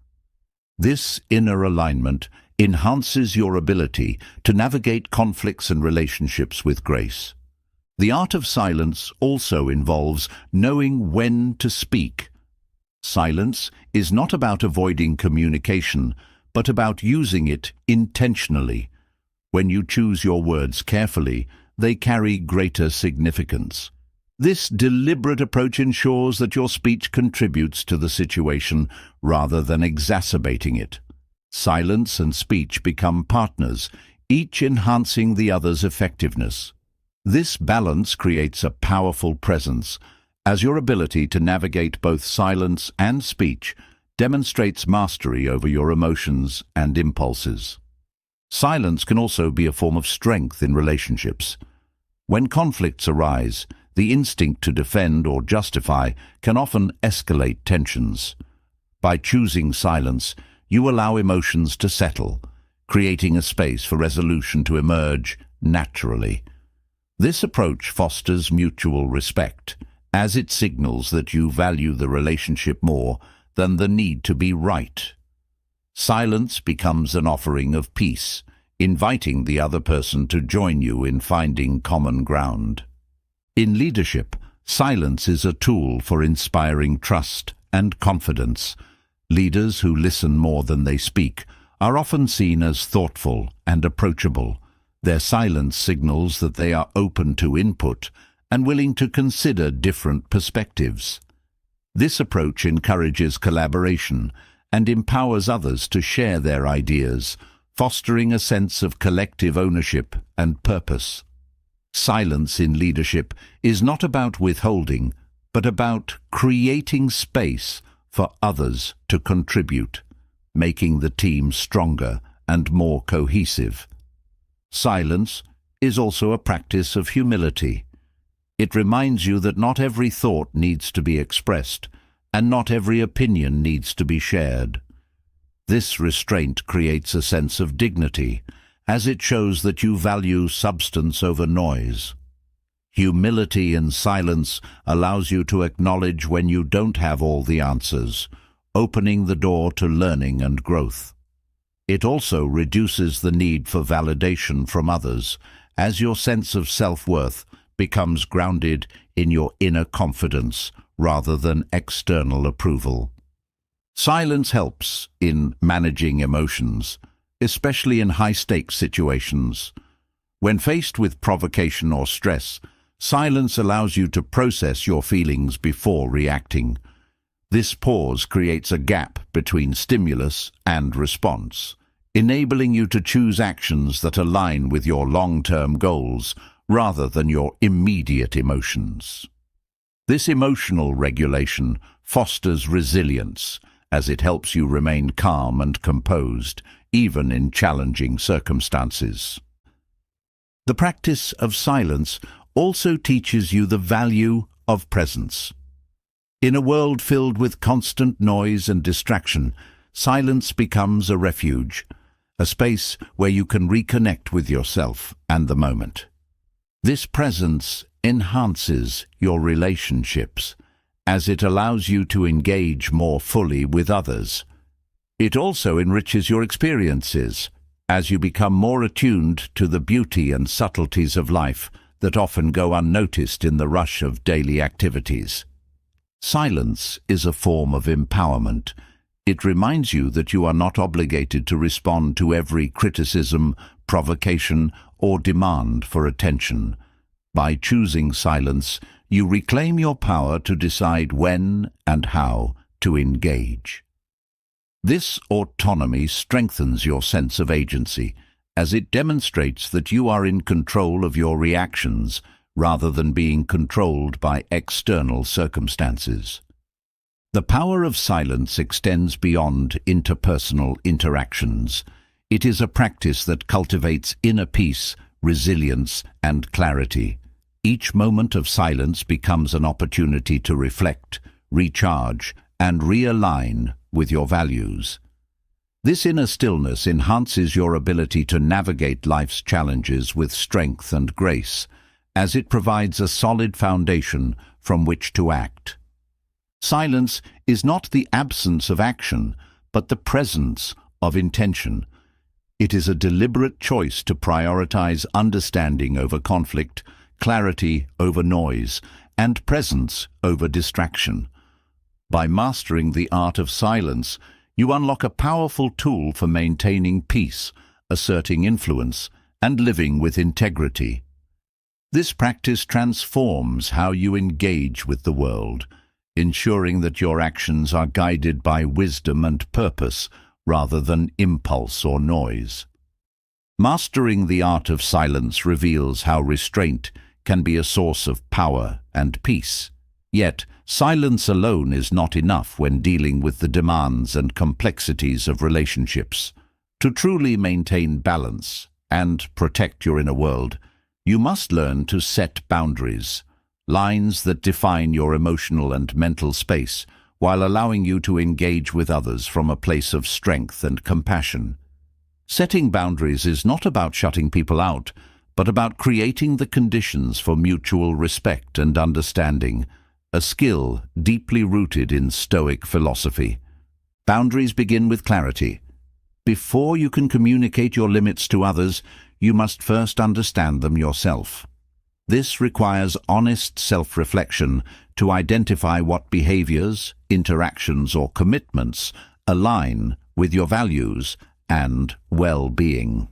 This inner alignment enhances your ability to navigate conflicts and relationships with grace. The art of silence also involves knowing when to speak. Silence is not about avoiding communication, but about using it intentionally. When you choose your words carefully, they carry greater significance. This deliberate approach ensures that your speech contributes to the situation rather than exacerbating it. Silence and speech become partners, each enhancing the other's effectiveness. This balance creates a powerful presence, as your ability to navigate both silence and speech demonstrates mastery over your emotions and impulses. Silence can also be a form of strength in relationships. When conflicts arise, the instinct to defend or justify can often escalate tensions. By choosing silence, you allow emotions to settle, creating a space for resolution to emerge naturally. This approach fosters mutual respect, as it signals that you value the relationship more than the need to be right. Silence becomes an offering of peace, inviting the other person to join you in finding common ground. In leadership, silence is a tool for inspiring trust and confidence. Leaders who listen more than they speak are often seen as thoughtful and approachable. Their silence signals that they are open to input and willing to consider different perspectives. This approach encourages collaboration and empowers others to share their ideas, fostering a sense of collective ownership and purpose. Silence in leadership is not about withholding, but about creating space for others to contribute, making the team stronger and more cohesive. Silence is also a practice of humility. It reminds you that not every thought needs to be expressed, and not every opinion needs to be shared. This restraint creates a sense of dignity, as it shows that you value substance over noise. Humility in silence allows you to acknowledge when you don't have all the answers, opening the door to learning and growth. It also reduces the need for validation from others, as your sense of self-worth becomes grounded in your inner confidence rather than external approval. Silence helps in managing emotions, especially in high-stakes situations. When faced with provocation or stress, silence allows you to process your feelings before reacting. This pause creates a gap between stimulus and response, enabling you to choose actions that align with your long-term goals rather than your immediate emotions. This emotional regulation fosters resilience, as it helps you remain calm and composed, even in challenging circumstances. The practice of silence also teaches you the value of presence. In a world filled with constant noise and distraction, silence becomes a refuge, a space where you can reconnect with yourself and the moment. This presence enhances your relationships, as it allows you to engage more fully with others. It also enriches your experiences, as you become more attuned to the beauty and subtleties of life that often go unnoticed in the rush of daily activities. Silence is a form of empowerment. It reminds you that you are not obligated to respond to every criticism, provocation, or demand for attention. By choosing silence, you reclaim your power to decide when and how to engage. This autonomy strengthens your sense of agency, as it demonstrates that you are in control of your reactions rather than being controlled by external circumstances. The power of silence extends beyond interpersonal interactions. It is a practice that cultivates inner peace, resilience, and clarity. Each moment of silence becomes an opportunity to reflect, recharge, and realign with your values. This inner stillness enhances your ability to navigate life's challenges with strength and grace, as it provides a solid foundation from which to act. Silence is not the absence of action, but the presence of intention. It is a deliberate choice to prioritize understanding over conflict, clarity over noise, and presence over distraction. By mastering the art of silence, you unlock a powerful tool for maintaining peace, asserting influence, and living with integrity. This practice transforms how you engage with the world, ensuring that your actions are guided by wisdom and purpose rather than impulse or noise. Mastering the art of silence reveals how restraint can be a source of power and peace. Yet, silence alone is not enough when dealing with the demands and complexities of relationships. To truly maintain balance and protect your inner world, you must learn to set boundaries, lines that define your emotional and mental space, while allowing you to engage with others from a place of strength and compassion. Setting boundaries is not about shutting people out, but about creating the conditions for mutual respect and understanding, a skill deeply rooted in Stoic philosophy. Boundaries begin with clarity. Before you can communicate your limits to others, you must first understand them yourself. This requires honest self-reflection to identify what behaviors, interactions, or commitments align with your values and well-being.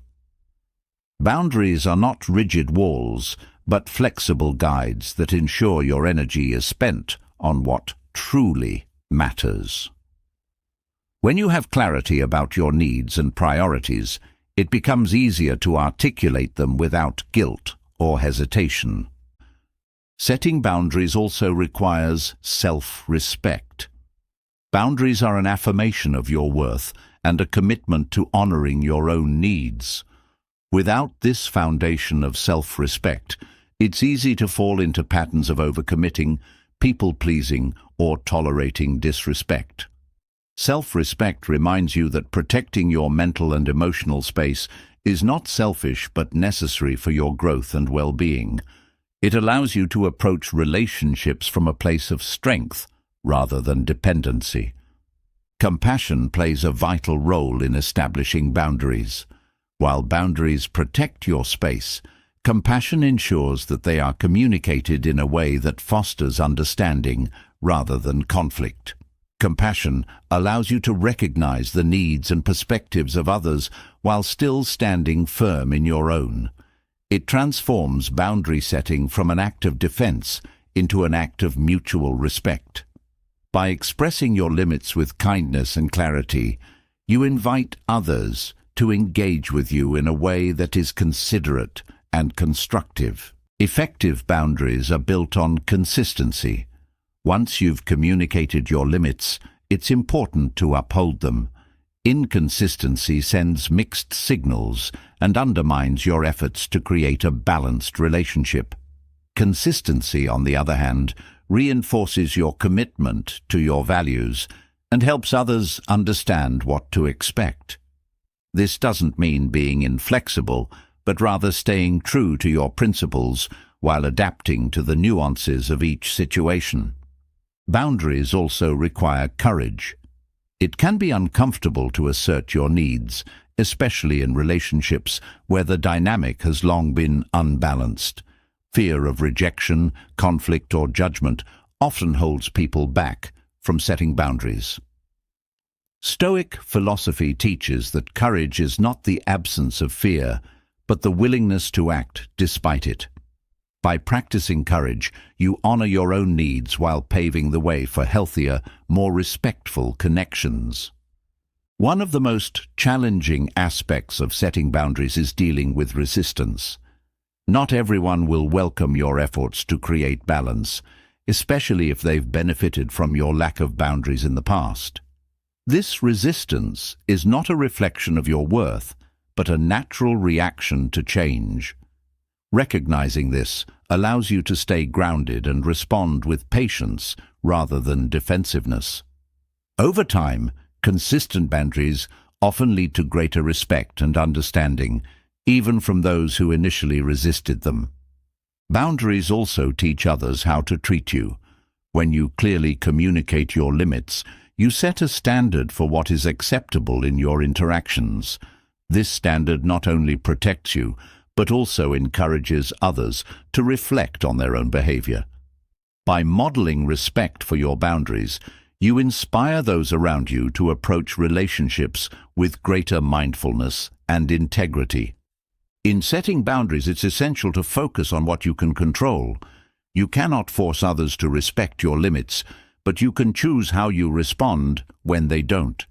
Boundaries are not rigid walls, but flexible guides that ensure your energy is spent on what truly matters. When you have clarity about your needs and priorities, it becomes easier to articulate them without guilt or hesitation. Setting boundaries also requires self-respect. Boundaries are an affirmation of your worth and a commitment to honoring your own needs. Without this foundation of self-respect, it's easy to fall into patterns of overcommitting, people-pleasing, or tolerating disrespect. Self-respect reminds you that protecting your mental and emotional space is not selfish but necessary for your growth and well-being. It allows you to approach relationships from a place of strength rather than dependency. Compassion plays a vital role in establishing boundaries. While boundaries protect your space, compassion ensures that they are communicated in a way that fosters understanding rather than conflict. Compassion allows you to recognize the needs and perspectives of others while still standing firm in your own. It transforms boundary setting from an act of defense into an act of mutual respect. By expressing your limits with kindness and clarity, you invite others to engage with you in a way that is considerate and constructive. Effective boundaries are built on consistency. Once you've communicated your limits, it's important to uphold them. Inconsistency sends mixed signals and undermines your efforts to create a balanced relationship. Consistency, on the other hand, reinforces your commitment to your values and helps others understand what to expect. This doesn't mean being inflexible, but rather staying true to your principles while adapting to the nuances of each situation. Boundaries also require courage. It can be uncomfortable to assert your needs, especially in relationships where the dynamic has long been unbalanced. Fear of rejection, conflict, or judgment often holds people back from setting boundaries. Stoic philosophy teaches that courage is not the absence of fear, but the willingness to act despite it. By practicing courage, you honor your own needs while paving the way for healthier, more respectful connections. One of the most challenging aspects of setting boundaries is dealing with resistance. Not everyone will welcome your efforts to create balance, especially if they've benefited from your lack of boundaries in the past. This resistance is not a reflection of your worth, but a natural reaction to change. Recognizing this allows you to stay grounded and respond with patience rather than defensiveness. Over time, consistent boundaries often lead to greater respect and understanding, even from those who initially resisted them. Boundaries also teach others how to treat you. When you clearly communicate your limits, you set a standard for what is acceptable in your interactions. This standard not only protects you, but also encourages others to reflect on their own behavior. By modeling respect for your boundaries, you inspire those around you to approach relationships with greater mindfulness and integrity. In setting boundaries, it's essential to focus on what you can control. You cannot force others to respect your limits, but you can choose how you respond when they don't.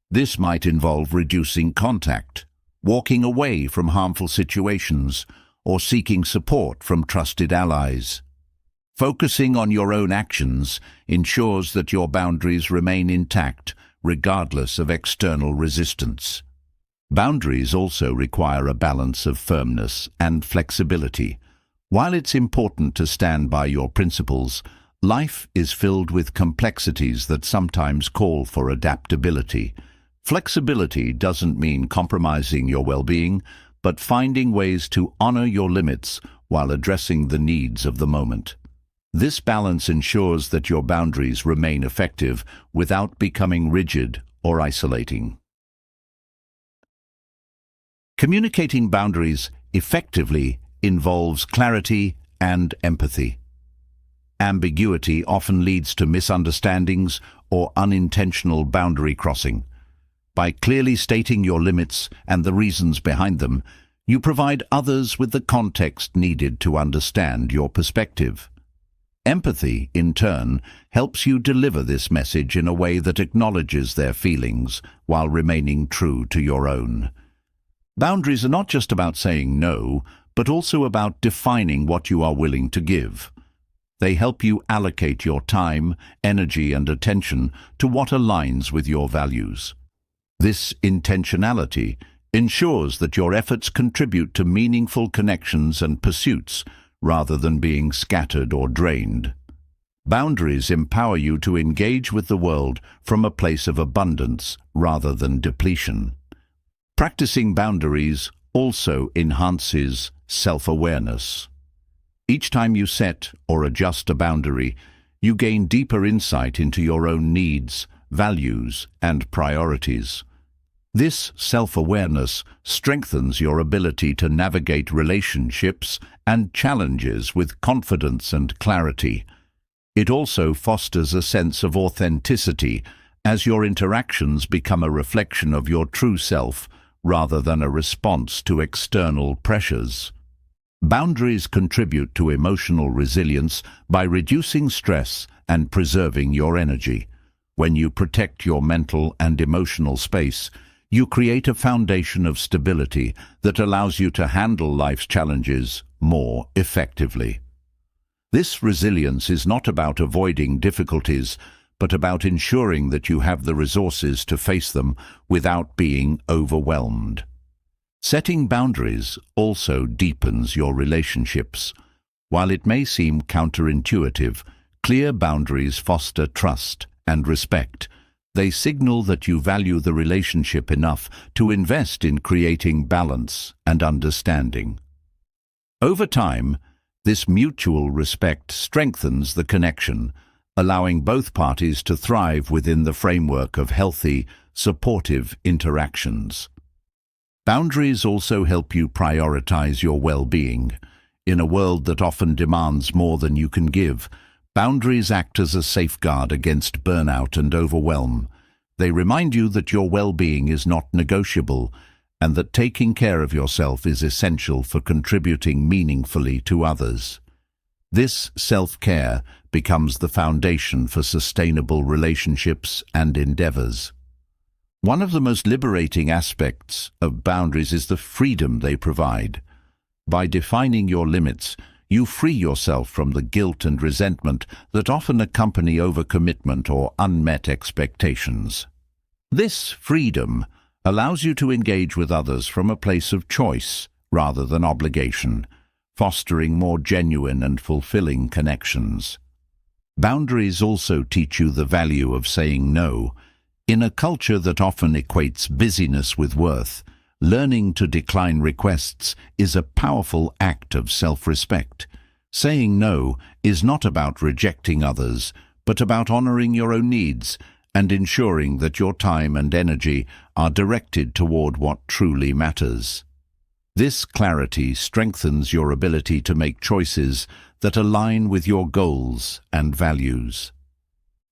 This might involve reducing contact, walking away from harmful situations, or seeking support from trusted allies. Focusing on your own actions ensures that your boundaries remain intact, regardless of external resistance. Boundaries also require a balance of firmness and flexibility. While it's important to stand by your principles, life is filled with complexities that sometimes call for adaptability. Flexibility doesn't mean compromising your well-being, but finding ways to honor your limits while addressing the needs of the moment. This balance ensures that your boundaries remain effective without becoming rigid or isolating. Communicating boundaries effectively involves clarity and empathy. Ambiguity often leads to misunderstandings or unintentional boundary crossing. By clearly stating your limits and the reasons behind them, you provide others with the context needed to understand your perspective. Empathy, in turn, helps you deliver this message in a way that acknowledges their feelings while remaining true to your own. Boundaries are not just about saying no, but also about defining what you are willing to give. They help you allocate your time, energy, and attention to what aligns with your values. This intentionality ensures that your efforts contribute to meaningful connections and pursuits rather than being scattered or drained. Boundaries empower you to engage with the world from a place of abundance rather than depletion. Practicing boundaries also enhances self-awareness. Each time you set or adjust a boundary, you gain deeper insight into your own needs, values, and priorities. This self-awareness strengthens your ability to navigate relationships and challenges with confidence and clarity. It also fosters a sense of authenticity as your interactions become a reflection of your true self rather than a response to external pressures. Boundaries contribute to emotional resilience by reducing stress and preserving your energy. When you protect your mental and emotional space, you create a foundation of stability that allows you to handle life's challenges more effectively. This resilience is not about avoiding difficulties, but about ensuring that you have the resources to face them without being overwhelmed. Setting boundaries also deepens your relationships. While it may seem counterintuitive, clear boundaries foster trust and respect. They signal that you value the relationship enough to invest in creating balance and understanding. Over time, this mutual respect strengthens the connection, allowing both parties to thrive within the framework of healthy, supportive interactions. Boundaries also help you prioritize your well-being. In a world that often demands more than you can give, boundaries act as a safeguard against burnout and overwhelm. They remind you that your well-being is not negotiable and that taking care of yourself is essential for contributing meaningfully to others. This self-care becomes the foundation for sustainable relationships and endeavors. One of the most liberating aspects of boundaries is the freedom they provide. By defining your limits, you free yourself from the guilt and resentment that often accompany overcommitment or unmet expectations. This freedom allows you to engage with others from a place of choice rather than obligation, fostering more genuine and fulfilling connections. Boundaries also teach you the value of saying no. In a culture that often equates busyness with worth, learning to decline requests is a powerful act of self-respect. Saying no is not about rejecting others, but about honoring your own needs and ensuring that your time and energy are directed toward what truly matters. This clarity strengthens your ability to make choices that align with your goals and values.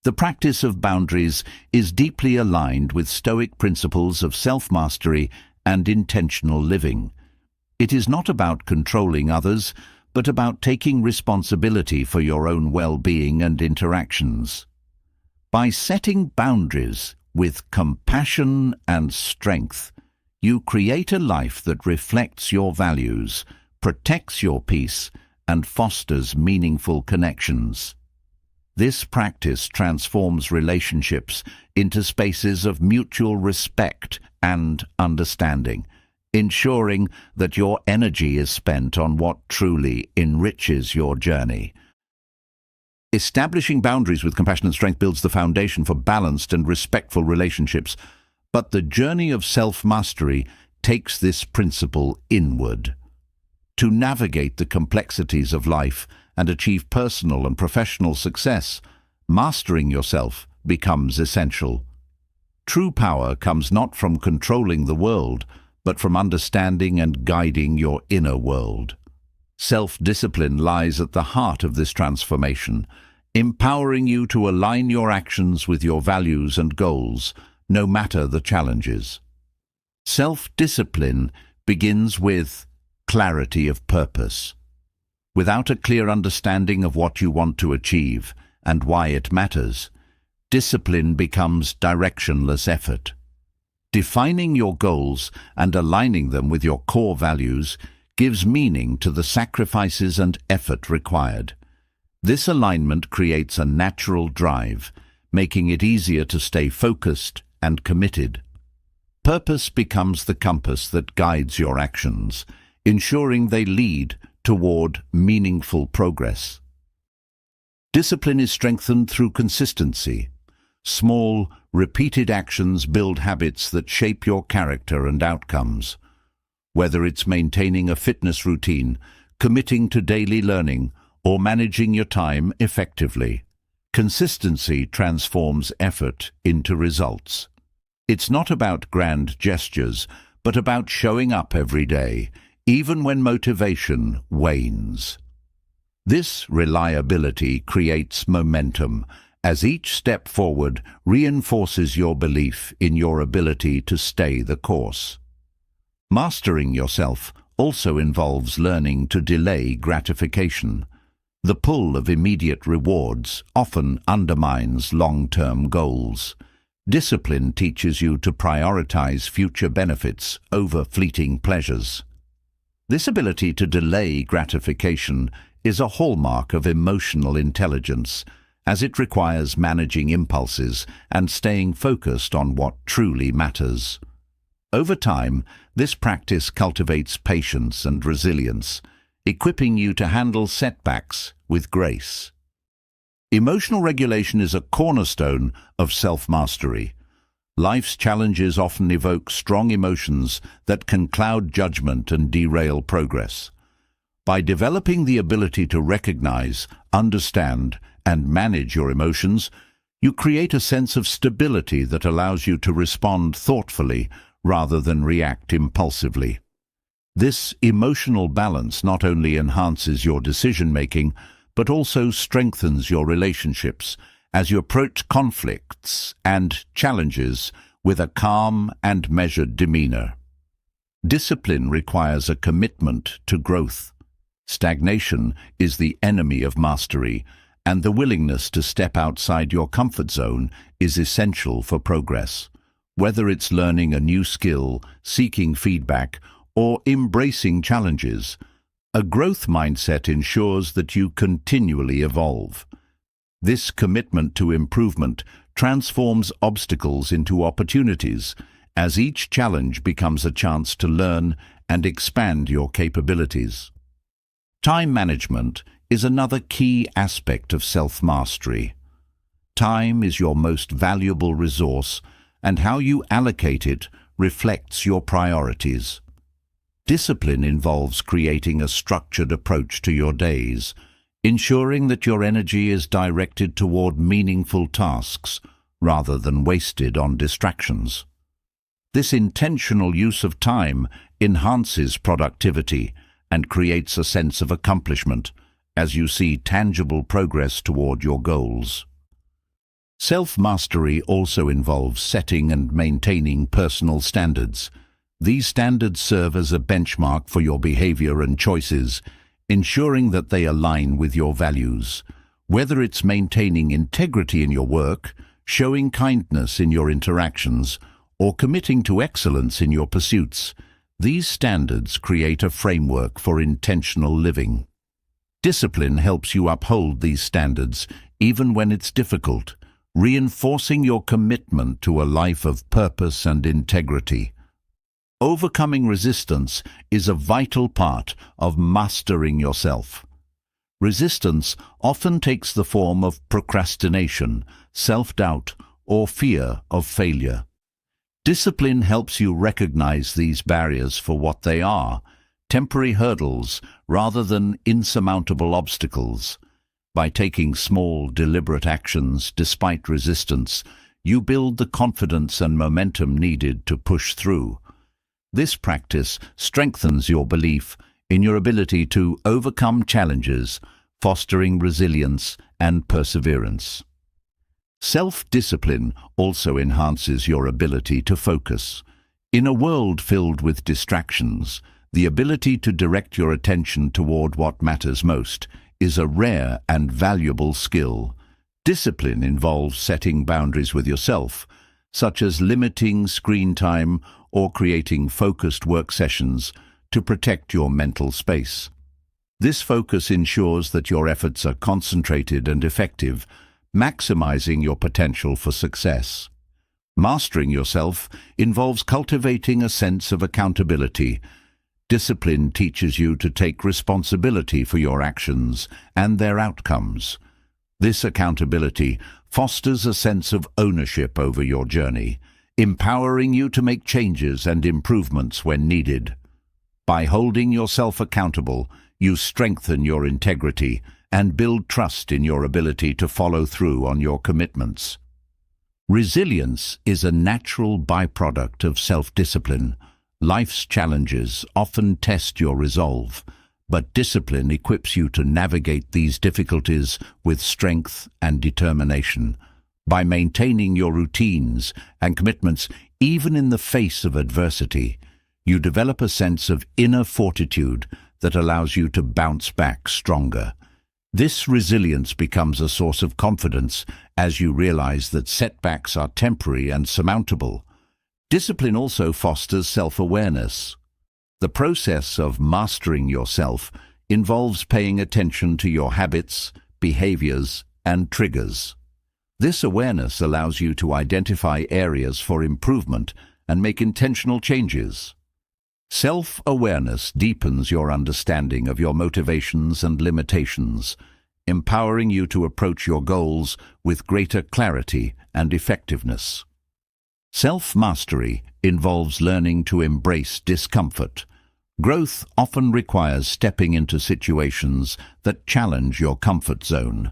The practice of boundaries is deeply aligned with Stoic principles of self-mastery and intentional living. It is not about controlling others, but about taking responsibility for your own well-being and interactions. By setting boundaries with compassion and strength, you create a life that reflects your values, protects your peace, and fosters meaningful connections. This practice transforms relationships into spaces of mutual respect and understanding, ensuring that your energy is spent on what truly enriches your journey. Establishing boundaries with compassion and strength builds the foundation for balanced and respectful relationships, but the journey of self-mastery takes this principle inward. To navigate the complexities of life and achieve personal and professional success, mastering yourself becomes essential. True power comes not from controlling the world, but from understanding and guiding your inner world. Self-discipline lies at the heart of this transformation, empowering you to align your actions with your values and goals, no matter the challenges. Self-discipline begins with clarity of purpose. Without a clear understanding of what you want to achieve and why it matters, discipline becomes directionless effort. Defining your goals and aligning them with your core values gives meaning to the sacrifices and effort required. This alignment creates a natural drive, making it easier to stay focused and committed. Purpose becomes the compass that guides your actions, ensuring they lead toward meaningful progress. Discipline is strengthened through consistency. Small, repeated actions build habits that shape your character and outcomes. Whether it's maintaining a fitness routine, committing to daily learning, or managing your time effectively, consistency transforms effort into results. It's not about grand gestures, but about showing up every day, even when motivation wanes. This reliability creates momentum, as each step forward reinforces your belief in your ability to stay the course. Mastering yourself also involves learning to delay gratification. The pull of immediate rewards often undermines long-term goals. Discipline teaches you to prioritize future benefits over fleeting pleasures. This ability to delay gratification is a hallmark of emotional intelligence, as it requires managing impulses and staying focused on what truly matters. Over time, this practice cultivates patience and resilience, equipping you to handle setbacks with grace. Emotional regulation is a cornerstone of self-mastery. Life's challenges often evoke strong emotions that can cloud judgment and derail progress. By developing the ability to recognize, understand, and manage your emotions, you create a sense of stability that allows you to respond thoughtfully rather than react impulsively. This emotional balance not only enhances your decision-making, but also strengthens your relationships as you approach conflicts and challenges with a calm and measured demeanor. Discipline requires a commitment to growth. Stagnation is the enemy of mastery, and the willingness to step outside your comfort zone is essential for progress. Whether it's learning a new skill, seeking feedback, or embracing challenges, a growth mindset ensures that you continually evolve. This commitment to improvement transforms obstacles into opportunities, as each challenge becomes a chance to learn and expand your capabilities. Time management is another key aspect of self-mastery. Time is your most valuable resource, and how you allocate it reflects your priorities. Discipline involves creating a structured approach to your days, ensuring that your energy is directed toward meaningful tasks rather than wasted on distractions. This intentional use of time enhances productivity and creates a sense of accomplishment as you see tangible progress toward your goals. Self-mastery also involves setting and maintaining personal standards. These standards serve as a benchmark for your behavior and choices, ensuring that they align with your values. Whether it's maintaining integrity in your work, showing kindness in your interactions, or committing to excellence in your pursuits, these standards create a framework for intentional living. Discipline helps you uphold these standards even when it's difficult, reinforcing your commitment to a life of purpose and integrity. Overcoming resistance is a vital part of mastering yourself. Resistance often takes the form of procrastination, self-doubt, or fear of failure. Discipline helps you recognize these barriers for what they are, temporary hurdles rather than insurmountable obstacles. By taking small, deliberate actions despite resistance, you build the confidence and momentum needed to push through. This practice strengthens your belief in your ability to overcome challenges, fostering resilience and perseverance. Self-discipline also enhances your ability to focus. In a world filled with distractions, the ability to direct your attention toward what matters most is a rare and valuable skill. Discipline involves setting boundaries with yourself, such as limiting screen time or creating focused work sessions to protect your mental space. This focus ensures that your efforts are concentrated and effective, maximizing your potential for success. Mastering yourself involves cultivating a sense of accountability. Discipline teaches you to take responsibility for your actions and their outcomes. This accountability fosters a sense of ownership over your journey, empowering you to make changes and improvements when needed. By holding yourself accountable, you strengthen your integrity and build trust in your ability to follow through on your commitments. Resilience is a natural byproduct of self-discipline. Life's challenges often test your resolve, but discipline equips you to navigate these difficulties with strength and determination. By maintaining your routines and commitments even in the face of adversity, you develop a sense of inner fortitude that allows you to bounce back stronger. This resilience becomes a source of confidence as you realize that setbacks are temporary and surmountable. Discipline also fosters self-awareness. The process of mastering yourself involves paying attention to your habits, behaviors, and triggers. This awareness allows you to identify areas for improvement and make intentional changes. Self-awareness deepens your understanding of your motivations and limitations, empowering you to approach your goals with greater clarity and effectiveness. Self-mastery involves learning to embrace discomfort. Growth often requires stepping into situations that challenge your comfort zone.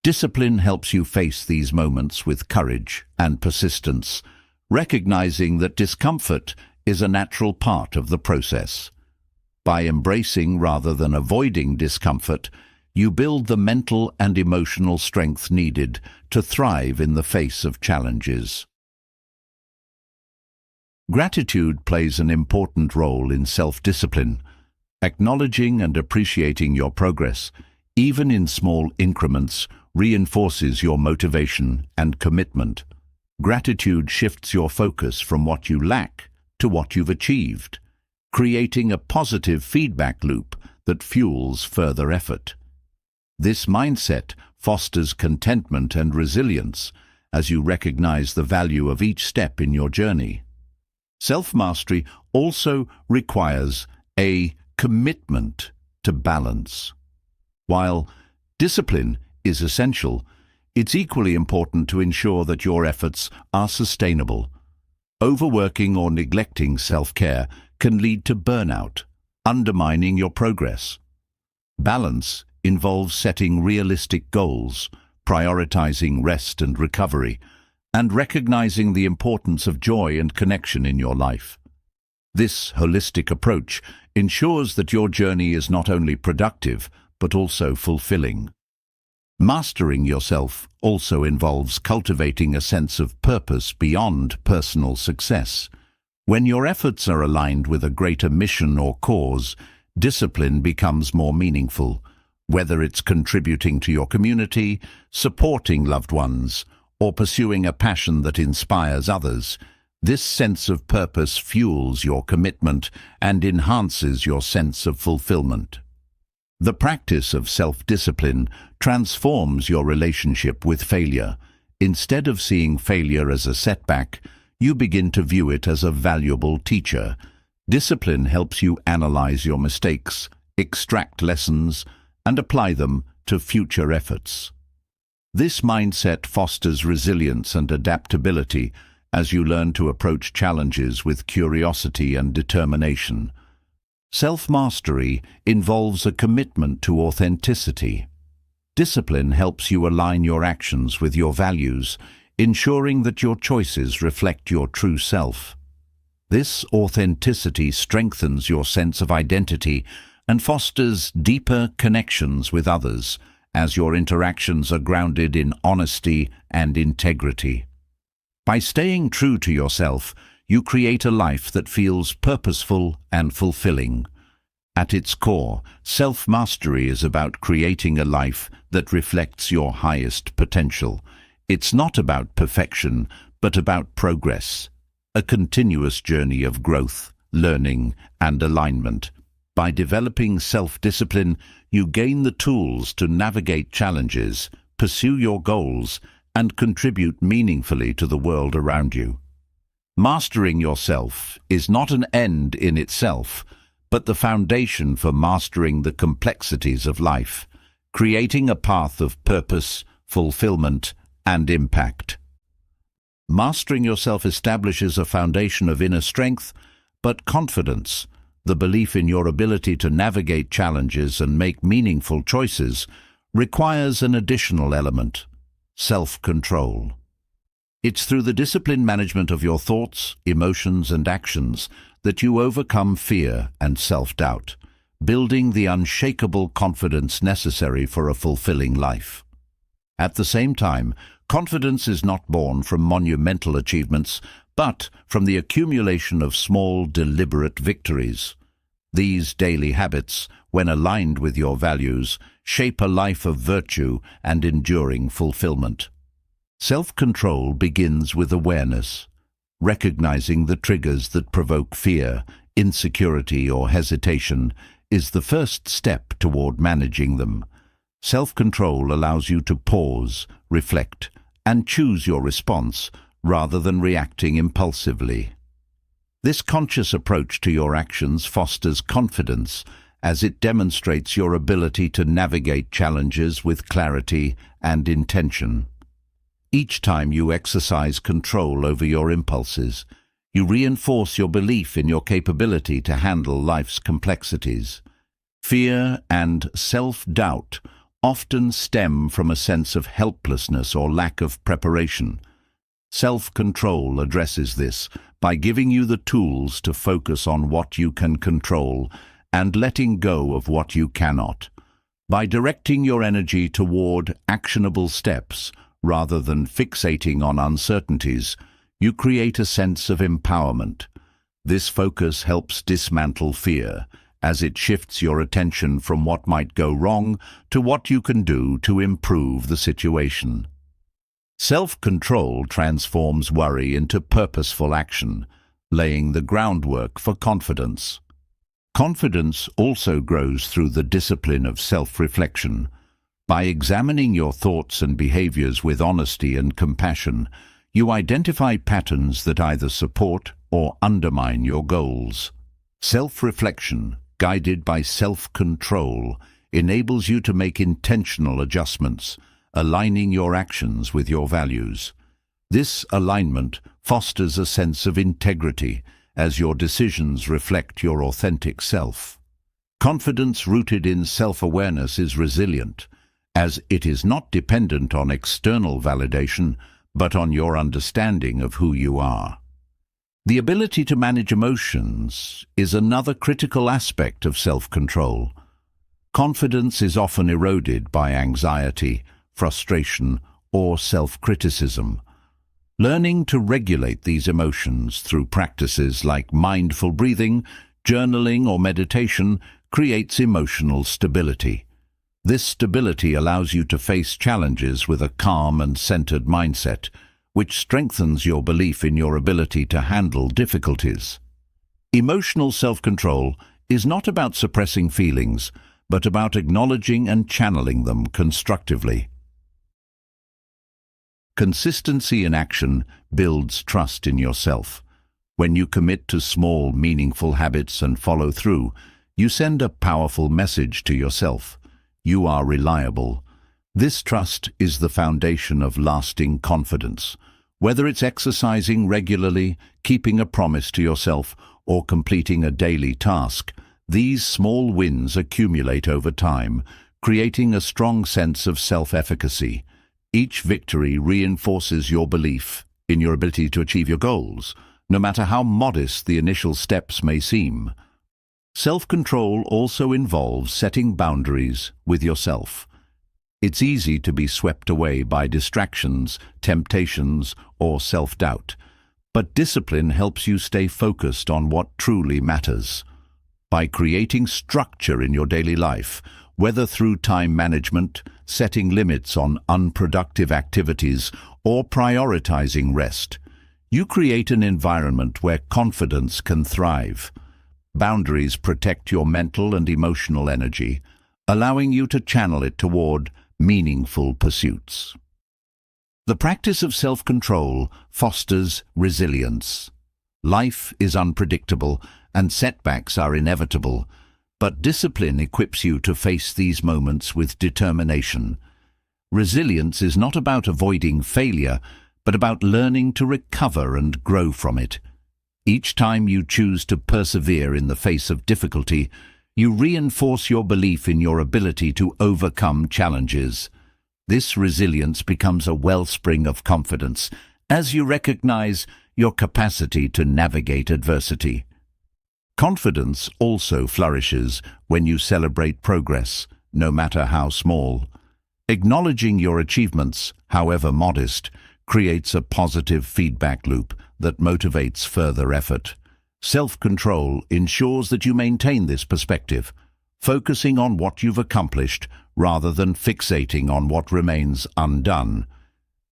Discipline helps you face these moments with courage and persistence, recognizing that discomfort is a natural part of the process. By embracing rather than avoiding discomfort, you build the mental and emotional strength needed to thrive in the face of challenges. Gratitude plays an important role in self-discipline. Acknowledging and appreciating your progress, even in small increments, reinforces your motivation and commitment. Gratitude shifts your focus from what you lack to what you've achieved, creating a positive feedback loop that fuels further effort. This mindset fosters contentment and resilience as you recognize the value of each step in your journey. Self-mastery also requires a commitment to balance. While discipline is essential, it's equally important to ensure that your efforts are sustainable. Overworking or neglecting self-care can lead to burnout, undermining your progress. Balance involves setting realistic goals, prioritizing rest and recovery, and recognizing the importance of joy and connection in your life. This holistic approach ensures that your journey is not only productive, but also fulfilling. Mastering yourself also involves cultivating a sense of purpose beyond personal success. When your efforts are aligned with a greater mission or cause, discipline becomes more meaningful, whether it's contributing to your community, supporting loved ones, or pursuing a passion that inspires others. This sense of purpose fuels your commitment and enhances your sense of fulfillment. The practice of self-discipline transforms your relationship with failure. Instead of seeing failure as a setback, you begin to view it as a valuable teacher. Discipline helps you analyze your mistakes, extract lessons, and apply them to future efforts. This mindset fosters resilience and adaptability as you learn to approach challenges with curiosity and determination. Self-mastery involves a commitment to authenticity. Discipline helps you align your actions with your values, ensuring that your choices reflect your true self. This authenticity strengthens your sense of identity and fosters deeper connections with others, as your interactions are grounded in honesty and integrity. By staying true to yourself, you create a life that feels purposeful and fulfilling. At its core, self-mastery is about creating a life that reflects your highest potential. It's not about perfection, but about progress, a continuous journey of growth, learning, and alignment. By developing self-discipline, you gain the tools to navigate challenges, pursue your goals, and contribute meaningfully to the world around you. Mastering yourself is not an end in itself, but the foundation for mastering the complexities of life, creating a path of purpose, fulfillment, and impact. Mastering yourself establishes a foundation of inner strength, but confidence, the belief in your ability to navigate challenges and make meaningful choices, requires an additional element: self-control. It's through the disciplined management of your thoughts, emotions, and actions that you overcome fear and self-doubt, building the unshakable confidence necessary for a fulfilling life. At the same time, confidence is not born from monumental achievements, but from the accumulation of small, deliberate victories. These daily habits, when aligned with your values, shape a life of virtue and enduring fulfillment. Self-control begins with awareness. Recognizing the triggers that provoke fear, insecurity, or hesitation is the first step toward managing them. Self-control allows you to pause, reflect, and choose your response rather than reacting impulsively. This conscious approach to your actions fosters confidence as it demonstrates your ability to navigate challenges with clarity and intention. Each time you exercise control over your impulses, you reinforce your belief in your capability to handle life's complexities. Fear and self-doubt often stem from a sense of helplessness or lack of preparation. Self-control addresses this by giving you the tools to focus on what you can control and letting go of what you cannot. By directing your energy toward actionable steps rather than fixating on uncertainties, you create a sense of empowerment. This focus helps dismantle fear, as it shifts your attention from what might go wrong to what you can do to improve the situation. Self-control transforms worry into purposeful action, laying the groundwork for confidence. Confidence also grows through the discipline of self-reflection. By examining your thoughts and behaviors with honesty and compassion, you identify patterns that either support or undermine your goals. Self-reflection, guided by self-control, enables you to make intentional adjustments, aligning your actions with your values. This alignment fosters a sense of integrity, as your decisions reflect your authentic self. Confidence rooted in self-awareness is resilient, as it is not dependent on external validation, but on your understanding of who you are. The ability to manage emotions is another critical aspect of self-control. Confidence is often eroded by anxiety, frustration, or self-criticism. Learning to regulate these emotions through practices like mindful breathing, journaling, or meditation creates emotional stability. This stability allows you to face challenges with a calm and centered mindset, which strengthens your belief in your ability to handle difficulties. Emotional self-control is not about suppressing feelings, but about acknowledging and channeling them constructively. Consistency in action builds trust in yourself. When you commit to small, meaningful habits and follow through, you send a powerful message to yourself. You are reliable. This trust is the foundation of lasting confidence. Whether it's exercising regularly, keeping a promise to yourself, or completing a daily task, these small wins accumulate over time, creating a strong sense of self-efficacy. Each victory reinforces your belief in your ability to achieve your goals, no matter how modest the initial steps may seem. Self-control also involves setting boundaries with yourself. It's easy to be swept away by distractions, temptations, or self-doubt, but discipline helps you stay focused on what truly matters. By creating structure in your daily life, whether through time management, setting limits on unproductive activities, or prioritizing rest, you create an environment where confidence can thrive. Boundaries protect your mental and emotional energy, allowing you to channel it toward meaningful pursuits. The practice of self-control fosters resilience. Life is unpredictable and setbacks are inevitable, but discipline equips you to face these moments with determination. Resilience is not about avoiding failure, but about learning to recover and grow from it. Each time you choose to persevere in the face of difficulty, you reinforce your belief in your ability to overcome challenges. This resilience becomes a wellspring of confidence as you recognize your capacity to navigate adversity. Confidence also flourishes when you celebrate progress, no matter how small. Acknowledging your achievements, however modest, creates a positive feedback loop that motivates further effort. Self-control ensures that you maintain this perspective, focusing on what you've accomplished rather than fixating on what remains undone.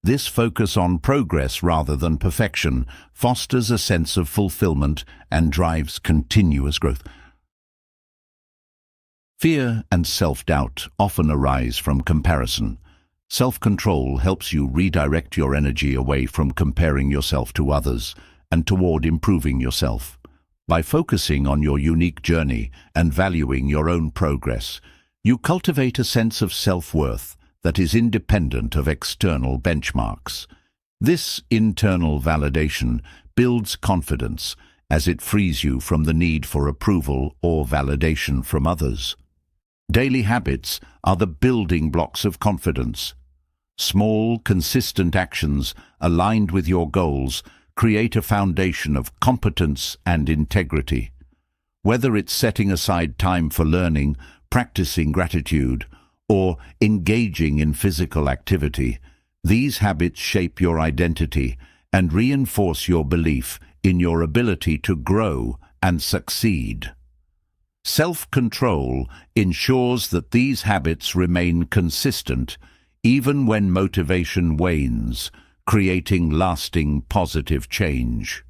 This focus on progress rather than perfection fosters a sense of fulfillment and drives continuous growth. Fear and self-doubt often arise from comparison. Self-control helps you redirect your energy away from comparing yourself to others and toward improving yourself. By focusing on your unique journey and valuing your own progress, you cultivate a sense of self-worth that is independent of external benchmarks. This internal validation builds confidence as it frees you from the need for approval or validation from others. Daily habits are the building blocks of confidence. Small, consistent actions aligned with your goals create a foundation of competence and integrity. Whether it's setting aside time for learning, practicing gratitude, or engaging in physical activity, these habits shape your identity and reinforce your belief in your ability to grow and succeed. Self-control ensures that these habits remain consistent even when motivation wanes, creating lasting positive change.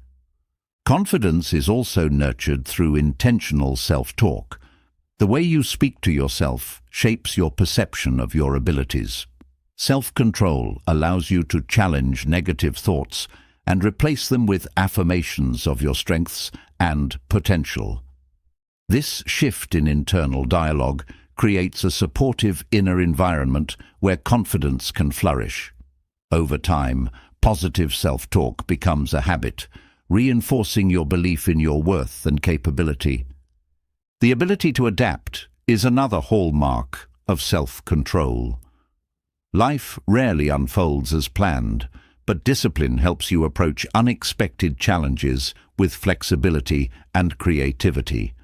Confidence is also nurtured through intentional self-talk. The way you speak to yourself shapes your perception of your abilities. Self-control allows you to challenge negative thoughts and replace them with affirmations of your strengths and potential. This shift in internal dialogue creates a supportive inner environment where confidence can flourish. Over time, positive self-talk becomes a habit, reinforcing your belief in your worth and capability. The ability to adapt is another hallmark of self-control. Life rarely unfolds as planned, but discipline helps you approach unexpected challenges with flexibility and creativity.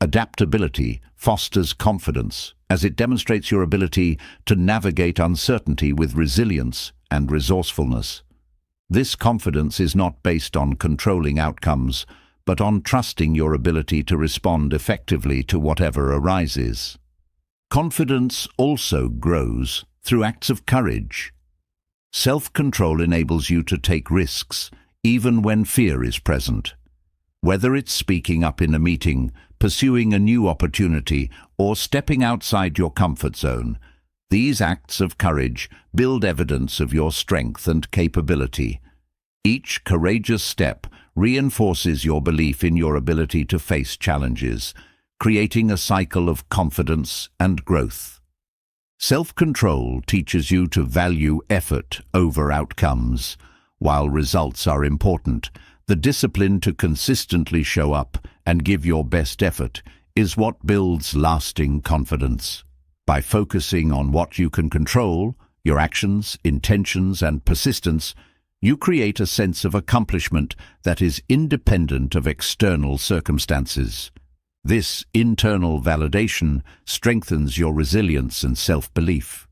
Adaptability fosters confidence as it demonstrates your ability to navigate uncertainty with resilience and resourcefulness. This confidence is not based on controlling outcomes, but on trusting your ability to respond effectively to whatever arises. Confidence also grows through acts of courage. Self-control enables you to take risks, even when fear is present. Whether it's speaking up in a meeting, pursuing a new opportunity, or stepping outside your comfort zone, these acts of courage build evidence of your strength and capability. Each courageous step reinforces your belief in your ability to face challenges, creating a cycle of confidence and growth. Self-control teaches you to value effort over outcomes. While results are important, the discipline to consistently show up and give your best effort is what builds lasting confidence. By focusing on what you can control, your actions, intentions, and persistence, you create a sense of accomplishment that is independent of external circumstances. This internal validation strengthens your resilience and self-belief.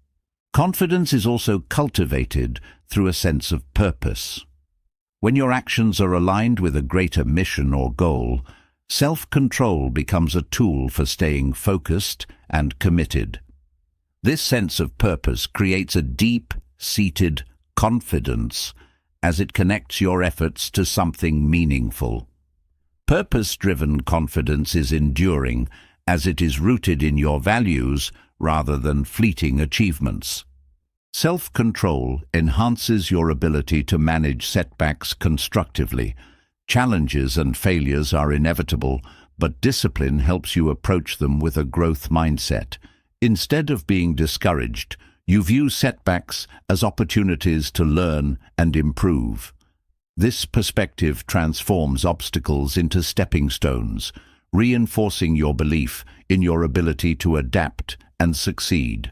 Confidence is also cultivated through a sense of purpose. When your actions are aligned with a greater mission or goal, self-control becomes a tool for staying focused and committed. This sense of purpose creates a deep-seated confidence as it connects your efforts to something meaningful. Purpose-driven confidence is enduring as it is rooted in your values rather than fleeting achievements. Self-control enhances your ability to manage setbacks constructively. Challenges and failures are inevitable, but discipline helps you approach them with a growth mindset. Instead of being discouraged, you view setbacks as opportunities to learn and improve. This perspective transforms obstacles into stepping stones, reinforcing your belief in your ability to adapt and succeed.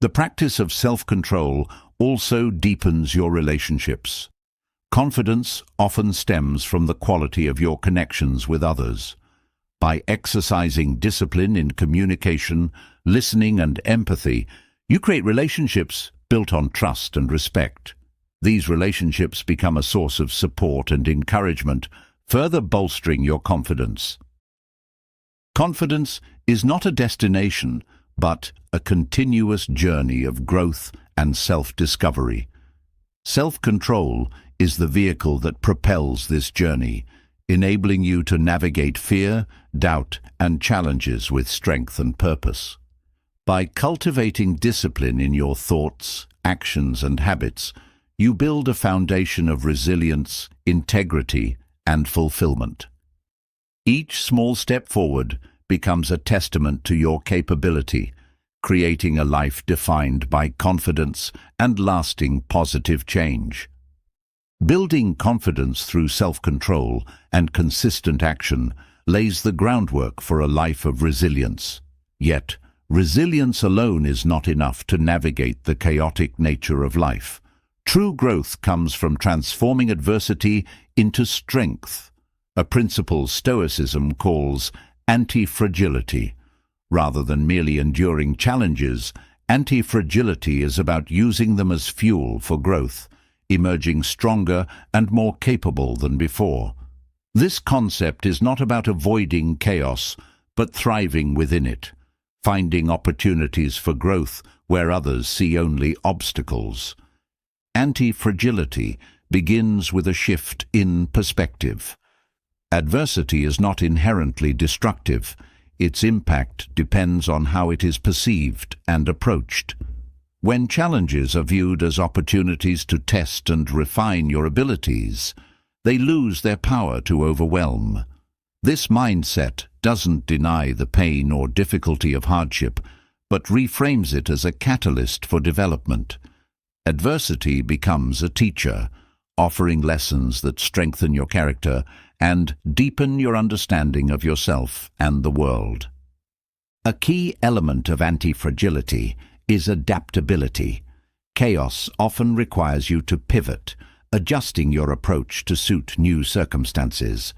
The practice of self-control also deepens your relationships. Confidence often stems from the quality of your connections with others. By exercising discipline in communication, listening, and empathy, you create relationships built on trust and respect. These relationships become a source of support and encouragement, further bolstering your confidence. Confidence is not a destination, but a continuous journey of growth and self-discovery. Self-control is the vehicle that propels this journey, enabling you to navigate fear, doubt, and challenges with strength and purpose. By cultivating discipline in your thoughts, actions, and habits, you build a foundation of resilience, integrity, and fulfillment. Each small step forward becomes a testament to your capability, creating a life defined by confidence and lasting positive change. Building confidence through self-control and consistent action lays the groundwork for a life of resilience. Yet, resilience alone is not enough to navigate the chaotic nature of life. True growth comes from transforming adversity into strength, a principle Stoicism calls anti-fragility. Rather than merely enduring challenges, anti-fragility is about using them as fuel for growth, emerging stronger and more capable than before. This concept is not about avoiding chaos, but thriving within it, finding opportunities for growth where others see only obstacles. Anti-fragility begins with a shift in perspective. Adversity is not inherently destructive. Its impact depends on how it is perceived and approached. When challenges are viewed as opportunities to test and refine your abilities, they lose their power to overwhelm. This mindset doesn't deny the pain or difficulty of hardship, but reframes it as a catalyst for development. Adversity becomes a teacher, offering lessons that strengthen your character and deepen your understanding of yourself and the world. A key element of anti-fragility is adaptability. Chaos often requires you to pivot, adjusting your approach to suit new circumstances.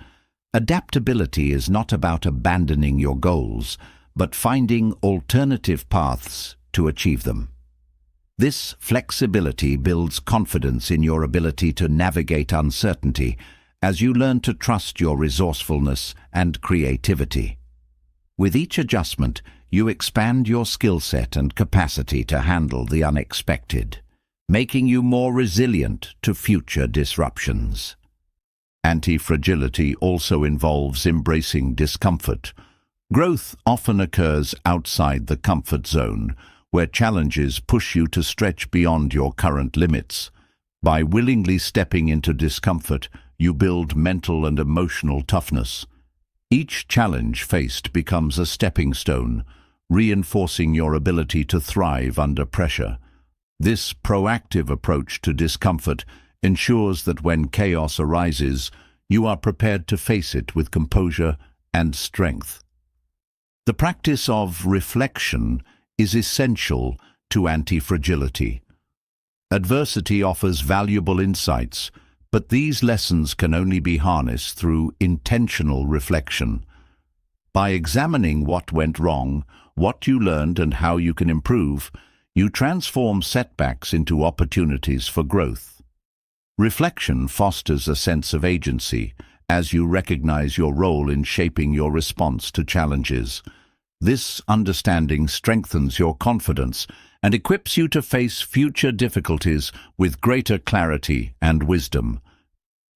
Adaptability is not about abandoning your goals, but finding alternative paths to achieve them. This flexibility builds confidence in your ability to navigate uncertainty as you learn to trust your resourcefulness and creativity. With each adjustment, you expand your skill set and capacity to handle the unexpected, making you more resilient to future disruptions. Anti-fragility also involves embracing discomfort. Growth often occurs outside the comfort zone, where challenges push you to stretch beyond your current limits. By willingly stepping into discomfort, you build mental and emotional toughness. Each challenge faced becomes a stepping stone, reinforcing your ability to thrive under pressure. This proactive approach to discomfort ensures that when chaos arises, you are prepared to face it with composure and strength. The practice of reflection is essential to anti-fragility. Adversity offers valuable insights, but these lessons can only be harnessed through intentional reflection. By examining what went wrong, what you learned, and how you can improve, you transform setbacks into opportunities for growth. Reflection fosters a sense of agency as you recognize your role in shaping your response to challenges. This understanding strengthens your confidence and equips you to face future difficulties with greater clarity and wisdom.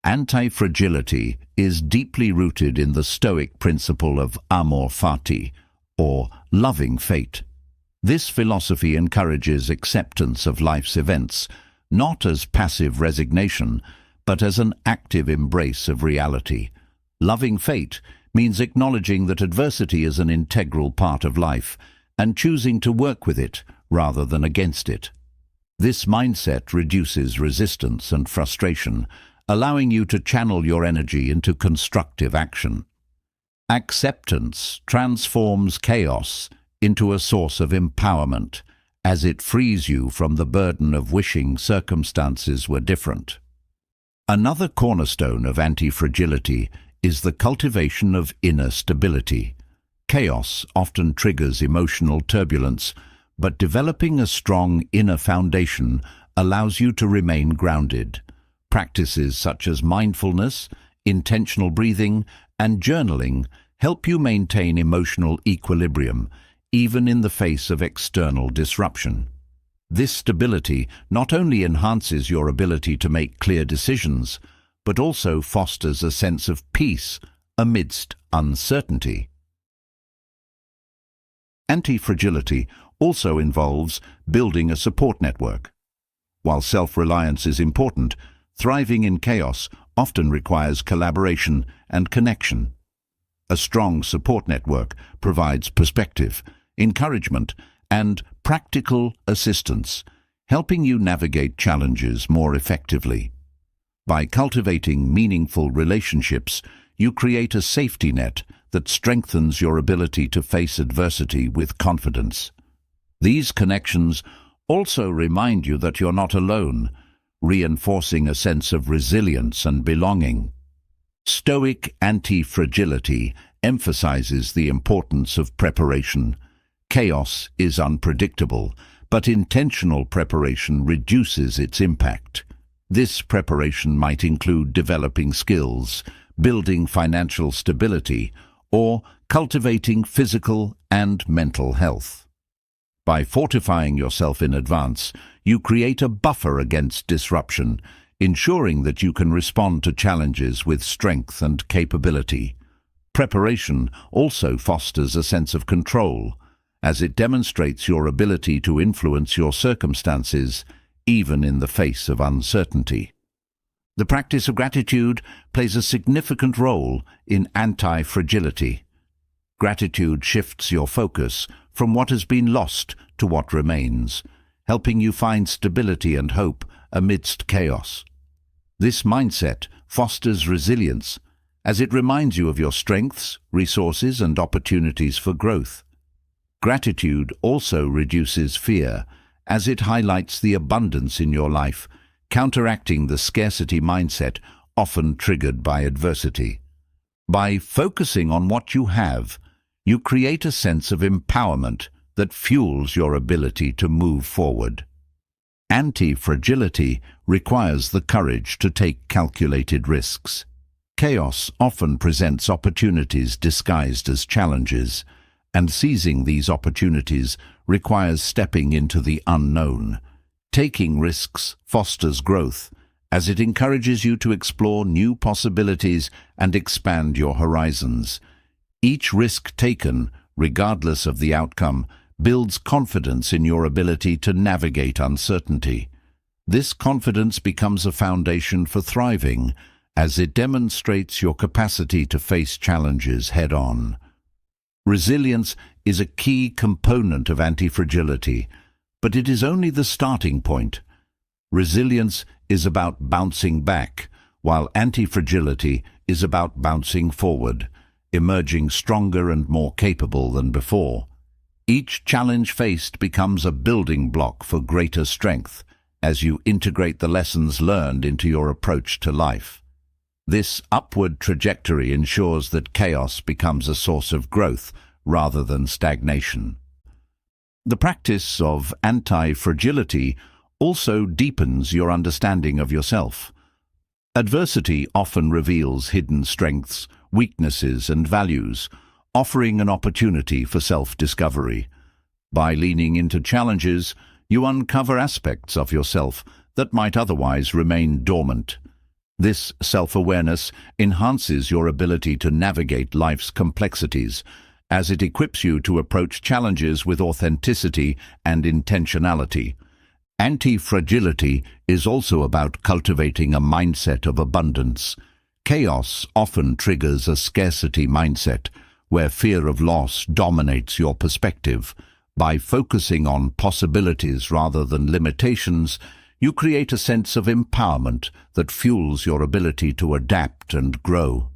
Anti-fragility is deeply rooted in the Stoic principle of amor fati, or loving fate. This philosophy encourages acceptance of life's events, not as passive resignation, but as an active embrace of reality. Loving fate means acknowledging that adversity is an integral part of life and choosing to work with it rather than against it. This mindset reduces resistance and frustration, allowing you to channel your energy into constructive action. Acceptance transforms chaos into a source of empowerment, as it frees you from the burden of wishing circumstances were different. Another cornerstone of anti-fragility is the cultivation of inner stability. Chaos often triggers emotional turbulence, but developing a strong inner foundation allows you to remain grounded. Practices such as mindfulness, intentional breathing, and journaling help you maintain emotional equilibrium, even in the face of external disruption. This stability not only enhances your ability to make clear decisions, but also fosters a sense of peace amidst uncertainty. Anti-fragility also involves building a support network. While self-reliance is important, thriving in chaos often requires collaboration and connection. A strong support network provides perspective, encouragement, and practical assistance, helping you navigate challenges more effectively. By cultivating meaningful relationships, you create a safety net that strengthens your ability to face adversity with confidence. These connections also remind you that you're not alone, reinforcing a sense of resilience and belonging. Stoic anti-fragility emphasizes the importance of preparation. Chaos is unpredictable, but intentional preparation reduces its impact. This preparation might include developing skills, building financial stability, or cultivating physical and mental health. By fortifying yourself in advance, you create a buffer against disruption, ensuring that you can respond to challenges with strength and capability. Preparation also fosters a sense of control, as it demonstrates your ability to influence your circumstances, even in the face of uncertainty. The practice of gratitude plays a significant role in anti-fragility. Gratitude shifts your focus from what has been lost to what remains, helping you find stability and hope amidst chaos. This mindset fosters resilience, as it reminds you of your strengths, resources, and opportunities for growth. Gratitude also reduces fear, as it highlights the abundance in your life, counteracting the scarcity mindset often triggered by adversity. By focusing on what you have, you create a sense of empowerment that fuels your ability to move forward. Anti-fragility requires the courage to take calculated risks. Chaos often presents opportunities disguised as challenges, and seizing these opportunities requires stepping into the unknown. Taking risks fosters growth, as it encourages you to explore new possibilities and expand your horizons. Each risk taken, regardless of the outcome, builds confidence in your ability to navigate uncertainty. This confidence becomes a foundation for thriving, as it demonstrates your capacity to face challenges head-on. Resilience is a key component of anti-fragility, but it is only the starting point. Resilience is about bouncing back, while anti-fragility is about bouncing forward, emerging stronger and more capable than before. Each challenge faced becomes a building block for greater strength, as you integrate the lessons learned into your approach to life. This upward trajectory ensures that chaos becomes a source of growth rather than stagnation. The practice of anti-fragility also deepens your understanding of yourself. Adversity often reveals hidden strengths, weaknesses, and values, offering an opportunity for self-discovery. By leaning into challenges, you uncover aspects of yourself that might otherwise remain dormant. This self-awareness enhances your ability to navigate life's complexities, as it equips you to approach challenges with authenticity and intentionality. Anti-fragility is also about cultivating a mindset of abundance. Chaos often triggers a scarcity mindset, where fear of loss dominates your perspective. By focusing on possibilities rather than limitations, you create a sense of empowerment that fuels your ability to adapt and grow.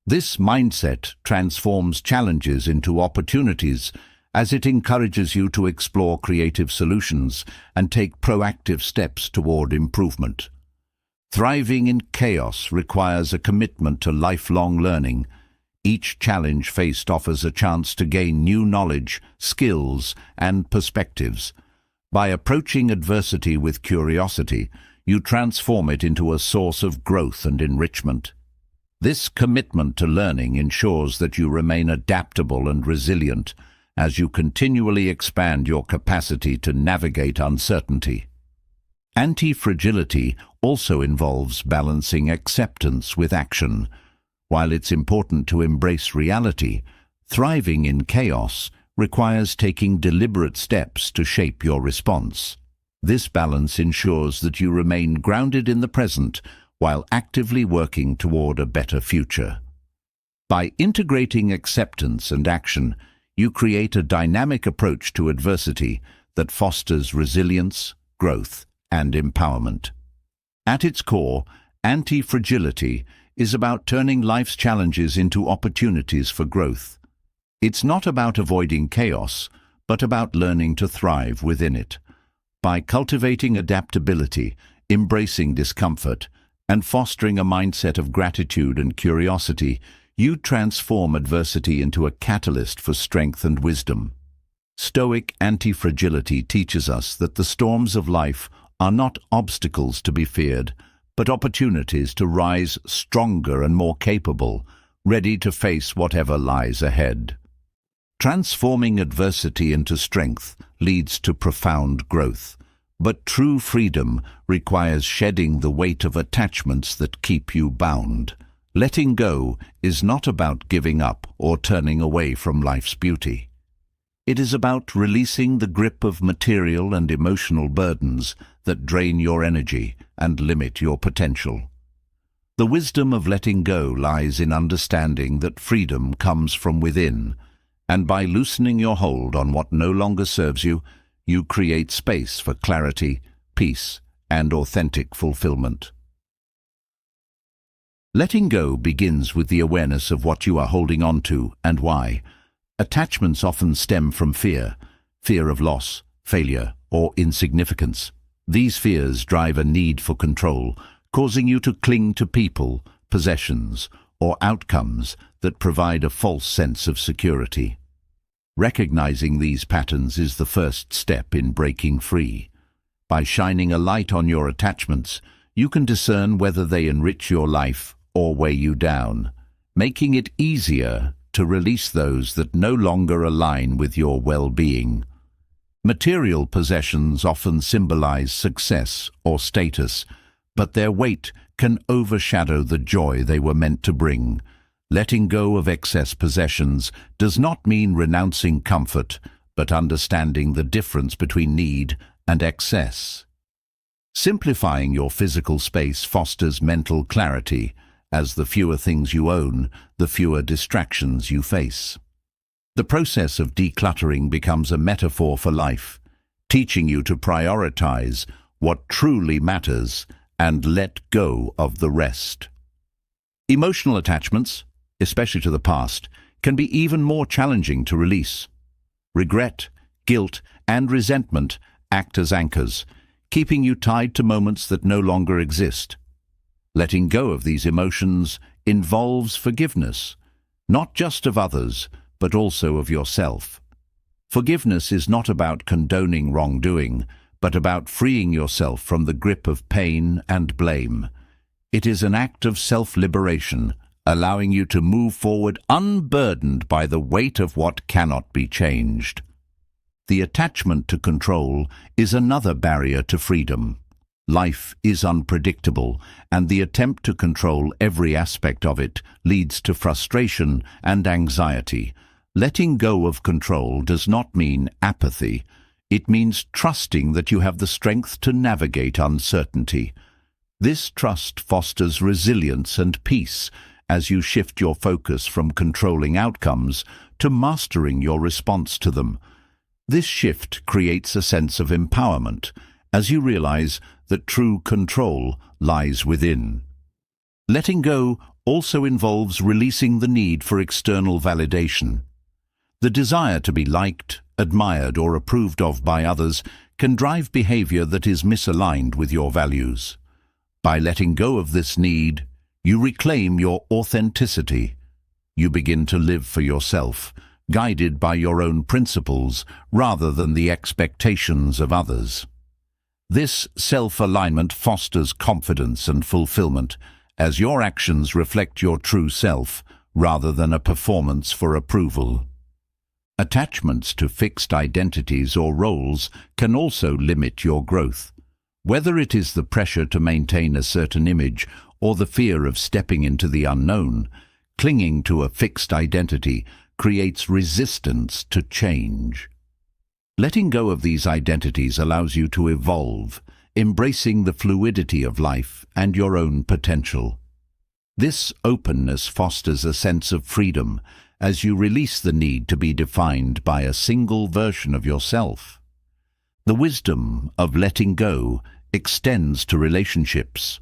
This mindset transforms challenges into opportunities, as it encourages you to explore creative solutions and take proactive steps toward improvement. Thriving in chaos requires a commitment to lifelong learning. Each challenge faced offers a chance to gain new knowledge, skills, and perspectives. By approaching adversity with curiosity, you transform it into a source of growth and enrichment. This commitment to learning ensures that you remain adaptable and resilient, as you continually expand your capacity to navigate uncertainty. Anti-fragility also involves balancing acceptance with action. While it's important to embrace reality, thriving in chaos requires taking deliberate steps to shape your response. This balance ensures that you remain grounded in the present while actively working toward a better future. By integrating acceptance and action, you create a dynamic approach to adversity that fosters resilience, growth, and empowerment. At its core, anti-fragility is about turning life's challenges into opportunities for growth. It's not about avoiding chaos, but about learning to thrive within it. By cultivating adaptability, embracing discomfort, and fostering a mindset of gratitude and curiosity, you transform adversity into a catalyst for strength and wisdom. Stoic anti-fragility teaches us that the storms of life are not obstacles to be feared, but opportunities to rise stronger and more capable, ready to face whatever lies ahead. Transforming adversity into strength leads to profound growth, but true freedom requires shedding the weight of attachments that keep you bound. Letting go is not about giving up or turning away from life's beauty. It is about releasing the grip of material and emotional burdens that drain your energy and limit your potential. The wisdom of letting go lies in understanding that freedom comes from within, and by loosening your hold on what no longer serves you, you create space for clarity, peace, and authentic fulfillment. Letting go begins with the awareness of what you are holding on to and why. Attachments often stem from fear of loss, failure, or insignificance. These fears drive a need for control, causing you to cling to people, possessions, or outcomes that provide a false sense of security. Recognizing these patterns is the first step in breaking free. By shining a light on your attachments, you can discern whether they enrich your life or weigh you down, making it easier to release those that no longer align with your well-being. Material possessions often symbolize success or status, but their weight can overshadow the joy they were meant to bring. Letting go of excess possessions does not mean renouncing comfort, but understanding the difference between need and excess. Simplifying your physical space fosters mental clarity, as the fewer things you own, the fewer distractions you face. The process of decluttering becomes a metaphor for life, teaching you to prioritize what truly matters and let go of the rest. Emotional attachments, especially to the past, can be even more challenging to release. Regret, guilt, and resentment act as anchors, keeping you tied to moments that no longer exist. Letting go of these emotions involves forgiveness, not just of others, but also of yourself. Forgiveness is not about condoning wrongdoing, but about freeing yourself from the grip of pain and blame. It is an act of self-liberation, allowing you to move forward unburdened by the weight of what cannot be changed. The attachment to control is another barrier to freedom. Life is unpredictable, and the attempt to control every aspect of it leads to frustration and anxiety. Letting go of control does not mean apathy. It means trusting that you have the strength to navigate uncertainty. This trust fosters resilience and peace as you shift your focus from controlling outcomes to mastering your response to them. This shift creates a sense of empowerment, as you realize that true control lies within. Letting go also involves releasing the need for external validation. The desire to be liked, admired, or approved of by others can drive behavior that is misaligned with your values. By letting go of this need, you reclaim your authenticity. You begin to live for yourself, guided by your own principles rather than the expectations of others. This self-alignment fosters confidence and fulfillment, as your actions reflect your true self rather than a performance for approval. Attachments to fixed identities or roles can also limit your growth. Whether it is the pressure to maintain a certain image or the fear of stepping into the unknown, clinging to a fixed identity creates resistance to change. Letting go of these identities allows you to evolve, embracing the fluidity of life and your own potential. This openness fosters a sense of freedom as you release the need to be defined by a single version of yourself. The wisdom of letting go extends to relationships.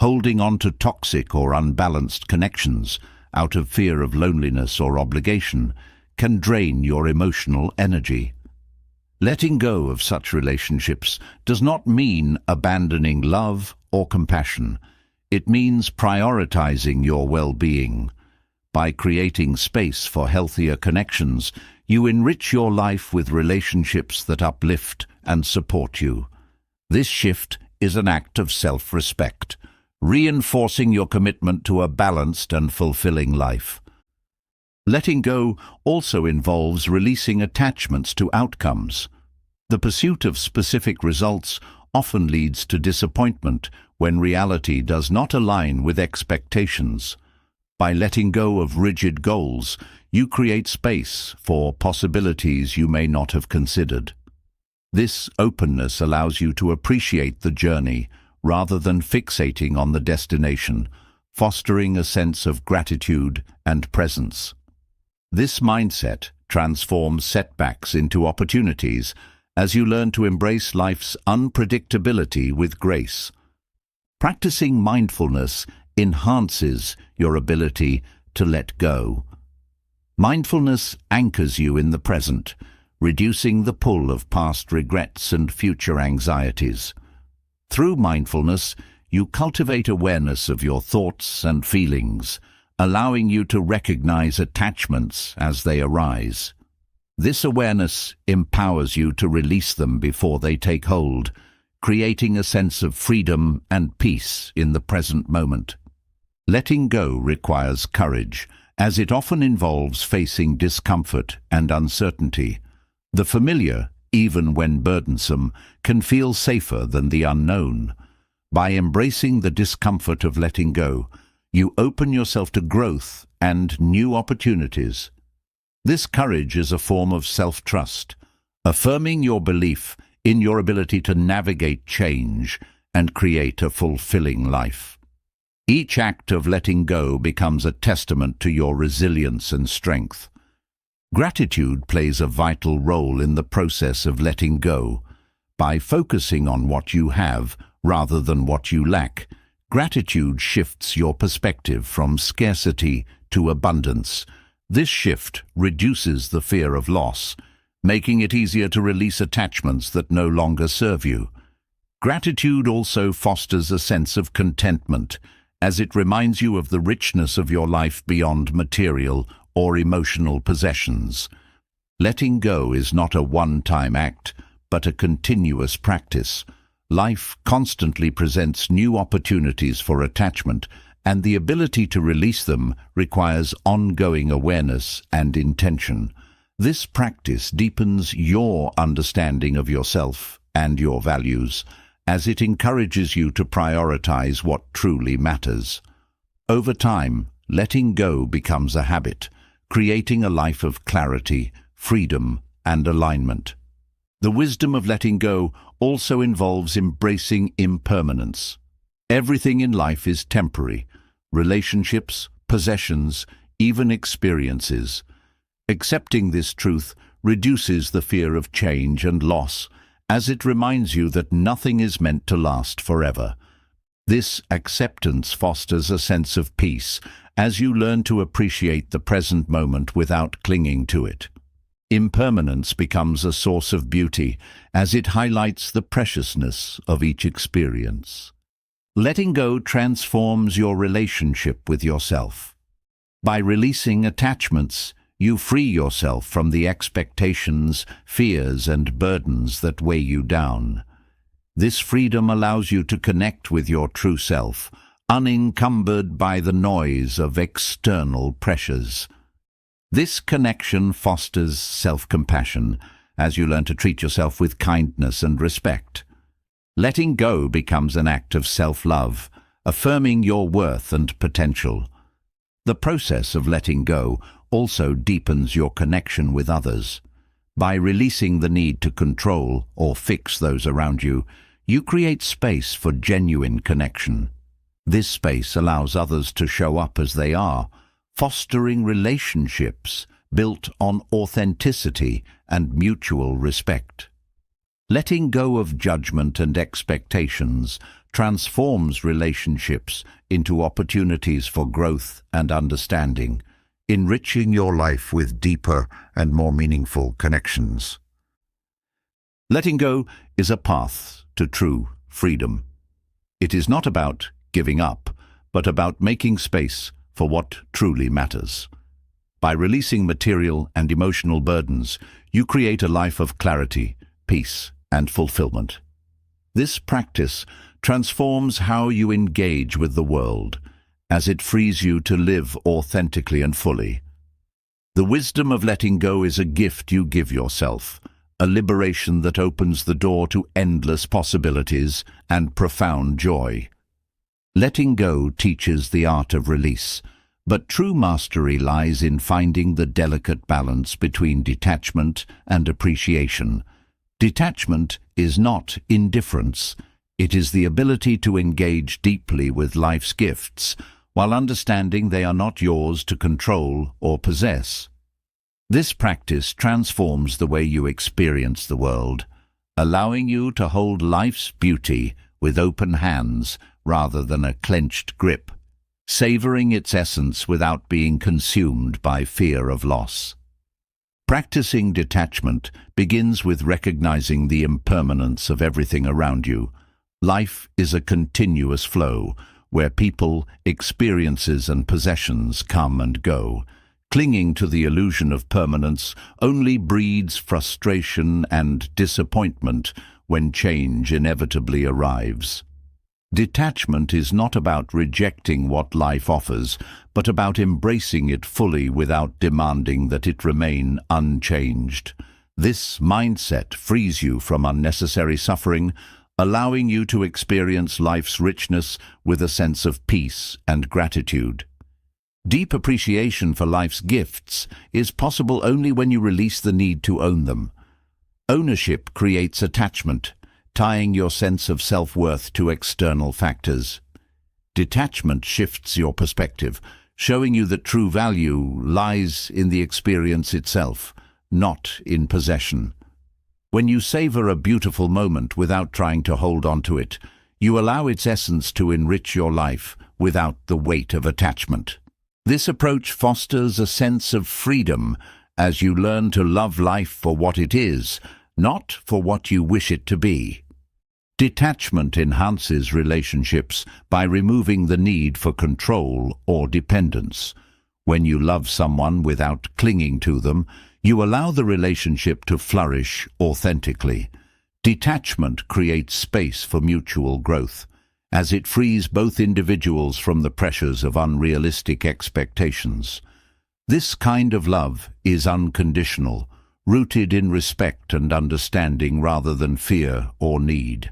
Holding on to toxic or unbalanced connections out of fear of loneliness or obligation can drain your emotional energy. Letting go of such relationships does not mean abandoning love or compassion. It means prioritizing your well-being. By creating space for healthier connections, you enrich your life with relationships that uplift and support you. This shift is an act of self-respect, reinforcing your commitment to a balanced and fulfilling life. Letting go also involves releasing attachments to outcomes. The pursuit of specific results often leads to disappointment when reality does not align with expectations. By letting go of rigid goals, you create space for possibilities you may not have considered. This openness allows you to appreciate the journey rather than fixating on the destination, fostering a sense of gratitude and presence. This mindset transforms setbacks into opportunities as you learn to embrace life's unpredictability with grace. Practicing mindfulness enhances your ability to let go. Mindfulness anchors you in the present, reducing the pull of past regrets and future anxieties. Through mindfulness, you cultivate awareness of your thoughts and feelings, allowing you to recognize attachments as they arise. This awareness empowers you to release them before they take hold, creating a sense of freedom and peace in the present moment. Letting go requires courage, as it often involves facing discomfort and uncertainty. The familiar, even when burdensome, can feel safer than the unknown. By embracing the discomfort of letting go, you open yourself to growth and new opportunities. This courage is a form of self-trust, affirming your belief in your ability to navigate change and create a fulfilling life. Each act of letting go becomes a testament to your resilience and strength. Gratitude plays a vital role in the process of letting go. By focusing on what you have rather than what you lack, gratitude shifts your perspective from scarcity to abundance. This shift reduces the fear of loss, making it easier to release attachments that no longer serve you. Gratitude also fosters a sense of contentment, as it reminds you of the richness of your life beyond material or emotional possessions. Letting go is not a one-time act, but a continuous practice. Life constantly presents new opportunities for attachment, and the ability to release them requires ongoing awareness and intention. This practice deepens your understanding of yourself and your values, as it encourages you to prioritize what truly matters. Over time, letting go becomes a habit, creating a life of clarity, freedom, and alignment. The wisdom of letting go also involves embracing impermanence. Everything in life is temporary: relationships, possessions, even experiences. Accepting this truth reduces the fear of change and loss, as it reminds you that nothing is meant to last forever. This acceptance fosters a sense of peace, as you learn to appreciate the present moment without clinging to it. Impermanence becomes a source of beauty, as it highlights the preciousness of each experience. Letting go transforms your relationship with yourself. By releasing attachments, you free yourself from the expectations, fears, and burdens that weigh you down. This freedom allows you to connect with your true self, unencumbered by the noise of external pressures. This connection fosters self-compassion, as you learn to treat yourself with kindness and respect. Letting go becomes an act of self-love, affirming your worth and potential. The process of letting go also deepens your connection with others. By releasing the need to control or fix those around you, you create space for genuine connection. This space allows others to show up as they are, fostering relationships built on authenticity and mutual respect. Letting go of judgment and expectations transforms relationships into opportunities for growth and understanding, enriching your life with deeper and more meaningful connections. Letting go is a path to true freedom. It is not about giving up, but about making space for what truly matters. By releasing material and emotional burdens, you create a life of clarity, peace, and fulfillment. This practice transforms how you engage with the world, as it frees you to live authentically and fully. The wisdom of letting go is a gift you give yourself, a liberation that opens the door to endless possibilities and profound joy. Letting go teaches the art of release, but true mastery lies in finding the delicate balance between detachment and appreciation. Detachment is not indifference. It is the ability to engage deeply with life's gifts, while understanding they are not yours to control or possess. This practice transforms the way you experience the world, allowing you to hold life's beauty with open hands rather than a clenched grip, savoring its essence without being consumed by fear of loss. Practicing detachment begins with recognizing the impermanence of everything around you. Life is a continuous flow, where people, experiences, and possessions come and go. Clinging to the illusion of permanence only breeds frustration and disappointment when change inevitably arrives. Detachment is not about rejecting what life offers, but about embracing it fully without demanding that it remain unchanged. This mindset frees you from unnecessary suffering, allowing you to experience life's richness with a sense of peace and gratitude. Deep appreciation for life's gifts is possible only when you release the need to own them. Ownership creates attachment, tying your sense of self-worth to external factors. Detachment shifts your perspective, showing you that true value lies in the experience itself, not in possession. When you savor a beautiful moment without trying to hold on to it, you allow its essence to enrich your life without the weight of attachment. This approach fosters a sense of freedom as you learn to love life for what it is, not for what you wish it to be. Detachment enhances relationships by removing the need for control or dependence. When you love someone without clinging to them, you allow the relationship to flourish authentically. Detachment creates space for mutual growth, as it frees both individuals from the pressures of unrealistic expectations. This kind of love is unconditional, rooted in respect and understanding rather than fear or need.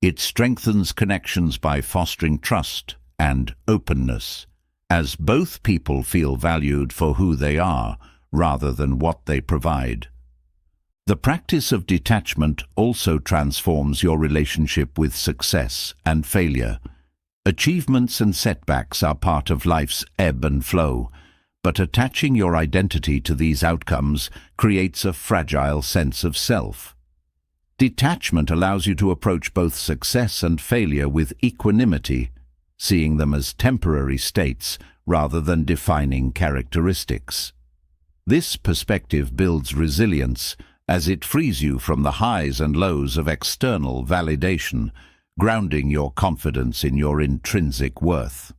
It strengthens connections by fostering trust and openness, as both people feel valued for who they are rather than what they provide. The practice of detachment also transforms your relationship with success and failure. Achievements and setbacks are part of life's ebb and flow, but attaching your identity to these outcomes creates a fragile sense of self. Detachment allows you to approach both success and failure with equanimity, seeing them as temporary states rather than defining characteristics. This perspective builds resilience as it frees you from the highs and lows of external validation, grounding your confidence in your intrinsic worth.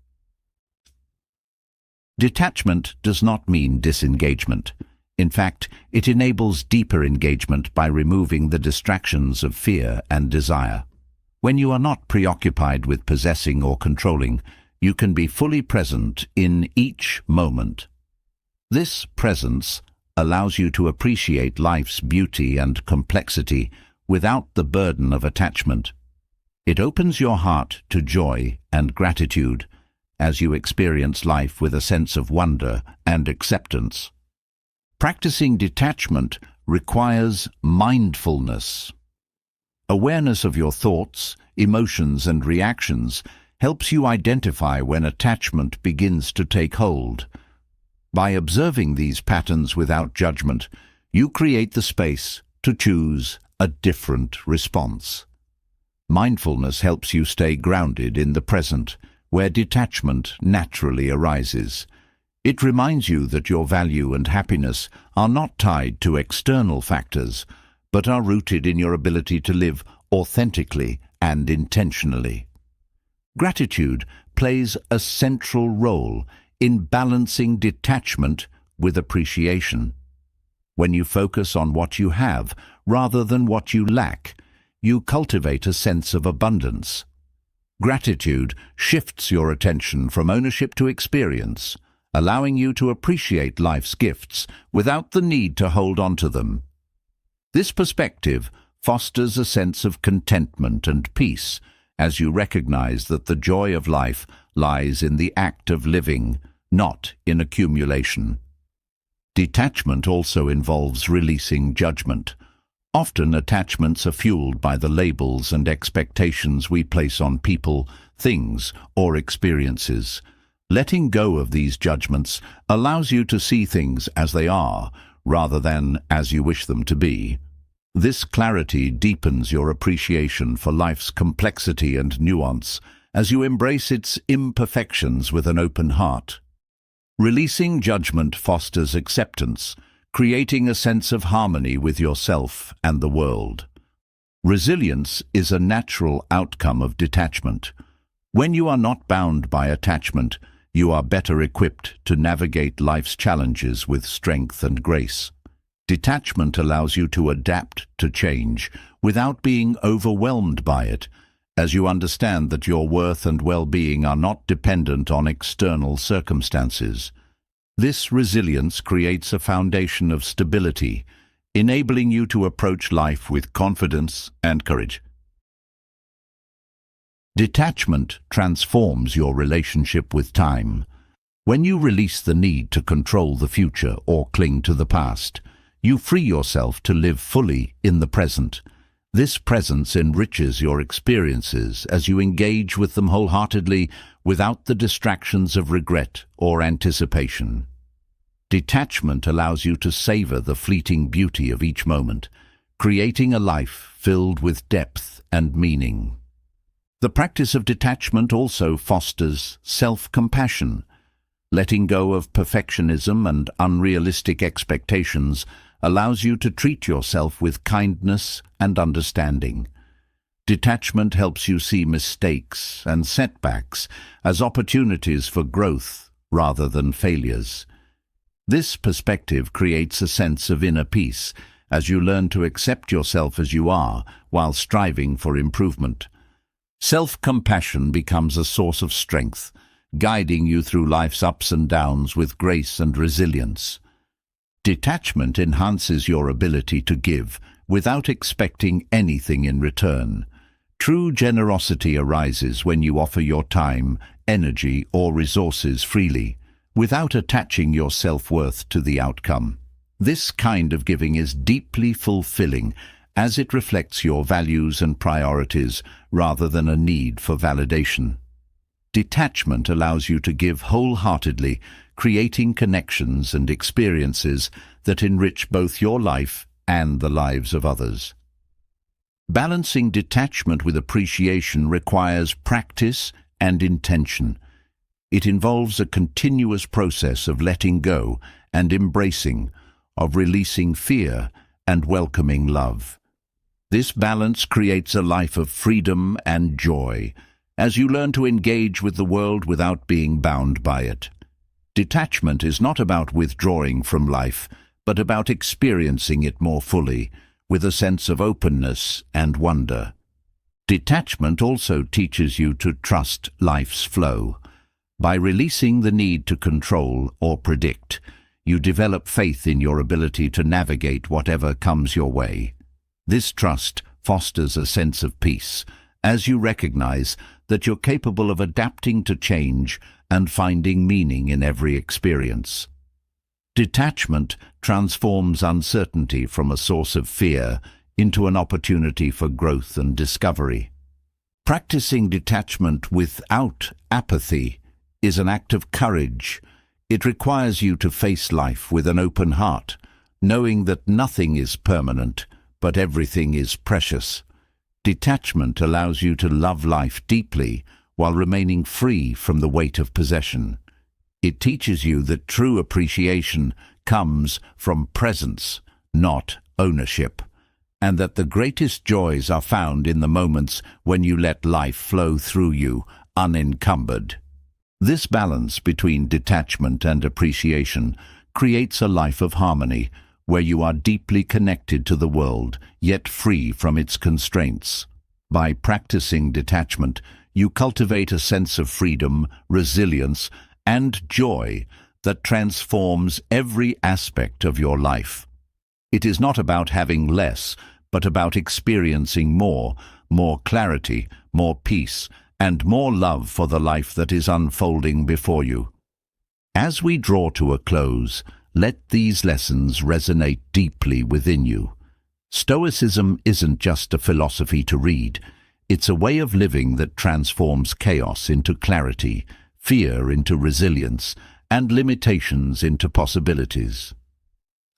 Detachment does not mean disengagement. In fact, it enables deeper engagement by removing the distractions of fear and desire. When you are not preoccupied with possessing or controlling, you can be fully present in each moment. This presence allows you to appreciate life's beauty and complexity without the burden of attachment. It opens your heart to joy and gratitude as you experience life with a sense of wonder and acceptance. Practicing detachment requires mindfulness. Awareness of your thoughts, emotions, and reactions helps you identify when attachment begins to take hold. By observing these patterns without judgment, you create the space to choose a different response. Mindfulness helps you stay grounded in the present, where detachment naturally arises. It reminds you that your value and happiness are not tied to external factors, but are rooted in your ability to live authentically and intentionally. Gratitude plays a central role in balancing detachment with appreciation. When you focus on what you have rather than what you lack, you cultivate a sense of abundance. Gratitude shifts your attention from ownership to experience, allowing you to appreciate life's gifts without the need to hold on to them. This perspective fosters a sense of contentment and peace as you recognize that the joy of life lies in the act of living, not in accumulation. Detachment also involves releasing judgment. Often attachments are fueled by the labels and expectations we place on people, things, or experiences. Letting go of these judgments allows you to see things as they are, rather than as you wish them to be. This clarity deepens your appreciation for life's complexity and nuance as you embrace its imperfections with an open heart. Releasing judgment fosters acceptance, creating a sense of harmony with yourself and the world. Resilience is a natural outcome of detachment. When you are not bound by attachment, you are better equipped to navigate life's challenges with strength and grace. Detachment allows you to adapt to change without being overwhelmed by it, as you understand that your worth and well-being are not dependent on external circumstances. This resilience creates a foundation of stability, enabling you to approach life with confidence and courage. Detachment transforms your relationship with time. When you release the need to control the future or cling to the past, you free yourself to live fully in the present. This presence enriches your experiences as you engage with them wholeheartedly without the distractions of regret or anticipation. Detachment allows you to savor the fleeting beauty of each moment, creating a life filled with depth and meaning. The practice of detachment also fosters self-compassion. Letting go of perfectionism and unrealistic expectations allows you to treat yourself with kindness and understanding. Detachment helps you see mistakes and setbacks as opportunities for growth rather than failures. This perspective creates a sense of inner peace as you learn to accept yourself as you are while striving for improvement. Self-compassion becomes a source of strength, guiding you through life's ups and downs with grace and resilience. Detachment enhances your ability to give without expecting anything in return. True generosity arises when you offer your time, energy, or resources freely, without attaching your self-worth to the outcome. This kind of giving is deeply fulfilling as it reflects your values and priorities rather than a need for validation. Detachment allows you to give wholeheartedly, creating connections and experiences that enrich both your life and the lives of others. Balancing detachment with appreciation requires practice and intention. It involves a continuous process of letting go and embracing, of releasing fear and welcoming love. This balance creates a life of freedom and joy, as you learn to engage with the world without being bound by it. Detachment is not about withdrawing from life, but about experiencing it more fully, with a sense of openness and wonder. Detachment also teaches you to trust life's flow. By releasing the need to control or predict, you develop faith in your ability to navigate whatever comes your way. This trust fosters a sense of peace, as you recognize that you're capable of adapting to change and finding meaning in every experience. Detachment transforms uncertainty from a source of fear into an opportunity for growth and discovery. Practicing detachment without apathy is an act of courage. It requires you to face life with an open heart, knowing that nothing is permanent, but everything is precious. Detachment allows you to love life deeply while remaining free from the weight of possession. It teaches you that true appreciation comes from presence, not ownership, and that the greatest joys are found in the moments when you let life flow through you, unencumbered. This balance between detachment and appreciation creates a life of harmony, where you are deeply connected to the world, yet free from its constraints. By practicing detachment, you cultivate a sense of freedom, resilience, and joy that transforms every aspect of your life. It is not about having less, but about experiencing more clarity, more peace, and more love for the life that is unfolding before you. As we draw to a close, let these lessons resonate deeply within you. Stoicism isn't just a philosophy to read. It's a way of living that transforms chaos into clarity, fear into resilience, and limitations into possibilities.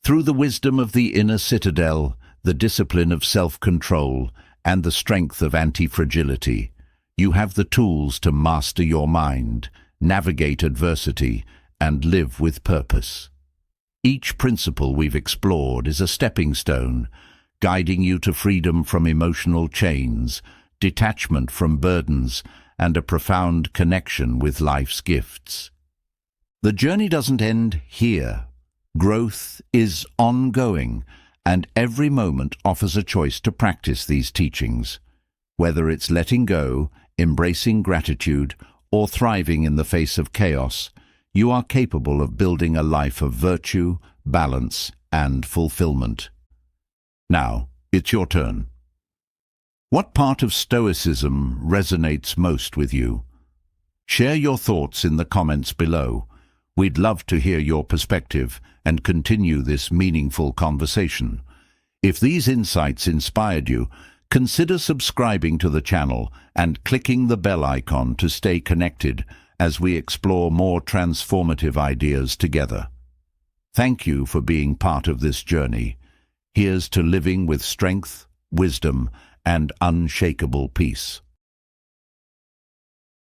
Through the wisdom of the inner citadel, the discipline of self-control, and the strength of anti-fragility, you have the tools to master your mind, navigate adversity, and live with purpose. Each principle we've explored is a stepping stone, guiding you to freedom from emotional chains, detachment from burdens, and a profound connection with life's gifts. The journey doesn't end here. Growth is ongoing, and every moment offers a choice to practice these teachings. Whether it's letting go, embracing gratitude, or thriving in the face of chaos, you are capable of building a life of virtue, balance, and fulfillment. Now, it's your turn. What part of Stoicism resonates most with you? Share your thoughts in the comments below. We'd love to hear your perspective and continue this meaningful conversation. If these insights inspired you, consider subscribing to the channel and clicking the bell icon to stay connected as we explore more transformative ideas together. Thank you for being part of this journey. Here's to living with strength, wisdom, and unshakable peace.